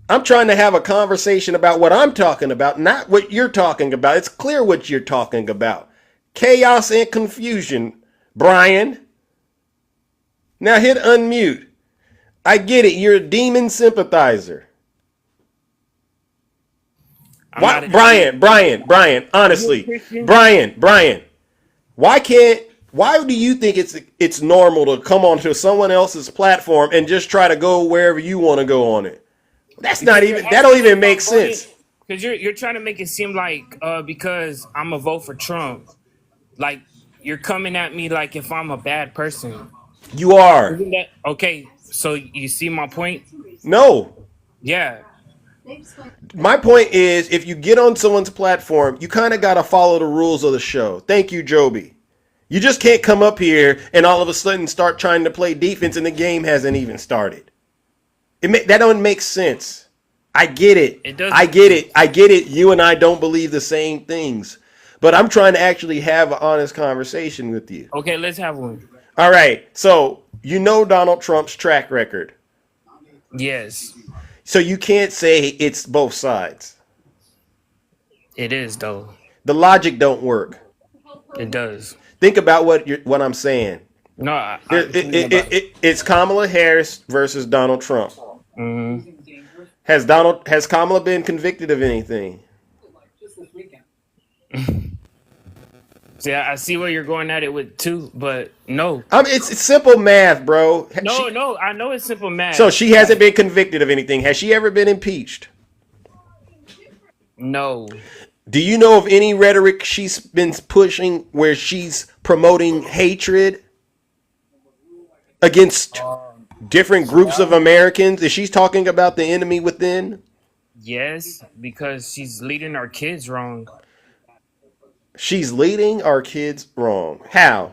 I'm trying to have a conversation about what I'm talking about, not what you're talking about. It's clear what you're talking about. Chaos and confusion, Brian. Now hit unmute. I get it. You're a demon sympathizer. Why, Brian, honestly, Brian, why do you think it's normal to come onto someone else's platform and just try to go wherever you want to go on it? That don't even make sense. Because you're trying to make it seem like because I'm a vote for Trump, like you're coming at me like if I'm a bad person. You are. Isn't that okay? So you see my point? No. Yeah. My point is, if you get on someone's platform, you kind of got to follow the rules of the show. Thank you, Joby. You just can't come up here and all of a sudden start trying to play defense and the game hasn't even started. That don't make sense. I get it. I get it. You and I don't believe the same things. But I'm trying to actually have an honest conversation with you. Okay, let's have one. All right. So, you know Donald Trump's track record. Yes. So you can't say it's both sides. It is, though. The logic don't work. It does. Think about what I'm saying. No, it's Kamala Harris versus Donald Trump. Mm-hmm. Has Kamala been convicted of anything? See, I see where you're going at it with too, but no. It's simple math, bro. No, I know it's simple math. So she hasn't been convicted of anything. Has she ever been impeached? No. Do you know of any rhetoric she's been pushing where she's promoting hatred against different groups of Americans? Is she talking about the enemy within? Yes, because she's leading our kids wrong. She's leading our kids wrong. How?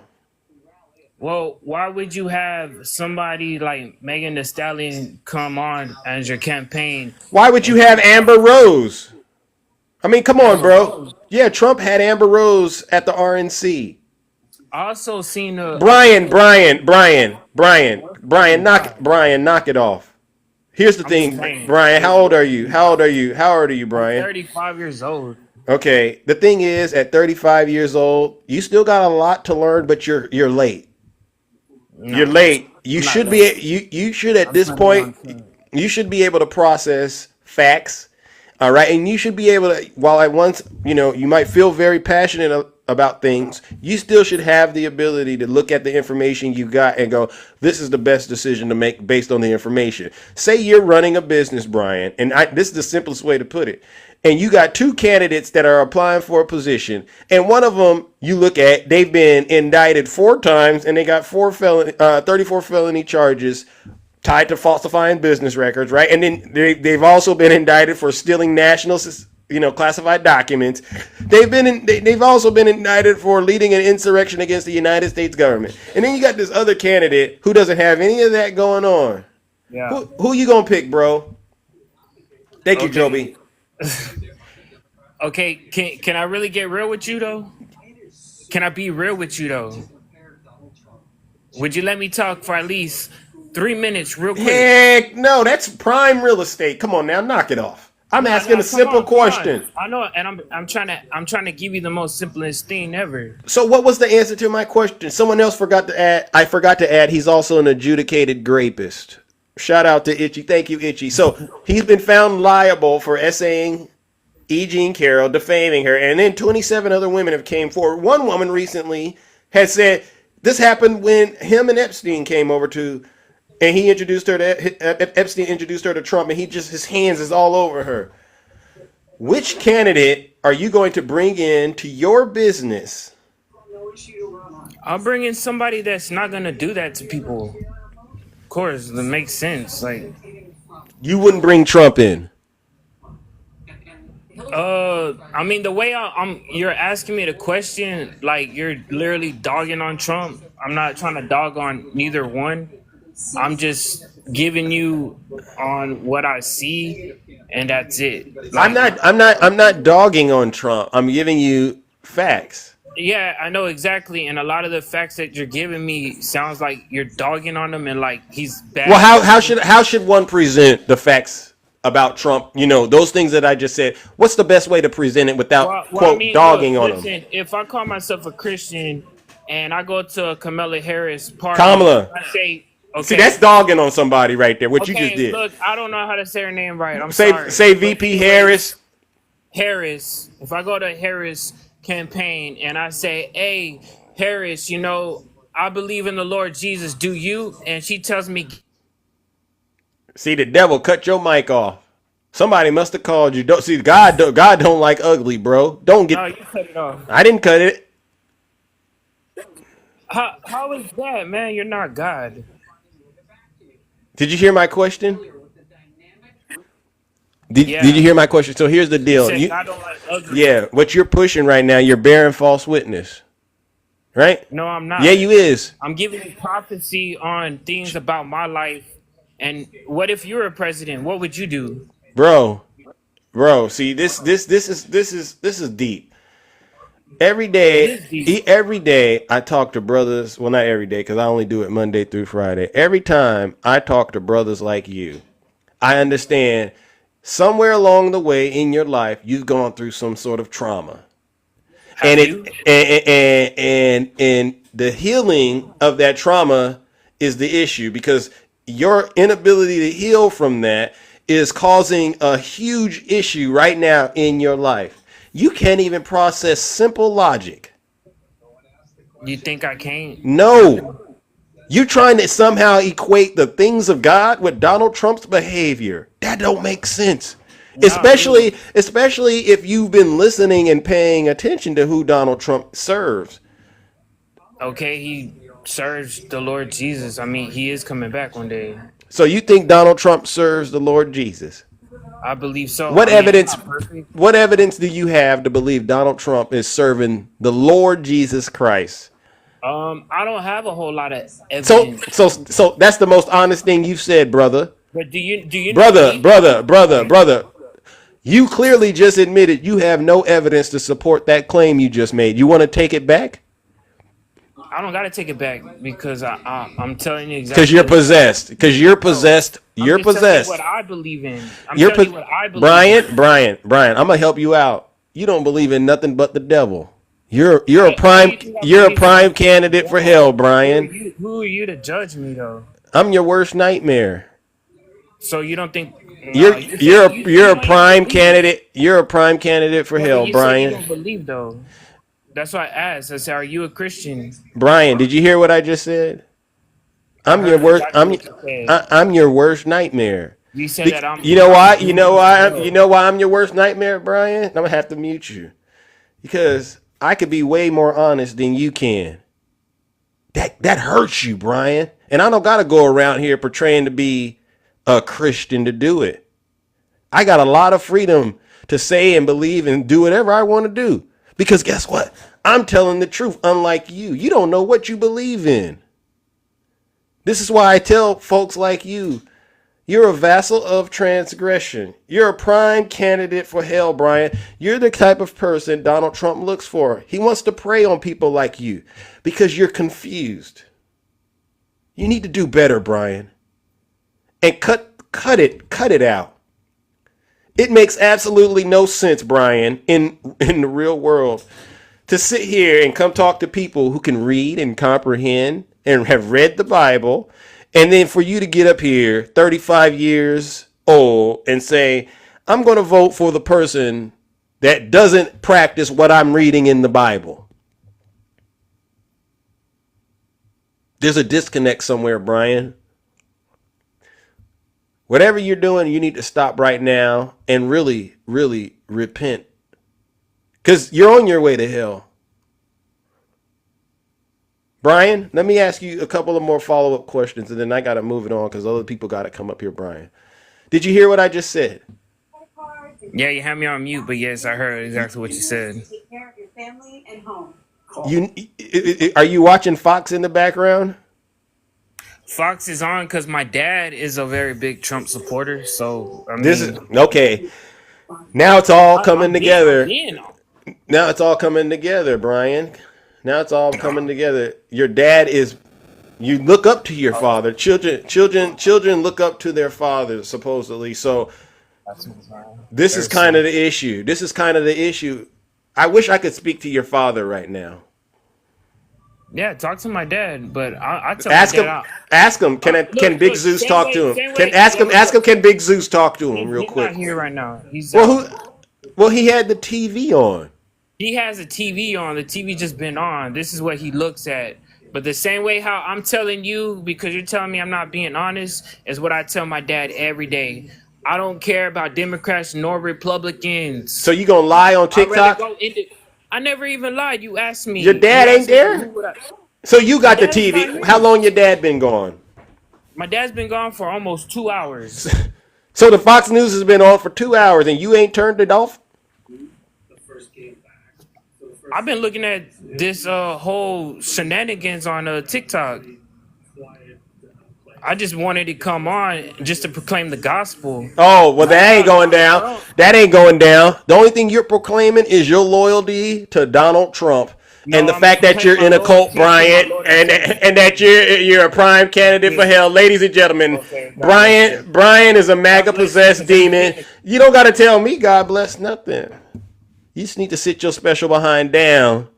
Well, why would you have somebody like Megan Thee Stallion come on as your campaign? Why would you have Amber Rose? I mean, come on, bro. Yeah, Trump had Amber Rose at the RNC. I also seen Brian, knock it off. Here's the thing, Brian. How old are you? How old are you, Brian? 35 years old. Okay. The thing is, at 35 years old, you still got a lot to learn, but you're late. No, you're late. You should at this point, you should be able to process facts. All right, and you should be able to. While at once, you might feel very passionate about things, you still should have the ability to look at the information you got and go, this is the best decision to make based on the information. Say you're running a business, Brian, and this is the simplest way to put it. And you got two candidates that are applying for a position, and one of them you look at, they've been indicted 4 times, and they got 34 felony charges tied to falsifying business records, right? And then they've also been indicted for stealing national, classified documents. They've also been indicted for leading an insurrection against the United States government. And then you got this other candidate who doesn't have any of that going on. Yeah. Who you gonna pick, bro? Thank you, Joby. Okay, can I really get real with you though? Can I be real with you though? Would you let me talk for at least 3 minutes, real quick? Heck no, that's prime real estate. Come on now, knock it off. I'm asking a simple question. I know, and I'm trying to give you the most simplest thing ever. So what was the answer to my question? Someone else forgot to add. I forgot to add. He's also an adjudicated rapist. Shout out to Itchy. Thank you, Itchy. So he's been found liable for essaying E. Jean Carroll, defaming her, and then 27 other women have came forward. One woman recently has said this happened when him and Epstein came over to, and he introduced her to Epstein introduced her to Trump, and his hands is all over her. Which candidate are you going to bring in to your business? I'll bring in somebody that's not gonna do that to people. Of course, that makes sense. Like, you wouldn't bring Trump in. I mean, the way you're asking me the question, like you're literally dogging on Trump. I'm not trying to dog on neither one. I'm just giving you on what I see, and that's it. Like, I'm not dogging on Trump. I'm giving you facts. Yeah, I know exactly, and a lot of the facts that you're giving me sounds like you're dogging on him and like he's bad. Well, how should one present the facts about Trump? You know, those things that I just said. What's the best way to present it without dogging on him? If I call myself a Christian and I go to a Kamala Harris party, Kamala. I say, okay, see, that's dogging on somebody right there. What you just did. Look, I don't know how to say her name right. I'm say, sorry. Say VP Harris. Harris. If I go to Harris campaign and I say, hey, Harris, you know, I believe in the Lord Jesus. Do you? And she tells me, see, the devil cut your mic off. Somebody must have called you. Don't see God don't like ugly, bro. Don't get. No, you cut it off. I didn't cut it. How is that, man? You're not God. Did you hear my question? Did you hear my question? So here's the deal. God don't like ugly. Yeah, what you're pushing right now, you're bearing false witness. Right? No, I'm not. Yeah, you is. I'm giving you prophecy on things about my life. And what if you were a president? What would you do? Bro, see, this is deep. Every day I talk to brothers. Well, not every day, because I only do it Monday through Friday. Every time I talk to brothers like you, I understand somewhere along the way in your life you've gone through some sort of trauma. And the healing of that trauma is the issue, because your inability to heal from that is causing a huge issue right now in your life. You can't even process simple logic. You think I can't? No. You're trying to somehow equate the things of God with Donald Trump's behavior. That don't make sense. No, especially if you've been listening and paying attention to who Donald Trump serves. Okay, he serves the Lord Jesus. I mean, he is coming back one day. So you think Donald Trump serves the Lord Jesus? I believe so. What evidence do you have to believe Donald Trump is serving the Lord Jesus Christ? I don't have a whole lot of evidence. So that's the most honest thing you've said, brother. But do you brother, you clearly just admitted you have no evidence to support that claim you just made. You want to take it back? I don't gotta take it back, because I'm telling you exactly. Because you're possessed. Because you're possessed. You're possessed. What I believe in. I'm telling you what I believe in. Brian, I'm gonna help you out. You don't believe in nothing but the devil. You're a prime candidate for hell, Brian. Who are you to judge me though? I'm your worst nightmare. So you don't think you're a prime candidate? You're a prime candidate for hell, Brian. You don't believe though. That's why I asked. I said, "Are you a Christian?" Brian, did you hear what I just said? I I'm your heard worst. exactly what you said. I'm your worst nightmare. You said that I'm. You know I'm why? doomed to You hell. know why I'm your worst nightmare, Brian? I'm gonna have to mute you because I could be way more honest than you can. That hurts you, Brian. And I don't gotta go around here portraying to be a Christian to do it. I got a lot of freedom to say and believe and do whatever I want to do. Because guess what? I'm telling the truth, unlike you. You don't know what you believe in. This is why I tell folks like you, you're a vassal of transgression. You're a prime candidate for hell, Brian. You're the type of person Donald Trump looks for. He wants to prey on people like you because you're confused. You need to do better, Brian. And cut it out. It makes absolutely no sense, Brian, in the real world to sit here and come talk to people who can read and comprehend and have read the Bible, and then for you to get up here 35 years old and say, I'm going to vote for the person that doesn't practice what I'm reading in the Bible. There's a disconnect somewhere, Brian. Whatever you're doing, you need to stop right now and really, really repent. Because you're on your way to hell. Brian, let me ask you a couple of more follow-up questions, and then I got to move it on because other people got to come up here, Brian. Did you hear what I just said? Yeah, you had me on mute, but yes, I heard exactly what you said. Take care of your family and home. Are you watching Fox in the background? Fox is on because my dad is a very big Trump supporter. So I mean, This is okay. Now it's all coming together. Now it's all coming together, Brian. Now it's all coming together. Your dad is. You look up to your father. Children look up to their fathers, supposedly. So this is kind of the issue. This is kind of the issue. I wish I could speak to your father right now. Yeah, talk to my dad, but I tell Ask my him. dad. Ask him. Can Big Zeus talk to him? Ask him. Can Big Zeus talk to him real He's quick? not here right now. He's Well, he had the TV on. He has a TV on. The TV just been on. This is what he looks at. But the same way how I'm telling you, because you're telling me I'm not being honest, is what I tell my dad every day. I don't care about Democrats nor Republicans. So you gonna lie on TikTok? I never even lied. You asked me. Your dad ain't there? So you got the TV. How long your dad been gone? My dad's been gone for almost 2 hours. So the Fox News has been on for 2 hours and you ain't turned it off? I've been looking at this whole shenanigans on TikTok. I just wanted to come on just to proclaim the gospel. Oh, well, that ain't going down. That ain't going down. The only thing you're proclaiming is your loyalty to Donald Trump and the fact that you're in a cult, Brian, and that you're a prime candidate for hell. Ladies and gentlemen, Brian is a MAGA-possessed demon. You don't got to tell me God bless nothing. You just need to sit your special behind down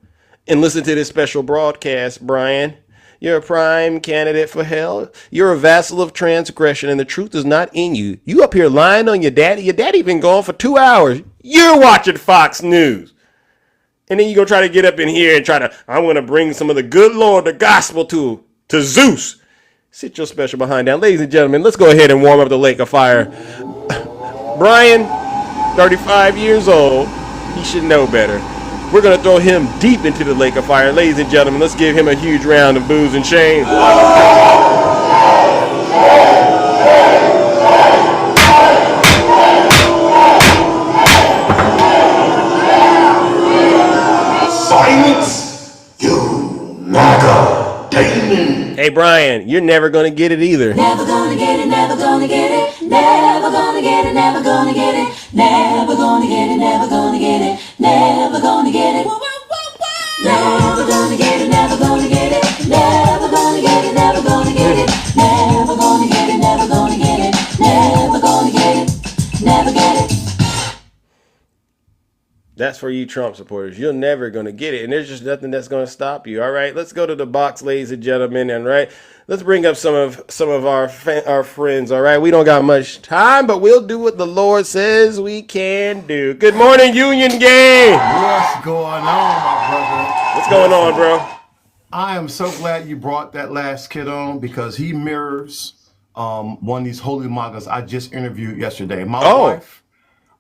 and listen to this special broadcast, Brian. You're a prime candidate for hell. You're a vassal of transgression, and the truth is not in you. You up here lying on your daddy. Your daddy been gone for 2 hours. You're watching Fox News. And then you're going to try to get up in here and I'm going to bring some of the good Lord, the gospel to Zeus. Sit your special behind down. Ladies and gentlemen, let's go ahead and warm up the lake of fire. Brian, 35 years old. He should know better. We're going to throw him deep into the lake of fire. Ladies and gentlemen, let's give him a huge round of boos and shame. Silence, you MAGA demon. Hey, Brian, you're never going to get it either. Never gonna get it, never gonna get it, never gonna get it, never gonna get it, never gonna get it, never gonna get it, never gonna get it, never gonna get it, never gonna get it, never gonna get it, never gonna get it, never gonna get it, never gonna get it, never gonna get it, never get it. That's for you Trump supporters. You're never going to get it. And there's just nothing that's going to stop you. All right. Let's go to the box, ladies and gentlemen. And right. Let's bring up some of our friends. All right. We don't got much time, but we'll do what the Lord says we can do. Good morning, Union Gang. What's going on, my brother? What's going on, bro? I am so glad you brought that last kid on because he mirrors one of these holy MAGAs I just interviewed yesterday. My wife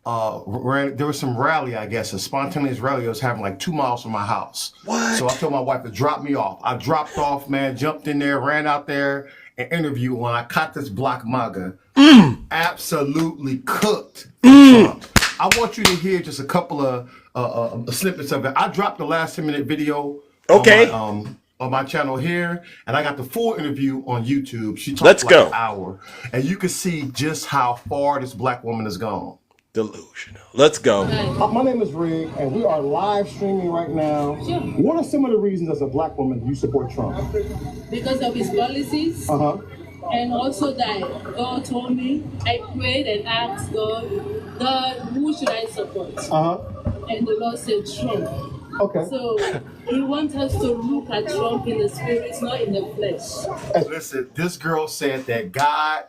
there was some rally, I guess, a spontaneous rally that was happening like 2 miles from my house. What? So I told my wife to drop me off. I dropped off, man, jumped in there, ran out there and interviewed when I caught this black MAGA. Absolutely cooked Trump. I want you to hear just a couple of snippets of it. I dropped the last 10-minute video on my channel here, and I got the full interview on YouTube. She talked an hour, and you can see just how far this black woman has gone. Delusional. Let's go. My name is Rick, and we are live streaming right now. Sure. What are some of the reasons as a black woman you support Trump? Because of his policies. And also that God told me, I prayed and asked God, who should I support? And the Lord said Trump. Okay. So he wants us to look at Trump in the spirit, not in the flesh. Listen, this girl said that God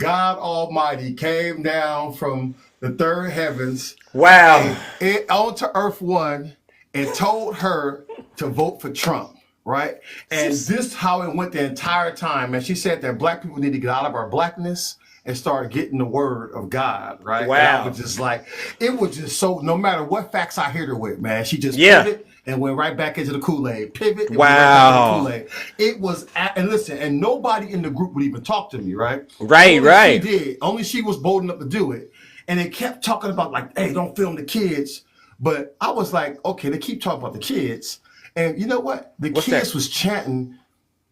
Almighty came down from the third heavens. Wow. And onto Earth 1 and told her to vote for Trump, right? And this how it went the entire time. And she said that black people need to get out of our blackness and start getting the word of God, right? Wow. And I was just like, it was just so, no matter what facts I hit her with, man, she just pivoted and went right back into the Kool-Aid. Pivot and went right back into the Kool-Aid. It was, and listen, and nobody in the group would even talk to me, right? Only she did. Only she was bold enough to do it. And they kept talking about like, hey, don't film the kids. But I was like, okay, they keep talking about the kids. And you know what? The kids was chanting,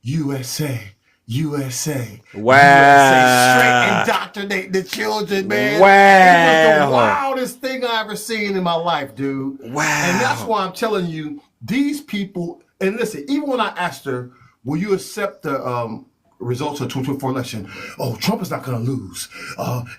USA, USA. Wow. USA. Straight indoctrinate the children, man. Wow. It was the wildest thing I ever seen in my life, dude. Wow. And that's why I'm telling you, these people, and listen, even when I asked her, will you accept the results of the 2024 election? Oh, Trump is not going to lose.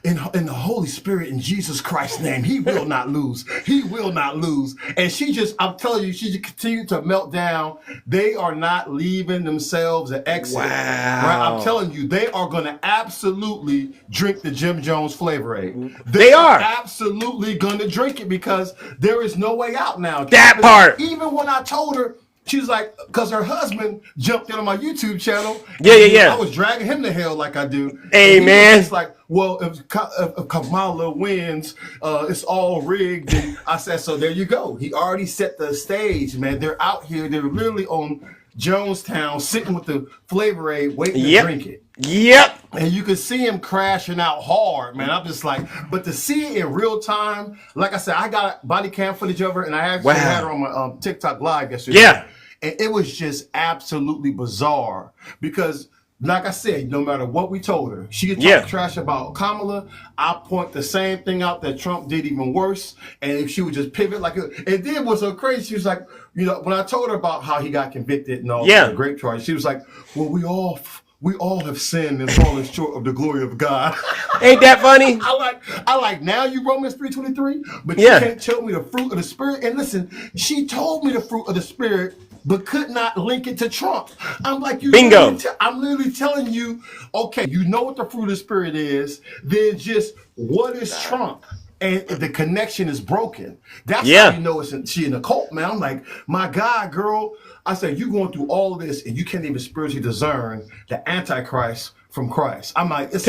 In the Holy Spirit, in Jesus Christ's name, he will not lose. He will not lose. And she just, I'm telling you, she just continued to melt down. They are not leaving themselves an exit. Wow. Right? I'm telling you, they are going to absolutely drink the Jim Jones Flavor Aid. They are absolutely going to drink it because there is no way out now. That part. Even when I told her, she was like, because her husband jumped in on my YouTube channel. Yeah. I was dragging him to hell like I do. Hey, man. It's like, well, if Kamala wins, it's all rigged. And I said, so there you go. He already set the stage, man. They're out here. They're literally on Jonestown, sitting with the Flavor Aid, waiting to drink it. Yep. And you can see him crashing out hard, man. I'm just like, but to see it in real time, like I said, I got body cam footage of her, and I actually had her on my TikTok live yesterday. Yeah. And it was just absolutely bizarre because, like I said, no matter what we told her, she could talk trash about Kamala. I point the same thing out that Trump did even worse. And if she would just pivot like it, and then what's so crazy, she was like, you know, when I told her about how he got convicted and all the grape charges, she was like, well, we all have sinned and fallen short of the glory of God. Ain't that funny? I like now you Romans 3:23, but you can't tell me the fruit of the Spirit. And listen, she told me the fruit of the Spirit, but could not link it to Trump. I'm like, bingo. I'm literally telling you, okay, you know what the fruit of the Spirit is, then just what is Trump? And the connection is broken. That's how you know she in a cult, man. I'm like, my God, girl. I said, you going through all of this and you can't even spiritually discern the Antichrist from Christ. I'm like, it's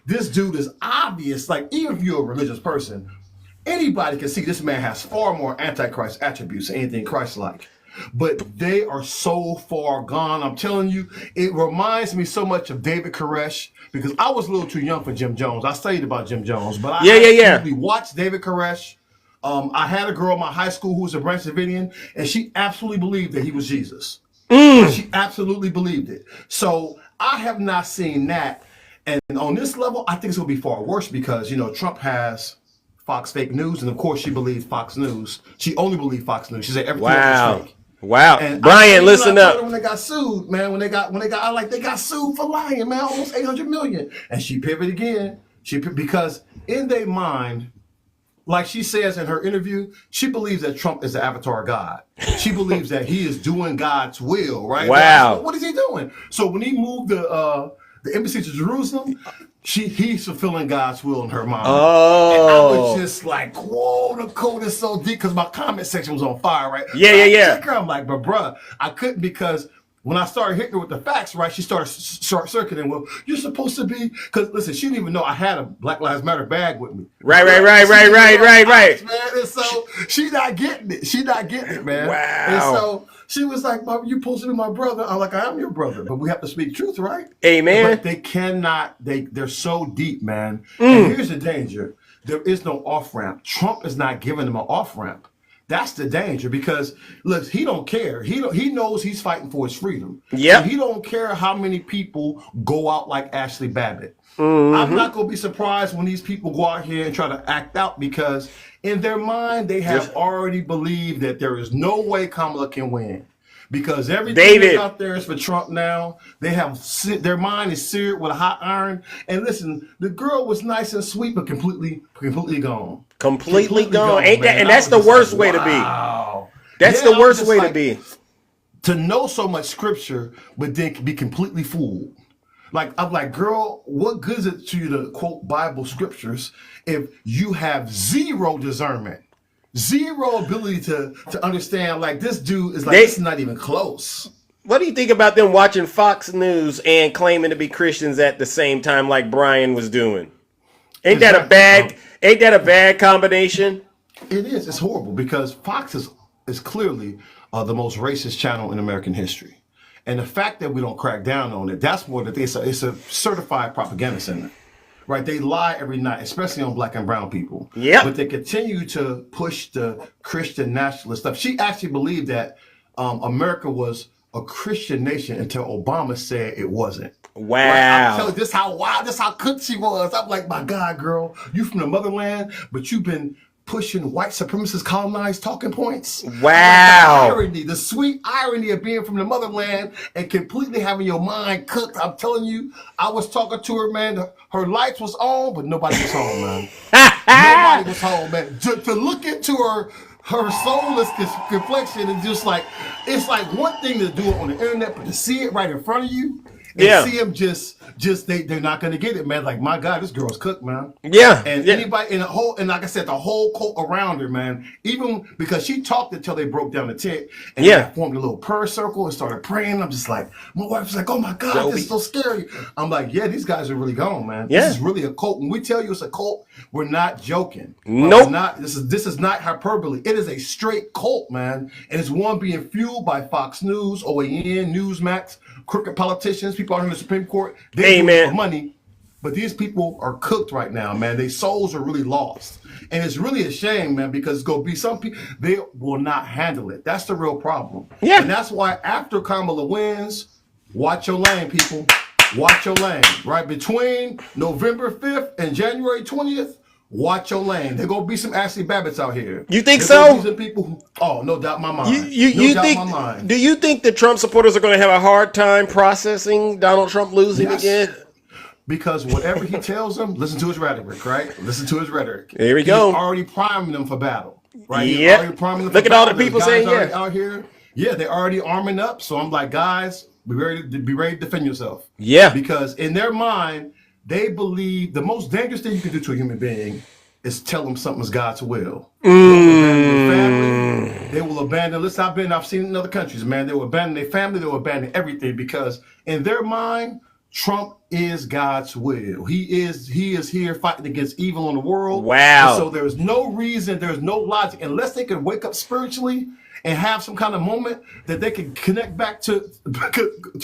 this dude is obvious. Like, even if you're a religious person, anybody can see this man has far more Antichrist attributes than anything Christ-like. But they are so far gone. I'm telling you, it reminds me so much of David Koresh because I was a little too young for Jim Jones. I studied about Jim Jones, but I absolutely watched David Koresh. I had a girl in my high school who was a Branch Davidian, and she absolutely believed that he was Jesus. She absolutely believed it. So I have not seen that. And on this level, I think it's going to be far worse because, you know, Trump has Fox fake news, and of course she believed Fox News. She only believed Fox News. She said everything else was fake. Wow. And Brian, listen up. When they got sued, man, when they got sued for lying, man, almost 800 million. And she pivoted again. Because in their mind, like she says in her interview, she believes that Trump is the avatar of God. She believes that he is doing God's will, right? Wow. What is he doing? So when he moved the embassy to Jerusalem, he's fulfilling God's will in her mind. Oh. And I was just like, whoa, the code is so deep, because my comment section was on fire, right? Yeah. I'm like, but bruh, I couldn't, because when I started hitting her with the facts, right, she started circling. Well, you're supposed to be, because listen, she didn't even know I had a Black Lives Matter bag with me. Right. Man, and so she's not getting it. She's not getting it, man. Wow. And so she was like, you're supposed to be my brother. I'm like, I am your brother, but we have to speak truth, right? Amen. But they cannot. They're so deep, man. And here's the danger: there is no off ramp. Trump is not giving them an off ramp. That's the danger, because look, he don't care. He knows he's fighting for his freedom. Yeah. So he don't care how many people go out like Ashley Babbitt. Mm-hmm. I'm not gonna be surprised when these people go out here and try to act out, because in their mind they have already believed that there is no way Kamala can win. Because everything that's out there is for Trump now. They have their mind is seared with a hot iron. And listen, the girl was nice and sweet, but completely gone. Completely gone. Ain't that? And that's the worst way to be. That's the worst way to be. To know so much scripture, but then be completely fooled. Like, I'm like, girl, what good is it to you to quote Bible scriptures if you have zero discernment? Zero ability to understand, like, this dude is like, this is not even close. What do you think about them watching Fox News and claiming to be Christians at the same time, like Brian was doing? Ain't that a bad combination? It is. It's horrible, because Fox is clearly the most racist channel in American history. And the fact that we don't crack down on it, that's more that it's a certified propaganda center. Right, they lie every night, especially on Black and brown people. Yeah, but they continue to push the Christian nationalist stuff. She actually believed that America was a Christian nation until Obama said it wasn't. Wow! Right? I'm telling you, this how cooked she was. I'm like, my God, girl, you from the motherland, but you've been pushing white supremacist colonized talking points. Wow. Like the sweet irony of being from the motherland and completely having your mind cooked. I'm telling you, I was talking to her, man. Her lights was on, but nobody was home, man. Nobody was home, man. To look into her soulless complexion and just like, it's like one thing to do it on the internet, but to see it right in front of you and see them they're not gonna get it, man. Like, my God, this girl's cooked, man. Yeah. And anybody in the whole, and like I said, the whole cult around her, man. Even because she talked until they broke down the tent and they formed a little prayer circle and started praying. I'm just like, my wife was like, oh my God, this is so scary. I'm like, yeah, these guys are really gone, man. Yeah. This is really a cult. When we tell you it's a cult, we're not joking. Nope. This is not hyperbole. It is a straight cult, man. And it's one being fueled by Fox News, OAN, Newsmax, crooked politicians, people out in the Supreme Court. They do it for money, but these people are cooked right now, man. Their souls are really lost. And it's really a shame, man, because it's going to be some people, they will not handle it. That's the real problem. Yeah. And that's why after Kamala wins, watch your lane, people. Watch your lane, right? Between November 5th and January 20th, watch your lane. There gonna be some Ashley Babbitts out here. You think so? Some people no doubt in my mind. Do you think the Trump supporters are going to have a hard time processing Donald Trump losing again? Because whatever he tells them, listen to his rhetoric, right? Listen to his rhetoric. There we go. He's already priming them for battle, right? Yeah. Look at all the people saying out here. Yeah, they're already arming up. So I'm like, guys, be ready to defend yourself. Yeah. Because in their mind, they believe the most dangerous thing you can do to a human being is tell them something's God's will. They will abandon their family. They will abandon. Listen, I've seen it in other countries, man. They will abandon their family. They will abandon everything because in their mind, Trump is God's will. He is here fighting against evil in the world. Wow. And so there's no reason, there's no logic, unless they can wake up spiritually and have some kind of moment that they can connect back to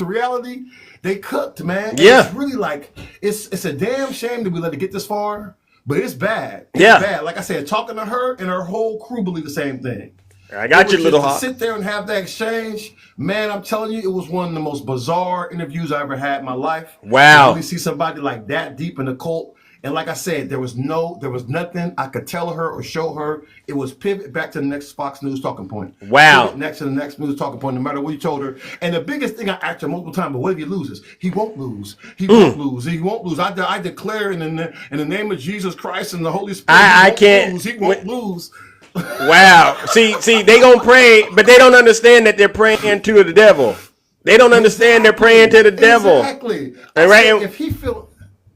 reality. They cooked, man. Yeah. It's really like, it's a damn shame that we let it get this far, but it's bad. It's bad. Like I said, talking to her and her whole crew believe the same thing. I got you, little hawk. To sit there and have that exchange, man, I'm telling you, it was one of the most bizarre interviews I ever had in my life. Wow. To really see somebody like that deep in the cult And like I said, there was nothing I could tell her or show her. It was pivot back to the next Fox News talking point. Wow. Pivot next to the next news talking point, no matter what you told her. And the biggest thing I asked her multiple times, but what if he loses? He won't lose. He won't lose. He won't lose. I declare in the name of Jesus Christ and the Holy Spirit, he won't lose. Wow. See, they gonna pray, but they don't understand that they're praying to the devil. They don't understand they're praying to the devil. Exactly. And right.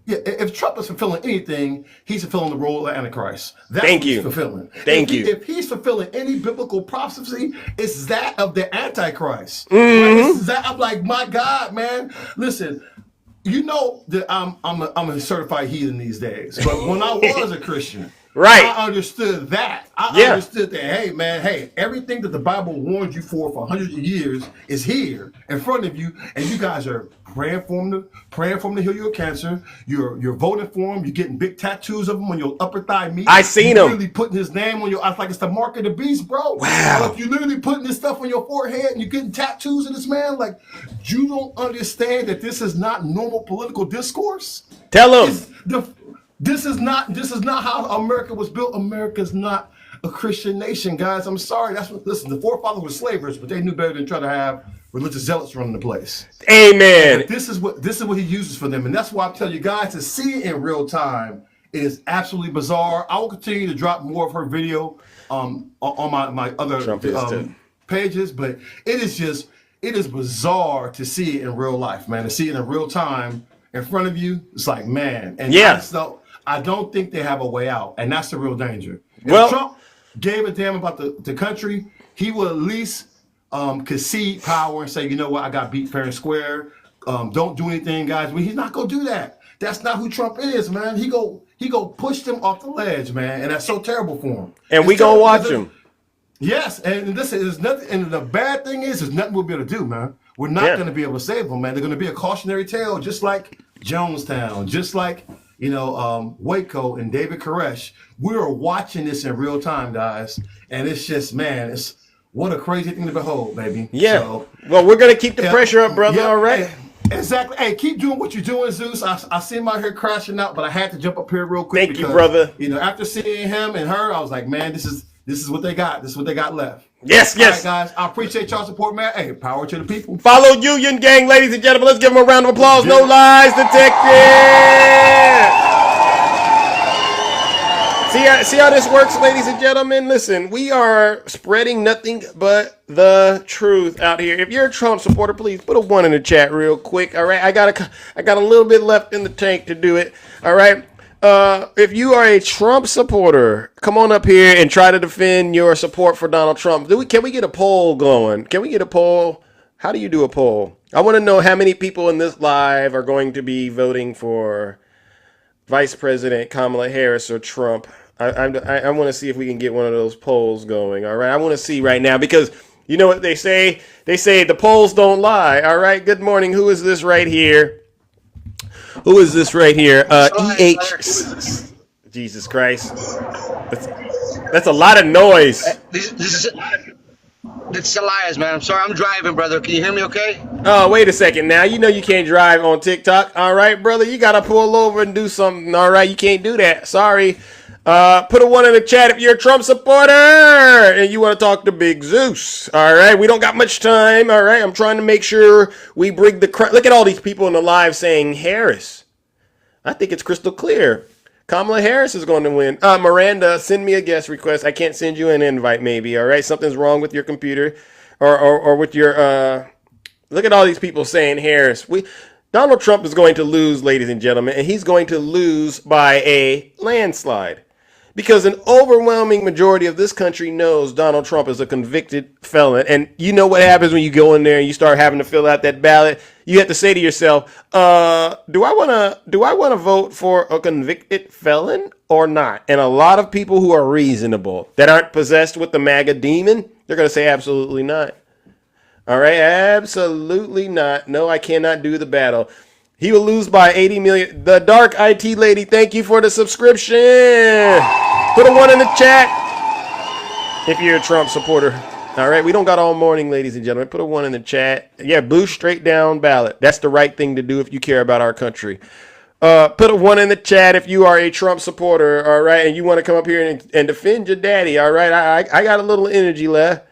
If Trump is fulfilling anything, he's fulfilling the role of Antichrist. That's Thank what you. He's fulfilling. Thank you. If he's fulfilling any biblical prophecy, it's that of the Antichrist. Mm-hmm. Right? I'm like, my God, man. Listen, you know that I'm a certified heathen these days. But when I was a Christian, right, I understood that. I understood that, hey, everything that the Bible warned you for hundreds of years is here in front of you, and you guys are praying for him to heal your cancer. You're voting for him. You're getting big tattoos of him on your upper thigh meat. I seen him. You're literally putting his name on your. It's like it's the mark of the beast, bro. Wow. Like you're literally putting this stuff on your forehead, and you're getting tattoos of this man. Like you don't understand that this is not normal political discourse. Tell him. This is not how America was built. America's not a Christian nation, guys. I'm sorry. Listen, the forefathers were slavers, but they knew better than try to have religious zealots running the place. Amen. But this is what he uses for them, and that's why I tell you guys to see it in real time is absolutely bizarre. I will continue to drop more of her video on my other pages, but it is bizarre to see it in real life, man. To see it in real time in front of you, it's like, man. And I don't think they have a way out, and that's the real danger. If Trump gave a damn about the country, he will at least concede power and say, you know what, I got beat fair and square. Don't do anything, guys. But he's not gonna do that. That's not who Trump is, man. He go push them off the ledge, man, and that's so terrible for him. And we gonna watch him. Yes, and this is nothing. And the bad thing is, there's nothing we'll be able to do, man. We're not going to be able to save them, man. They're going to be a cautionary tale, just like Jonestown, just like Waco and David Koresh. We are watching this in real time, guys, and it's just, man, it's what a crazy thing to behold, baby. Yeah. So, well, we're going to keep the pressure up, brother. All right. Exactly. Hey, keep doing what you're doing, Zeus. I see him out here crashing out, but I had to jump up here real quick. Thank you, brother. After seeing him and her, I was like, man, this is what they got. This is what they got left. Yes. All right, guys. I appreciate y'all support, man. Hey, power to the people. Follow Union Gang, ladies and gentlemen. Let's give them a round of applause. No lies detected. See how this works, ladies and gentlemen? Listen, we are spreading nothing but the truth out here. If you're a Trump supporter, please put a 1 in the chat real quick. All right, I got a little bit left in the tank to do it. All right. If you are a Trump supporter, come on up here and try to defend your support for Donald Trump. Can we get a poll going? Can we get a poll? How do you do a poll? I want to know how many people in this live are going to be voting for Vice President Kamala Harris or Trump. I want to see if we can get one of those polls going. All right. I want to see right now because you know what they say? They say the polls don't lie. All right. Good morning. Who is this right here? Who is this right here? Jesus Christ. That's a lot of noise. This is Elias, man. I'm sorry. I'm driving, brother. Can you hear me okay? Oh, wait a second now. You know you can't drive on TikTok. All right, brother. You got to pull over and do something. All right. You can't do that. Sorry. Put a 1 in the chat if you're a Trump supporter and you want to talk to Big Zeus. All right. We don't got much time. All right. I'm trying to make sure we bring the look at all these people in the live saying Harris. I think it's crystal clear. Kamala Harris is going to win. Miranda, send me a guest request. I can't send you an invite maybe. All right. Something's wrong with your computer or with your, look at all these people saying Harris. Donald Trump is going to lose, ladies and gentlemen, and he's going to lose by a landslide. Because an overwhelming majority of this country knows Donald Trump is a convicted felon. And you know what happens when you go in there and you start having to fill out that ballot? You have to say to yourself, do I want to vote for a convicted felon or not? And a lot of people who are reasonable, that aren't possessed with the MAGA demon, they're going to say absolutely not. All right, absolutely not. No, I cannot do the battle. He will lose by 80 million. The Dark IT Lady, thank you for the subscription. Put a 1 in the chat if you're a Trump supporter. All right, we don't got all morning, ladies and gentlemen. Put a 1 in the chat. Yeah, blue straight down ballot. That's the right thing to do if you care about our country. Put a 1 in the chat if you are a Trump supporter, all right, and you want to come up here and defend your daddy, all right? I got a little energy left.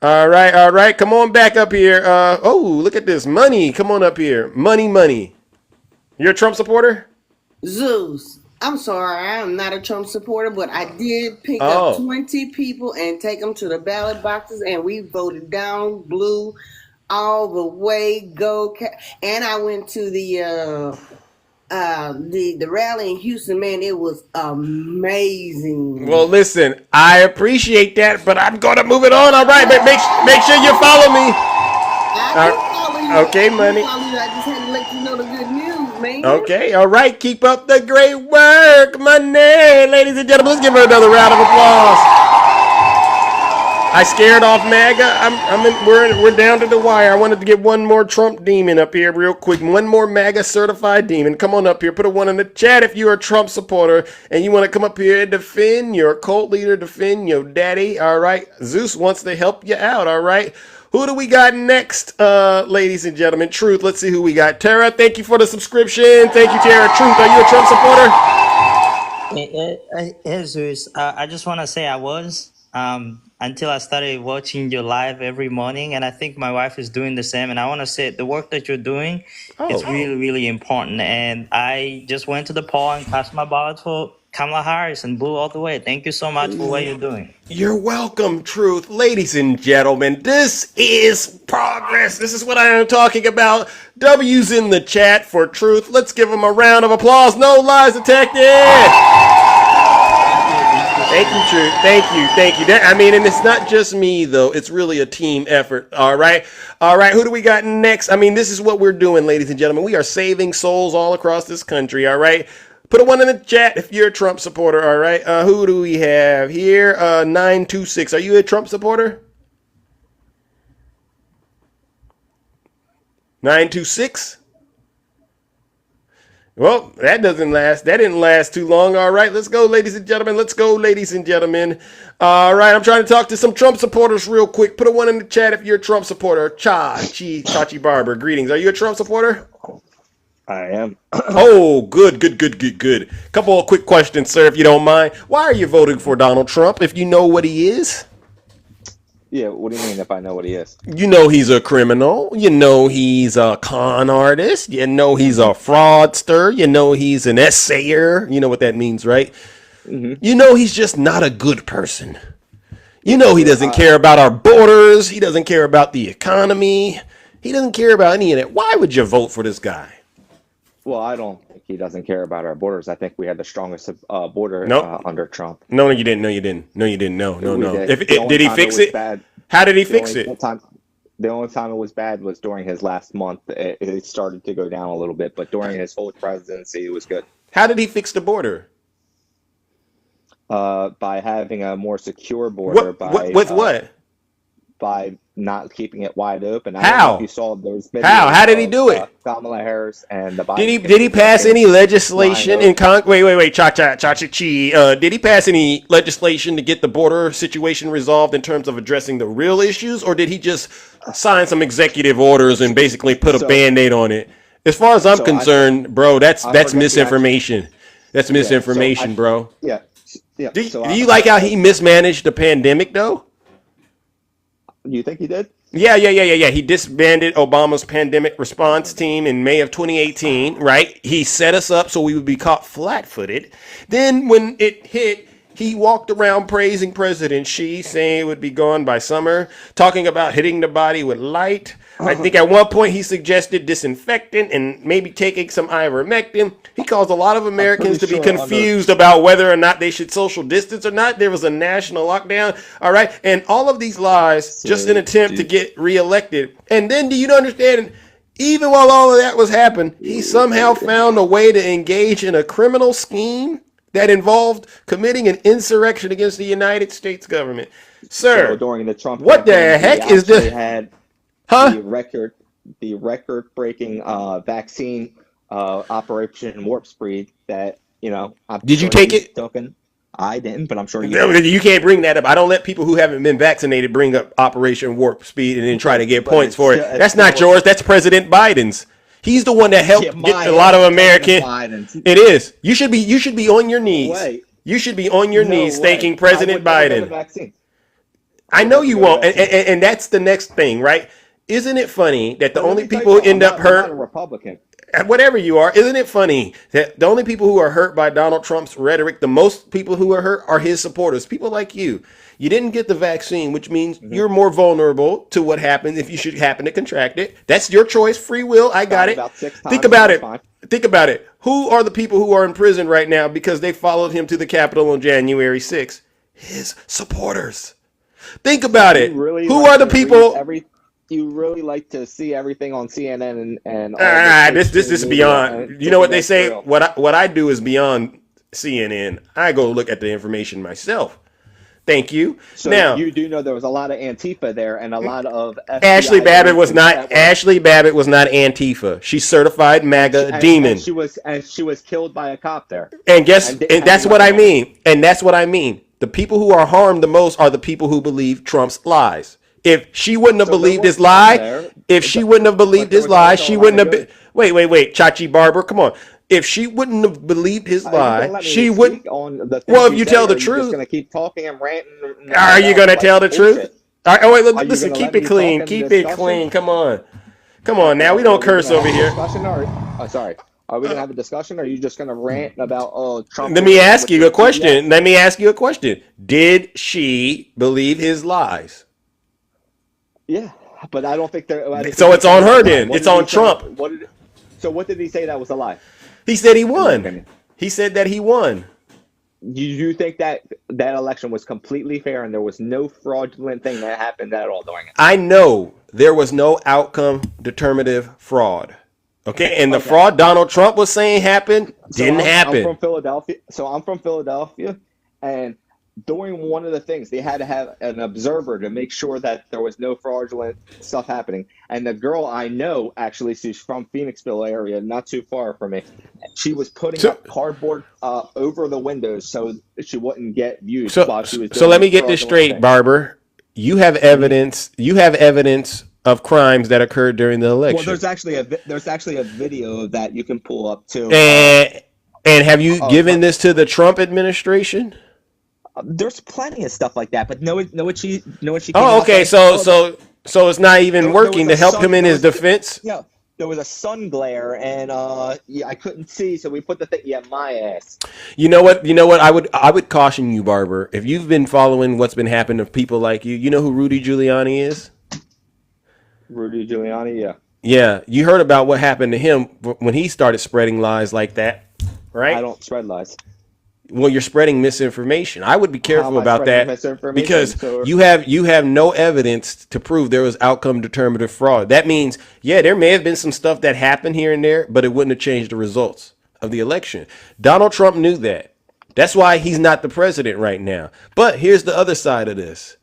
All right. Come on back up here. Oh, look at this. Money, come on up here. Money. You're a Trump supporter? Zeus, I'm sorry, I am not a Trump supporter, but I did pick up Oh. 20 people and take them to the ballot boxes, and we voted down blue all the way. And I went to the rally in Houston. Man, it was amazing. Well, listen, I appreciate that, but I'm going to move it on. All right, but make sure you follow me. Okay, Money. I just had to let you know the good news, man. Okay, all right. Keep up the great work, Money. Ladies and gentlemen, let's give her another round of applause. I scared off MAGA. We're down to the wire. I wanted to get one more Trump demon up here real quick. One more MAGA certified demon. Come on up here. Put a 1 in the chat if you're a Trump supporter and you want to come up here and defend your cult leader, defend your daddy. All right. Zeus wants to help you out. All right. Who do we got next, ladies and gentlemen? Truth. Let's see who we got. Tara, thank you for the subscription. Thank you, Tara. Truth, are you a Trump supporter? Hey, Zeus. I just want to say I was. Until I started watching you live every morning, and I think my wife is doing the same. And I want to say the work that you're doing is really, really important. And I just went to the poll and cast my ballot for Kamala Harris and blew all the way. Thank you so much for what you're doing. You're welcome, Truth. Ladies and gentlemen, this is progress. This is what I am talking about. W's in the chat for Truth. Let's give him a round of applause. No lies detected. Thank you, Truth. Thank you. And it's not just me, though. It's really a team effort, all right? Who do we got next? This is what we're doing, ladies and gentlemen. We are saving souls all across this country, all right? Put a 1 in the chat if you're a Trump supporter, all right? Who do we have here? 926. Are you a Trump supporter? 926? Well, that doesn't last. That didn't last too long. All right, let's go, ladies and gentlemen. All right, I'm trying to talk to some Trump supporters real quick. Put a 1 in the chat if you're a Trump supporter. Chachi Barber, greetings. Are you a Trump supporter? I am. Oh, good. Couple of quick questions, sir, if you don't mind. Why are you voting for Donald Trump if you know what he is? Yeah, what do you mean if I know what he is? You know he's a criminal. You know he's a con artist. You know he's a fraudster. You know he's an essayer. You know what that means, right? Mm-hmm. You know he's just not a good person. You know he doesn't care about our borders. He doesn't care about the economy. He doesn't care about any of that. Why would you vote for this guy? Well, I don't think he doesn't care about our borders. I think we had the strongest border under Trump. No, you didn't. No. Did he fix it? How did he fix it? The only time it was bad was during his last month. It started to go down a little bit, but during his whole presidency, it was good. How did he fix the border? By having a more secure border. What? By not keeping it wide open. How? I don't know if you saw those videos. How did he do it? Kamala Harris and the Biden. Did he pass any legislation in Wait, cha-cha-chi. Did he pass any legislation to get the border situation resolved in terms of addressing the real issues, or did he just sign some executive orders and basically put a Band-Aid on it? As far as I'm concerned, bro, that's misinformation. That's misinformation, bro. Yeah. Do you like how he mismanaged the pandemic, though? You think he did? Yeah. He disbanded Obama's pandemic response team in May of 2018, right? He set us up so we would be caught flat-footed. Then when it hit, he walked around praising President Xi, saying it would be gone by summer, talking about hitting the body with light. I think at one point he suggested disinfectant and maybe taking some ivermectin. He caused a lot of Americans to be confused about whether or not they should social distance or not. There was a national lockdown, all right? And all of these lies, just an attempt to get reelected. And then do you understand, even while all of that was happening, he somehow found a way to engage in a criminal scheme that involved committing an insurrection against the United States government. Sir, so during the Trump what the heck is this? The record-breaking vaccine Operation Warp Speed that, Did you take it? I didn't, but I'm sure you can't bring that up. I don't let people who haven't been vaccinated bring up Operation Warp Speed and then try to get points for it. That's not yours. That's President Biden's. He's the one that helped get a lot of American. It is. You should be on your knees. You should be on your knees thanking President Biden. I know you won't, and that's the next thing, right? Isn't it funny that the only people who end up hurt, I'm not a Republican. whatever you are, isn't it funny that the only people who are hurt by Donald Trump's rhetoric, the most people who are hurt are his supporters, people like you. You didn't get the vaccine, which means you're more vulnerable to what happens if you should happen to contract it. That's your choice, free will. I got it. Think about it. Think about it. Who are the people who are in prison right now because they followed him to the Capitol on January 6th? His supporters. Think about it. Who are the people? You really like to see everything on CNN and this is beyond. You know what they say? What I do is beyond CNN. I go look at the information myself. Thank you. So now you do know there was a lot of Antifa there and a lot of FBI Ashley Babbitt was not Antifa. She's certified MAGA demon. And she was killed by a cop there. And that's what I mean. And that's what I mean. The people who are harmed the most are the people who believe Trump's lies. If she wouldn't have believed his lie, she wouldn't have been. Wait, Chachi Barber, come on. If she wouldn't have believed his lie, she wouldn't. Well, if you tell the truth, just going to keep talking and ranting. Are you going to tell the truth? Listen, keep it clean. Keep it clean. Come on. Now we don't curse over here. Sorry. Are we going to have a discussion, or are you just going to rant about Trump? Let me ask you a question. Did she believe his lies? Yeah, but I don't think they're. So it's on her then. It's on Trump. So what did he say that was a lie? He said he won. He said that he won. You think that election was completely fair and there was no fraudulent thing that happened at all during it? I know there was no outcome determinative fraud. Okay, and the fraud Donald Trump was saying happened didn't happen. I'm from Philadelphia, and during one of the things, they had to have an observer to make sure that there was no fraudulent stuff happening. And the girl I know, actually, she's from Phoenixville area, not too far from me. She was putting up cardboard over the windows so she wouldn't get views while she was doing. So let me get this straight, Barber. You have evidence. You have evidence of crimes that occurred during the election. Well, there's actually a video of that you can pull up too. And have you given this to the Trump administration? There's plenty of stuff like that, but know what she. Oh, okay. So it's not even working to help him in his defense. Yeah, there was a sun glare, and I couldn't see, so we put the thing. Yeah, my ass. You know what? I would caution you, Barber. If you've been following what's been happening to people like you know who Rudy Giuliani is? Rudy Giuliani, yeah. Yeah, you heard about what happened to him when he started spreading lies like that, right? I don't spread lies. Well, you're spreading misinformation. I would be careful about that because you have no evidence to prove there was outcome determinative fraud. That means, yeah, there may have been some stuff that happened here and there, but it wouldn't have changed the results of the election. Donald Trump knew that. That's why he's not the president right now. But here's the other side of this.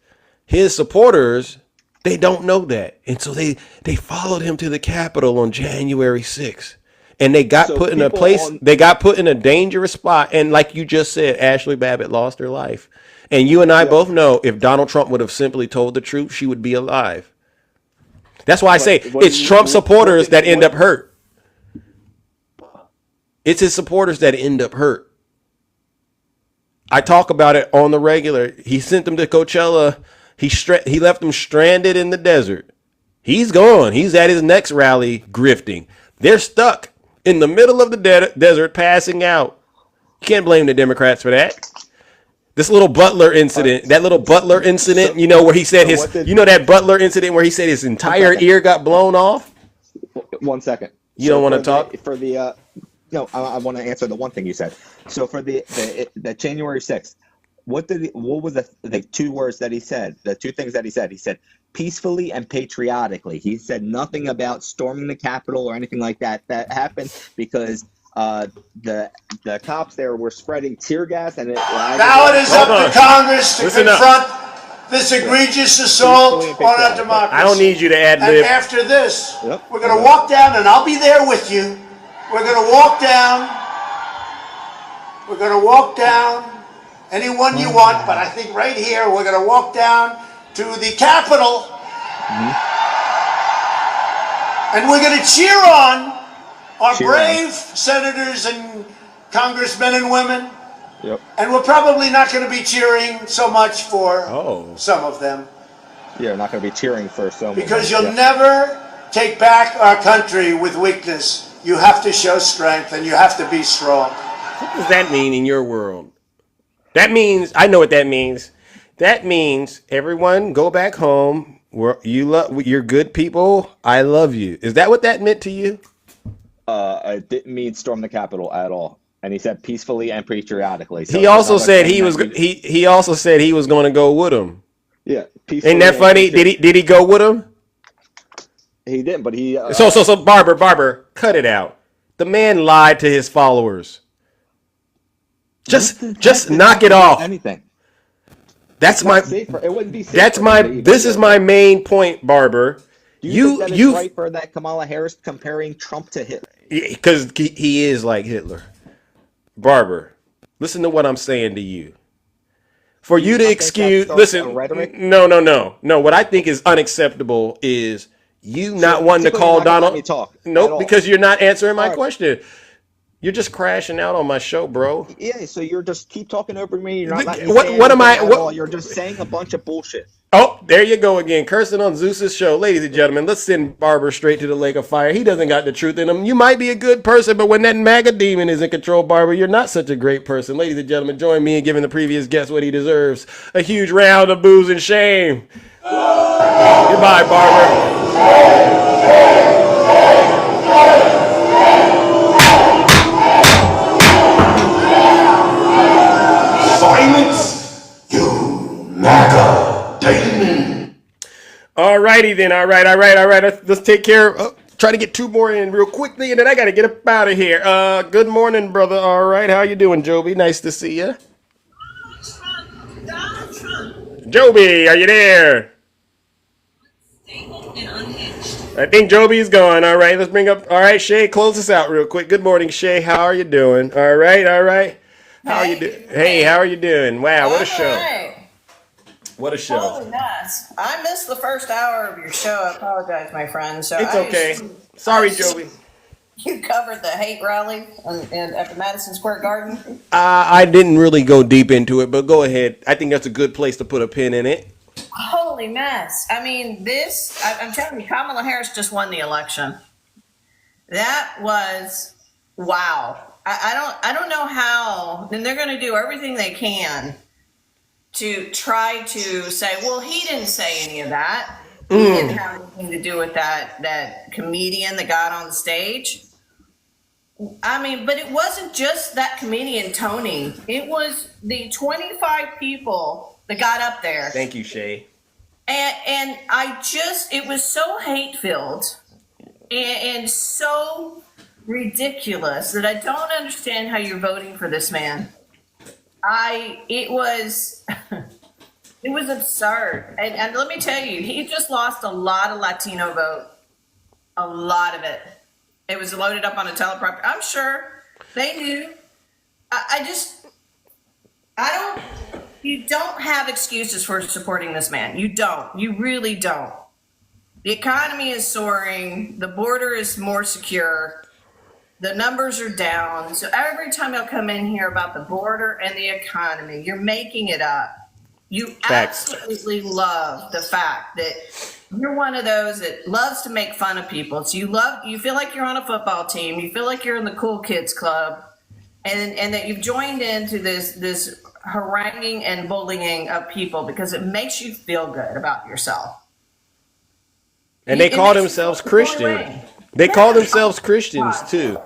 His supporters, they don't know that. And so they followed him to the Capitol on January 6th. And they got put in a place, they got put in a dangerous spot. And like you just said, Ashley Babbitt lost her life. And you and I both know if Donald Trump would have simply told the truth, she would be alive. That's why I say it's Trump supporters that end up hurt. It's his supporters that end up hurt. I talk about it on the regular. He sent them to Coachella. He left them stranded in the desert. He's gone. He's at his next rally grifting. They're stuck in the middle of the desert, passing out. You can't blame the Democrats for that. This little Butler incident, you know, where he said that Butler incident where he said his entire ear got blown off? 1 second. You don't want to talk? No, I want to answer the one thing you said. So for the January 6th, what was the two words that he said? The two things that he said. He said peacefully and patriotically. He said nothing about storming the Capitol or anything like that. That happened because the cops there were spreading tear gas and now it is up to Congress to confront this egregious assault on our democracy. I don't need you to ad lib. And after this, we're going to walk down, and I'll be there with you. We're going to walk down. We're going to walk down. Anyone you want, but I think right here we're going to walk down to the Capitol, and we're going to cheer on are cheering. brave senators and congressmen and women. Yep. And we're probably not going to be cheering so much for some of them. Yeah, not going to be cheering for someone. Because you'll never take back our country with weakness. You have to show strength and you have to be strong. What does that mean in your world? That means, I know what that means. That means everyone go back home. You're good people. I love you. Is that what that meant to you? It didn't mean storm the Capitol at all. And he said peacefully and patriotically. So He also said he was going to go with him. Yeah, peacefully. Ain't that funny? Did he go with him? He didn't, but he. So Barber, cut it out. The man lied to his followers. Just knock it off. Anything. That's It's not safer. It wouldn't be safer. This is my main point, Barber. Do you think that it's right for that Kamala Harris comparing Trump to Hitler? Because he is like Hitler. Barber, listen to what I'm saying to you. For you to excuse, listen, no. What I think is unacceptable is you not wanting to call Donald. Nope, because you're not answering my question. You're just crashing out on my show, bro. Yeah, so you're just keep talking over me. You're not letting me what am I? You're just saying a bunch of bullshit. Oh, there you go again, cursing on Zeus's show. Ladies and gentlemen, let's send Barber straight to the lake of fire. He doesn't got the truth in him. You might be a good person, but when that MAGA demon is in control, Barber, you're not such a great person. Ladies and gentlemen, join me in giving the previous guest what he deserves. A huge round of booze and shame. Goodbye, Barber. Silence, you MAGA demon. All righty then. All right. Let's take care of. Try to get two more in real quickly, and then I got to get up out of here. Good morning, brother. All right. How you doing, Joby? Nice to see you. Joby, are you there? I think Joby's gone. All right. Let's bring up. All right, Shay, close us out real quick. Good morning, Shay. How are you doing? All right. How are you doing? Hey, how are you doing? Wow, what a show. Right. What a show. Holy mess. I missed the first hour of your show. I apologize, my friend. So it's okay. Sorry, Joby. You covered the hate rally at the Madison Square Garden? I didn't really go deep into it, but go ahead. I think that's a good place to put a pin in it. Holy mess. I mean, I'm telling you, Kamala Harris just won the election. That was, wow. I don't know how, and they're going to do everything they can to try to say, well, he didn't say any of that. He didn't have anything to do with that comedian that got on the stage. I mean, but it wasn't just that comedian, Tony. It was the 25 people that got up there. Thank you, Shay. And it was so hate-filled and so ridiculous that I don't understand how you're voting for this man. It was absurd. And let me tell you, he just lost a lot of Latino vote. A lot of it. It was loaded up on a teleprompter. I'm sure they knew. You don't have excuses for supporting this man. You don't. You really don't. The economy is soaring. The border is more secure. The numbers are down. So every time you'll come in here about the border and the economy, you're making it up. You absolutely love the fact that you're one of those that loves to make fun of people. So you feel like you're on a football team. You feel like you're in the cool kids club, and that you've joined into this haranguing and bullying of people because it makes you feel good about yourself. And they call themselves Christian. They call themselves Christians too.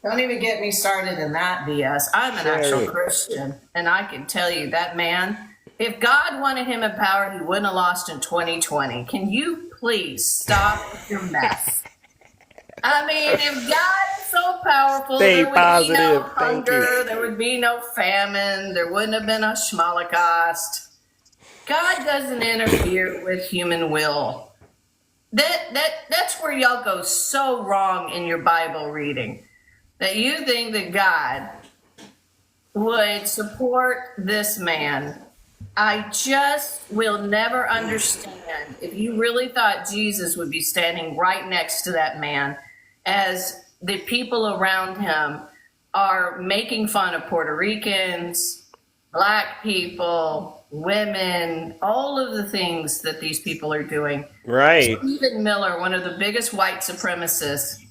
Don't even get me started in that BS. I'm an actual Christian, and I can tell you that man, if God wanted him in power, he wouldn't have lost in 2020. Can you please stop with your mess? I mean, if God is so powerful, there would be no hunger, there would be no famine, there wouldn't have been a Holocaust. God doesn't interfere with human will. That's where y'all go so wrong in your Bible reading. That you think that God would support this man. I just will never understand if you really thought Jesus would be standing right next to that man as the people around him are making fun of Puerto Ricans, black people, women, all of the things that these people are doing. Right. Stephen Miller, one of the biggest white supremacists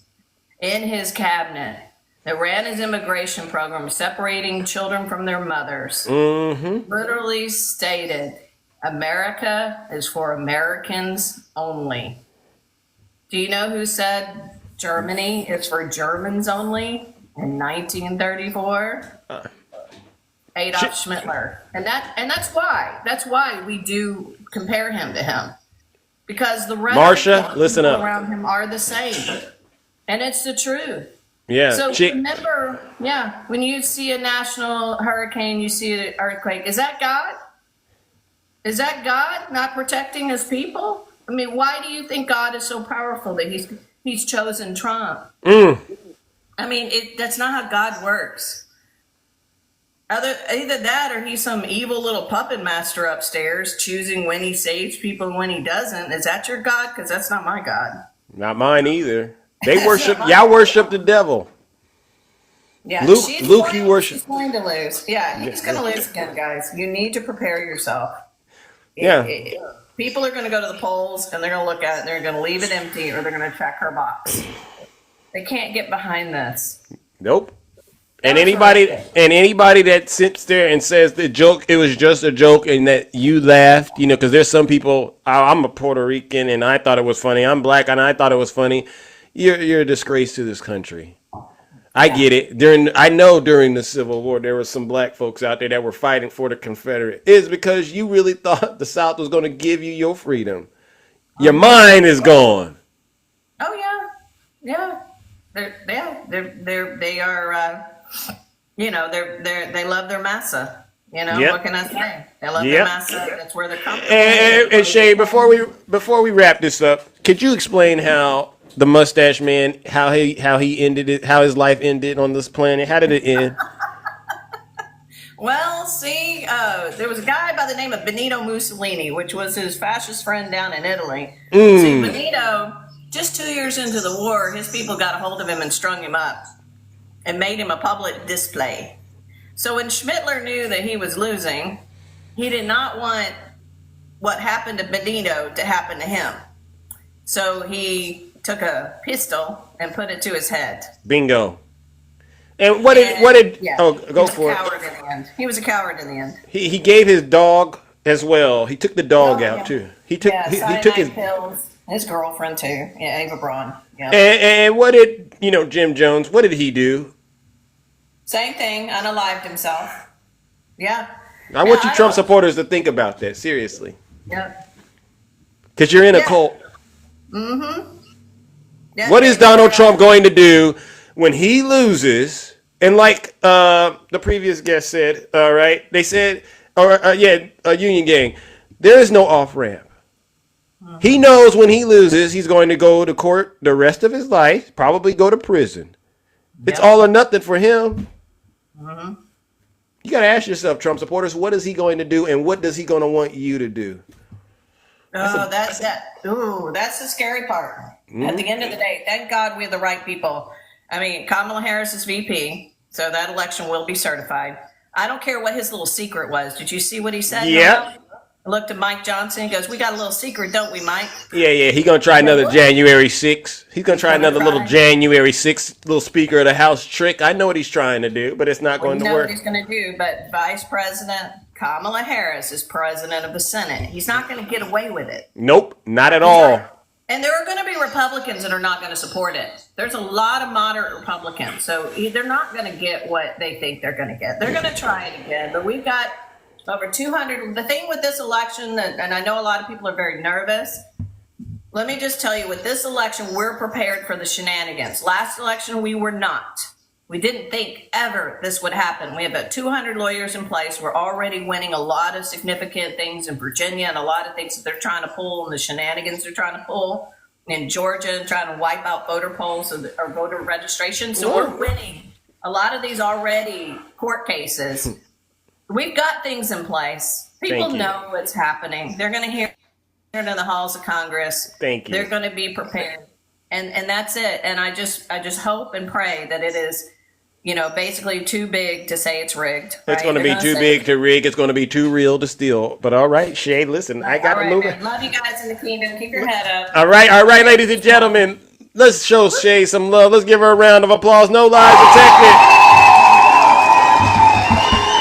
in his cabinet that ran his immigration program, separating children from their mothers, literally stated, America is for Americans only. Do you know who said Germany is for Germans only in 1934? Adolf Schmittler. And that's why we do compare him to him. Because the rest of the listen people up. around him are the same. And it's the truth. Yeah. So remember, when you see a national hurricane, you see an earthquake, is that God? Is that God not protecting his people? I mean, why do you think God is so powerful that he's chosen Trump? I mean, that's not how God works. Either that or he's some evil little puppet master upstairs choosing when he saves people and when he doesn't. Is that your God? Because that's not my God. Not mine either. Y'all worship the devil. Yeah, Luke, you worship. She's going to lose. Yeah, he's going to lose again, guys. You need to prepare yourself. People are going to go to the polls and they're going to look at it and they're going to leave it empty or they're going to check her box. They can't get behind this. Nope. And anybody that sits there and says it was just a joke and that you laughed, because there's some people, I'm a Puerto Rican and I thought it was funny. I'm black and I thought it was funny. You're a disgrace to this country. I get it. I know during the Civil War, there were some black folks out there that were fighting for the Confederate. It's because you really thought the South was going to give you your freedom. Your mind is gone. Oh yeah. They are. They love their massa. What can I say? They love their massa. That's where they're coming. And Shay, before we wrap this up, could you explain how the Mustache Man, how he ended it, how his life ended on this planet? How did it end? Well, see, there was a guy by the name of Benito Mussolini, which was his fascist friend down in Italy. See, Benito, just 2 years into the war, his people got a hold of him and strung him up and made him a public display. So when Schmittler knew that he was losing, he did not want what happened to Benito to happen to him. So he took a pistol and put it to his head. Bingo. And what did go for it. He was a coward in the end. He gave his dog as well. He took the dog out too. He took his pills. His girlfriend too. Yeah, Ava Braun. Yeah. And what did Jim Jones? What did he do? Same thing. Unalived himself. Yeah. I want you Trump supporters to think about that seriously. Yeah. Because you're in a cult. Mm-hmm. Yeah, what is Donald Trump going to do when he loses? And like the previous guest said, right? They said, Union Gang, there is no off ramp. He knows when he loses, he's going to go to court the rest of his life, probably go to prison. It's all or nothing for him. You got to ask yourself, Trump supporters, what is he going to do and what does he going to want you to do? That's the scary part. At the end of the day, thank God we have the right people. I mean, Kamala Harris is VP, so that election will be certified. I don't care what his little secret was. Did you see what he said? Yeah. I looked at Mike Johnson and goes, we got a little secret, don't we, Mike? Yeah. He's going to try another January 6th. He's going to try another little January 6th little Speaker of the House trick. I know what he's trying to do, but it's not going to work. You know what he's going to do, but Vice President Kamala Harris is president of the Senate. He's not going to get away with it. Nope, not at all. And there are going to be Republicans that are not going to support it. There's a lot of moderate Republicans, so they're not going to get what they think they're going to get. They're going to try it again, but we've got over 200. The thing with this election, and I know a lot of people are very nervous, let me just tell you, with this election, we're prepared for the shenanigans. Last election, we were not. We didn't think ever this would happen. We have about 200 lawyers in place. We're already winning a lot of significant things in Virginia and a lot of things that they're trying to pull and the shenanigans they're trying to pull in Georgia and trying to wipe out voter polls or voter registration. So we're winning a lot of these already court cases. We've got things in place. People know what's happening. They're going to hear it in the halls of Congress. Thank you. They're going to be prepared. and that's it. And I just hope and pray that it is, basically too big to say it's rigged. It's going to be too big to rig. It's going to be too real to steal. But all right, Shay, listen, I got to move it. Love you guys in the kingdom. Keep your head up. All right, ladies and gentlemen. Let's show Shay some love. Let's give her a round of applause. No lies detected.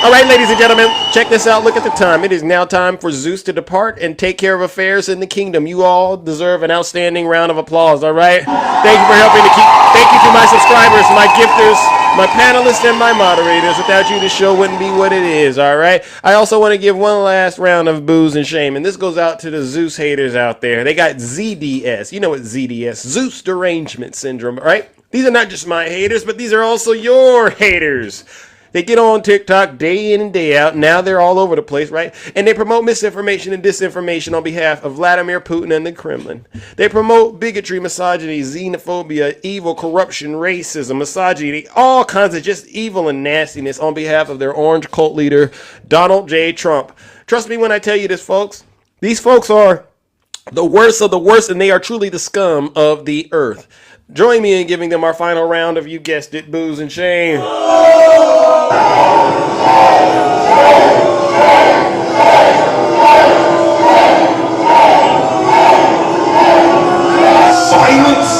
All right, ladies and gentlemen, check this out. Look at the time. It is now time for Zeus to depart and take care of affairs in the kingdom. You all deserve an outstanding round of applause, all right? Thank you for helping to keep... Thank you to my subscribers, my gifters, my panelists, and my moderators. Without you, the show wouldn't be what it is, all right? I also want to give one last round of booze and shame, and this goes out to the Zeus haters out there. They got ZDS. You know what ZDS? Zeus Derangement Syndrome, right? These are not just my haters, but these are also your haters. They get on TikTok day in and day out. Now they're all over the place, right? And they promote misinformation and disinformation on behalf of Vladimir Putin and the Kremlin. They promote bigotry, misogyny, xenophobia, evil, corruption, racism, misogyny, all kinds of just evil and nastiness on behalf of their orange cult leader, Donald J. Trump. Trust me when I tell you this, folks. These folks are the worst of the worst, and they are truly the scum of the earth. Join me in giving them our final round of, you guessed it, booze and shame. Silence,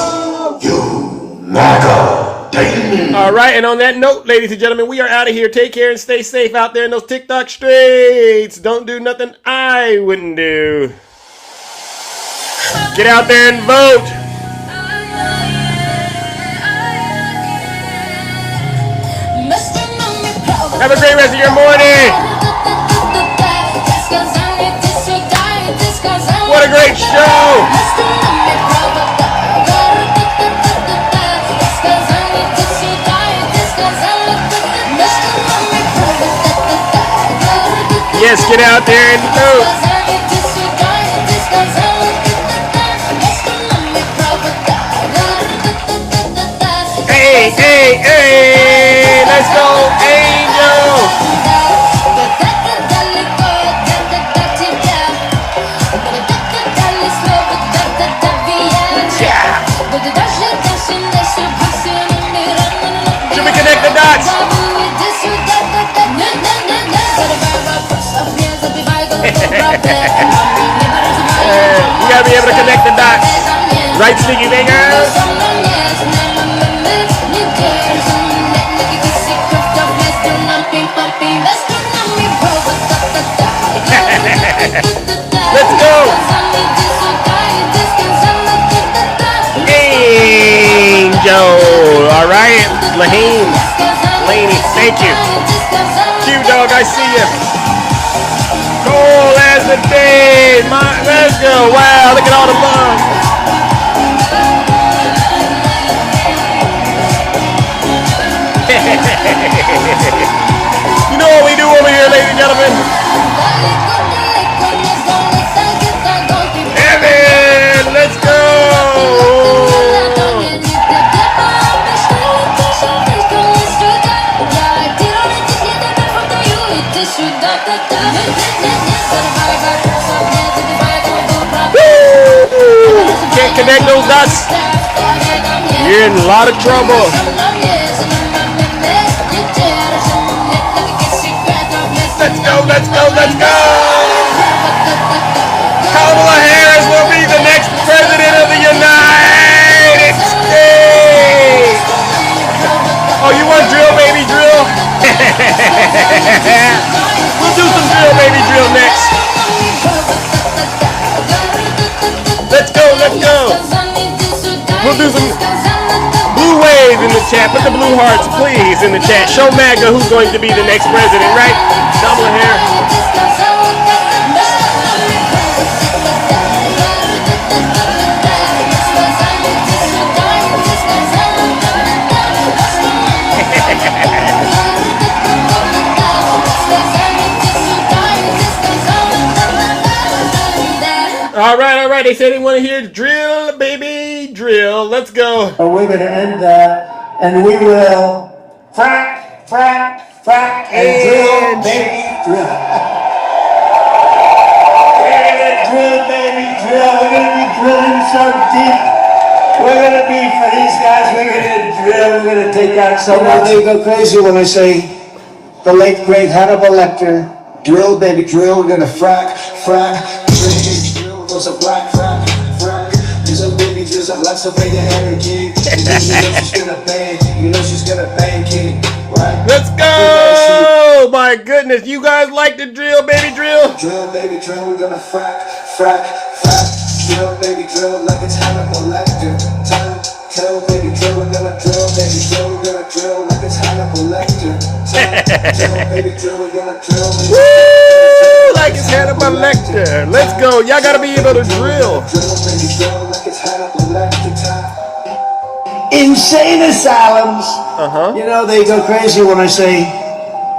you MAGA demon. All right, and on that note, ladies and gentlemen, we are out of here. Take care and stay safe out there in those TikTok streets. Don't do nothing I wouldn't do. Get out there and vote. Have a great rest of your morning. What a great show. Yes, get out there and vote. Hey, let's go, Angel. Should we connect the dots? You gotta be able to connect the dots. Right, Sneaky Fingers? Let's go! Angel! Alright, Laney, thank you. Q-Dog, I see you. Cold as the day. Let's go. Wow, look at all the fun. You know what we do over here, ladies and gentlemen? Evan, let's go! Can't connect those dots. You're in a lot of trouble. Let's go. Kamala Harris will be the next president of the United States. Oh, you want drill, baby, drill? We'll do some drill, baby, drill next. Let's go. We'll do some blue wave in the chat. Put the blue hearts, please, in the chat. Show MAGA who's going to be the next president, right? Kamala Harris. All right. They said they want to hear drill, baby, drill. Let's go. We're going to end that, and we will frack, and drill, baby, drill. Drill, baby, drill. We're going to be drilling so deep. We're gonna be, for these guys, we're gonna drill, we're gonna take out someone. They go crazy when I say the late great Hannibal Lecter. Drill, baby, drill, we're gonna frack, drill, goes a black, frack. There's a baby, there's a lots of baby Harry King. You know she's gonna bang King, right? Let's go! My goodness, you guys like the drill, baby, drill? Drill, baby, drill, we're gonna frack. Drill, baby, drill, like it's Hannibal Lecter. Tell, baby, drill, we're gonna drill, baby, drill, we're gonna drill, like it's Hannibal Lecter. Tell, baby, drill, we're gonna drill. Woo! Like it's Hannibal Lecter. Let's go. Y'all gotta be able to drill. Insane asylums. You know, they go crazy when I say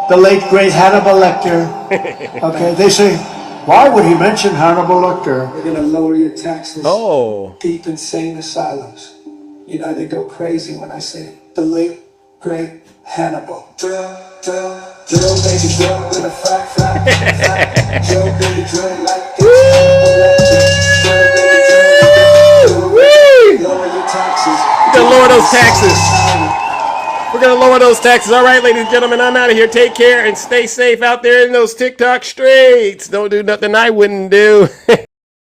the late great Hannibal Lecter. Okay, they say, why would he mention Hannibal Lecter? We're gonna lower your taxes. Oh. Deep insane asylums. You know, they go crazy when I say the late great Hannibal. Drill, baby, drill, we're gonna frack. Drill, baby, drill, like it's Hannibal Lecter. Lower your taxes. We're gonna lower those taxes. We're gonna lower those taxes. All right, ladies and gentlemen, I'm out of here. Take care and stay safe out there in those TikTok streets. Don't do nothing I wouldn't do.